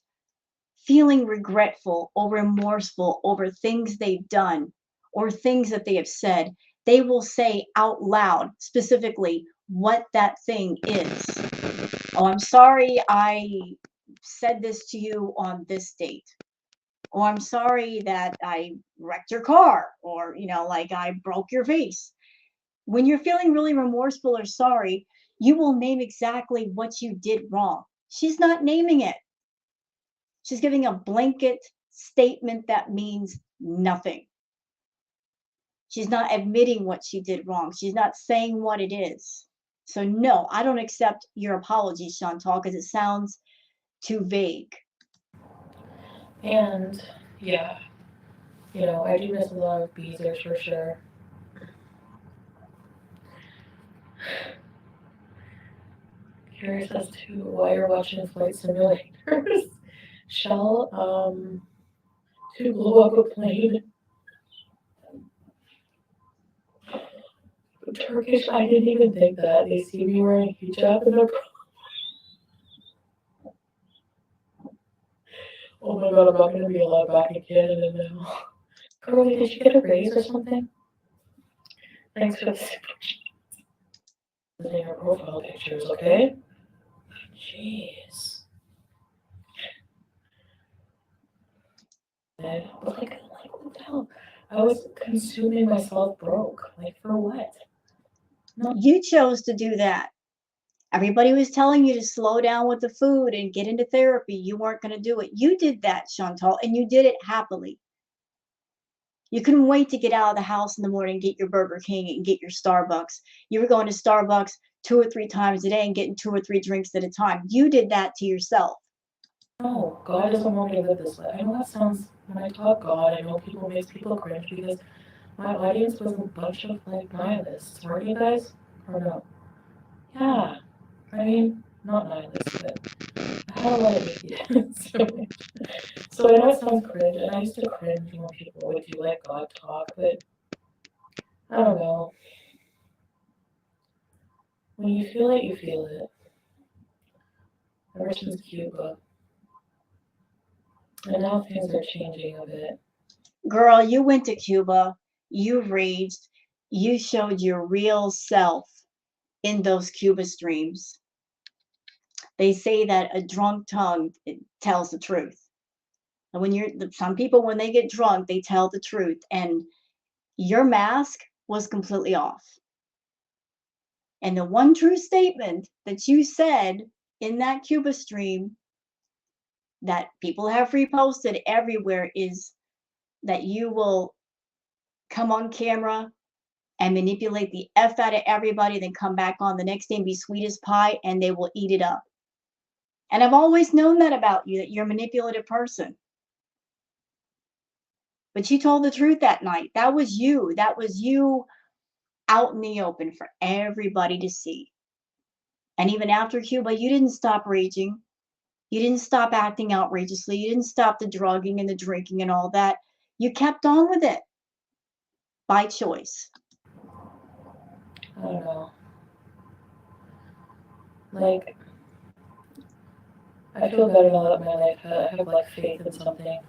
feeling regretful or remorseful over things they've done or things that they have said, they will say out loud specifically what that thing is. Oh, I'm sorry I said this to you on this date. Or I'm sorry that I wrecked your car, or, like I broke your face. When you're feeling really remorseful or sorry, you will name exactly what you did wrong. She's not naming it. She's giving a blanket statement that means nothing. She's not admitting what she did wrong. She's not saying what it is. So, no, I don't accept your apology, Chantal, because it sounds too vague. and yeah, I do miss a lot of Beezers for sure. Curious as to why you're watching Flight Simulators. Shell, to blow up a plane. Turkish, I didn't even think that. They see me wearing hijab and they're, oh my god, I'm not gonna be allowed back in Canada now. Girlie, did you get a raise or something? Thanks for the using her profile pictures, okay? Jeez. But like what the hell? I was consuming myself broke. Like for what? No. You chose to do that. Everybody was telling you to slow down with the food and get into therapy. You weren't going to do it. You did that, Chantal, and you did it happily. You couldn't wait to get out of the house in the morning, get your Burger King and get your Starbucks. You were going to Starbucks 2 or 3 times a day and getting 2 or 3 drinks at a time. You did that to yourself. No, God doesn't want me to live this way. I know that sounds, when I talk God, I know people makes people cringe because my audience was a bunch of like nihilists, weren't you guys? Or no? Yeah. I mean, not nihilists, but I had a lot of atheists. So I know it sounds cringe, and I used to cringe when people would do like God talk, but I don't know. When you feel it, you feel it. Ever since Cuba, and now things are changing a bit. Girl, you went to Cuba. You raged. You showed your real self in those Cuba streams. They say that a drunk tongue tells the truth. And some people, when they get drunk, they tell the truth. And your mask was completely off. And the one true statement that you said in that Cuba stream that people have reposted everywhere is that you will come on camera and manipulate the F out of everybody, then come back on the next day and be sweet as pie, and they will eat it up. And I've always known that about you, that you're a manipulative person. But you told the truth that night. That was you. That was you out in the open for everybody to see. And even after Cuba, you didn't stop raging. You didn't stop acting outrageously. You didn't stop the drugging and the drinking and all that. You kept on with it by choice. I don't know. Like, I feel better now that my life I have like faith in something.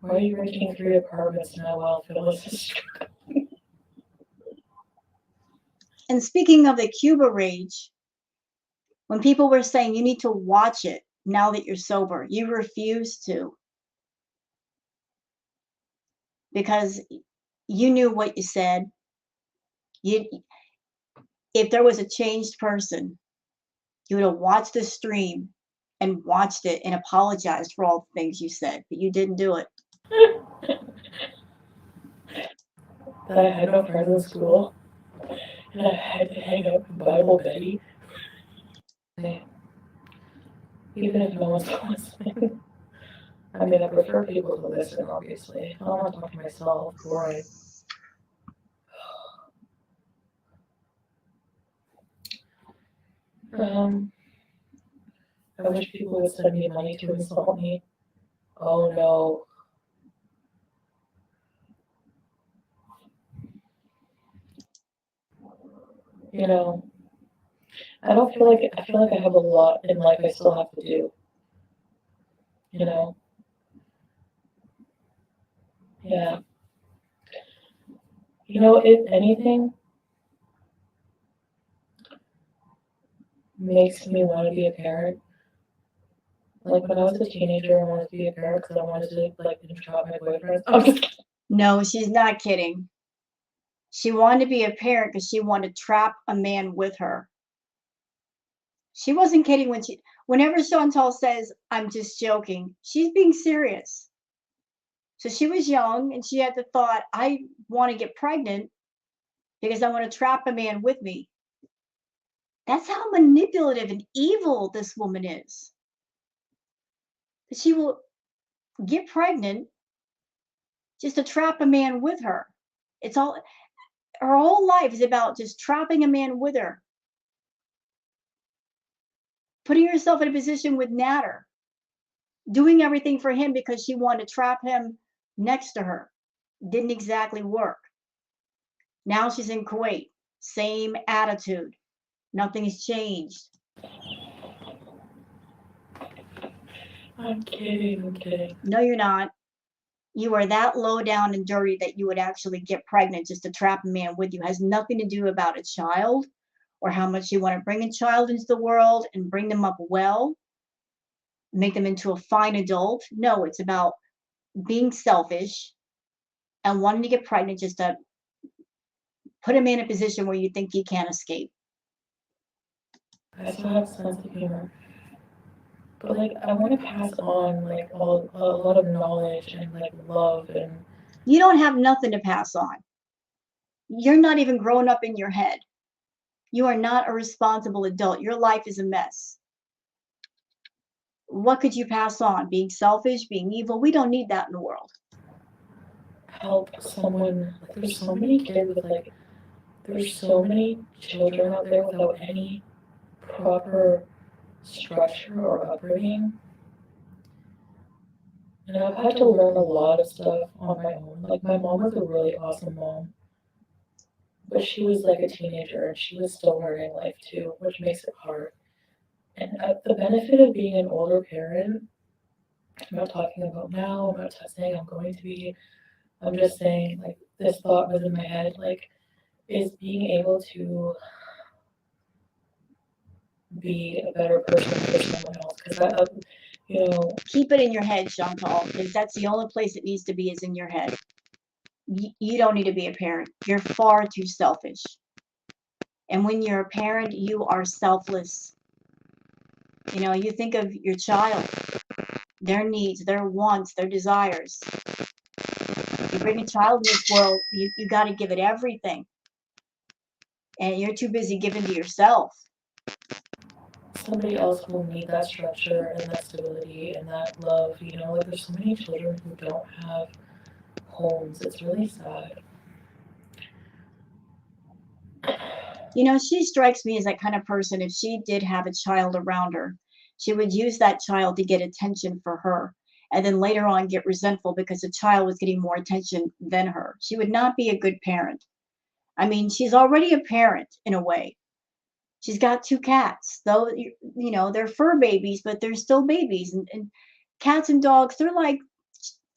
Why are you renting 3 apartments now while Phyllis is struggling? And speaking of the Cuba rage, when people were saying you need to watch it now that you're sober, you refused to because you knew what you said. You, if there was a changed person, you would have watched the stream and watched it and apologized for all the things you said, but you didn't do it. That I had no friends in school, and I had to hang out with Bible Betty. Even if no one's listening. I mean, I prefer people to listen, obviously. I don't want to talk to myself. Boring. Um, I wish people would send me money to insult me. Oh no. You know, I feel like I have a lot in life I still have to do. You know? Yeah. You know, if anything makes me want to be a parent, like when I was a teenager, I wanted to be a parent because I wanted to like entrap my boyfriends. I'm just kidding. No, she's not kidding. She wanted to be a parent because she wanted to trap a man with her. She wasn't kidding whenever Chantal says, I'm just joking, she's being serious. So she was young and she had the thought, I want to get pregnant because I want to trap a man with me. That's how manipulative and evil this woman is. She will get pregnant just to trap a man with her. It's all her whole life is about just trapping a man with her, putting herself in a position with Natter, doing everything for him because she wanted to trap him next to her. Didn't exactly work. Now she's in Kuwait. Same attitude. Nothing's changed. I'm kidding, I'm kidding. No, you're not. You are that low down and dirty that you would actually get pregnant just to trap a man with you. It has nothing to do about a child or how much you want to bring a child into the world and bring them up well, make them into a fine adult. No, it's about being selfish and wanting to get pregnant just to put him in a position where you think he can't escape. I still have a sense of humor. But like I want to pass on like a lot of knowledge and like love and You don't have nothing to pass on. You're not even grown up in your head. You are not a responsible adult. Your life is a mess. What could you pass on? Being selfish, being evil? We don't need that in the world. help someone. Like there's so many kids with like there's so many children out there without any proper structure or upbringing. And I've had to learn a lot of stuff on my own. Like my mom was a really awesome mom, but she was like a teenager and she was still learning life too, which makes it hard. And the benefit of being an older parent, I'm not talking about now, I'm not saying I'm going to be, I'm just saying like this thought was in my head, like is being able to be a better person for someone else. Because you know, Keep it in your head, Chantal, because that's the only place it needs to be is in your head. You don't need to be a parent. You're far too selfish. And when you're a parent, you are selfless. You know, you think of your child, their needs, their wants, their desires. bring a child in this world, you got to give it everything. And you're too busy giving to yourself. Somebody else will need that structure and that stability and that love, you know, like there's so many children who don't have homes. It's really sad. You know, she strikes me as that kind of person. If she did have a child around her, she would use that child to get attention for her, and then later on get resentful because the child was getting more attention than her. She would not be a good parent. I mean, she's already a parent in a way. She's got two cats, though, you know, they're fur babies, but they're still babies. And cats and dogs, they're like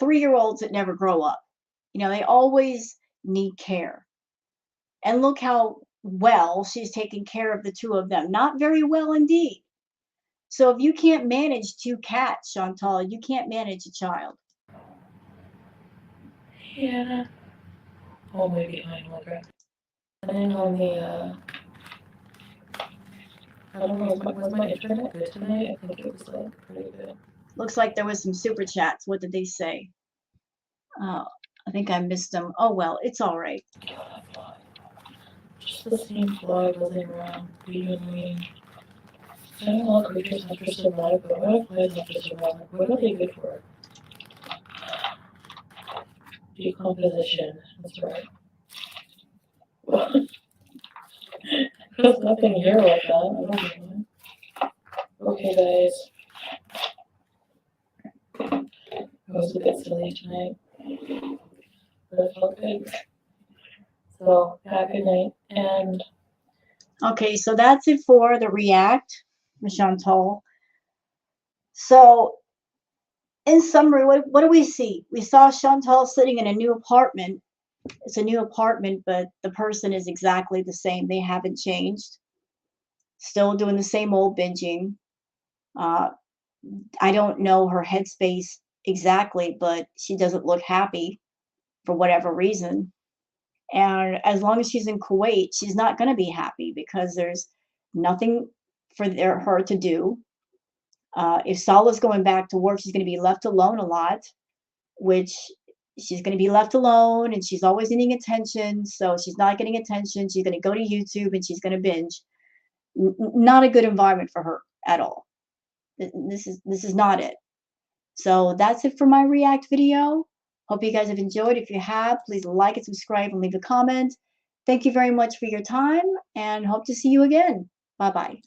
3-year-olds that never grow up. You know, they always need care. And look how well she's taking care of the two of them. Not very well indeed. So if you can't manage two cats, Chantal, you can't manage a child. Yeah. Oh, maybe behind like and on the I don't know, was my internet good tonight? I think it was like pretty good. Looks like there was some super chats. What did they say? Oh, I think I missed them. Oh well, it's all right. Just the same fly buzzing around, being annoying. I don't know what creatures have to survive, but what if flies have to survive? Like, what are they good for? Decomposition, that's right. There's nothing here like that. I don't know. Okay, guys. I was a bit silly tonight, but it felt good. So, yeah, good night. And Okay, so that's it for the React, Miss Chantal. So, in summary, what do we see? We saw Chantal sitting in a new apartment. It's a new apartment, but the person is exactly the same. They haven't changed. Still doing the same old binging. Uh, I don't know her headspace exactly, but she doesn't look happy for whatever reason. And as long as she's in Kuwait, she's not going to be happy because there's nothing for her to do. If Salah's going back to work, she's going to be left alone a lot, which she's going to be left alone and she's always needing attention. So she's not getting attention. She's going to go to YouTube and she's going to binge. Not a good environment for her at all. This is not it. So that's it for my React video. Hope you guys have enjoyed. If you have, please like and subscribe and leave a comment. Thank you very much for your time and hope to see you again. Bye-bye.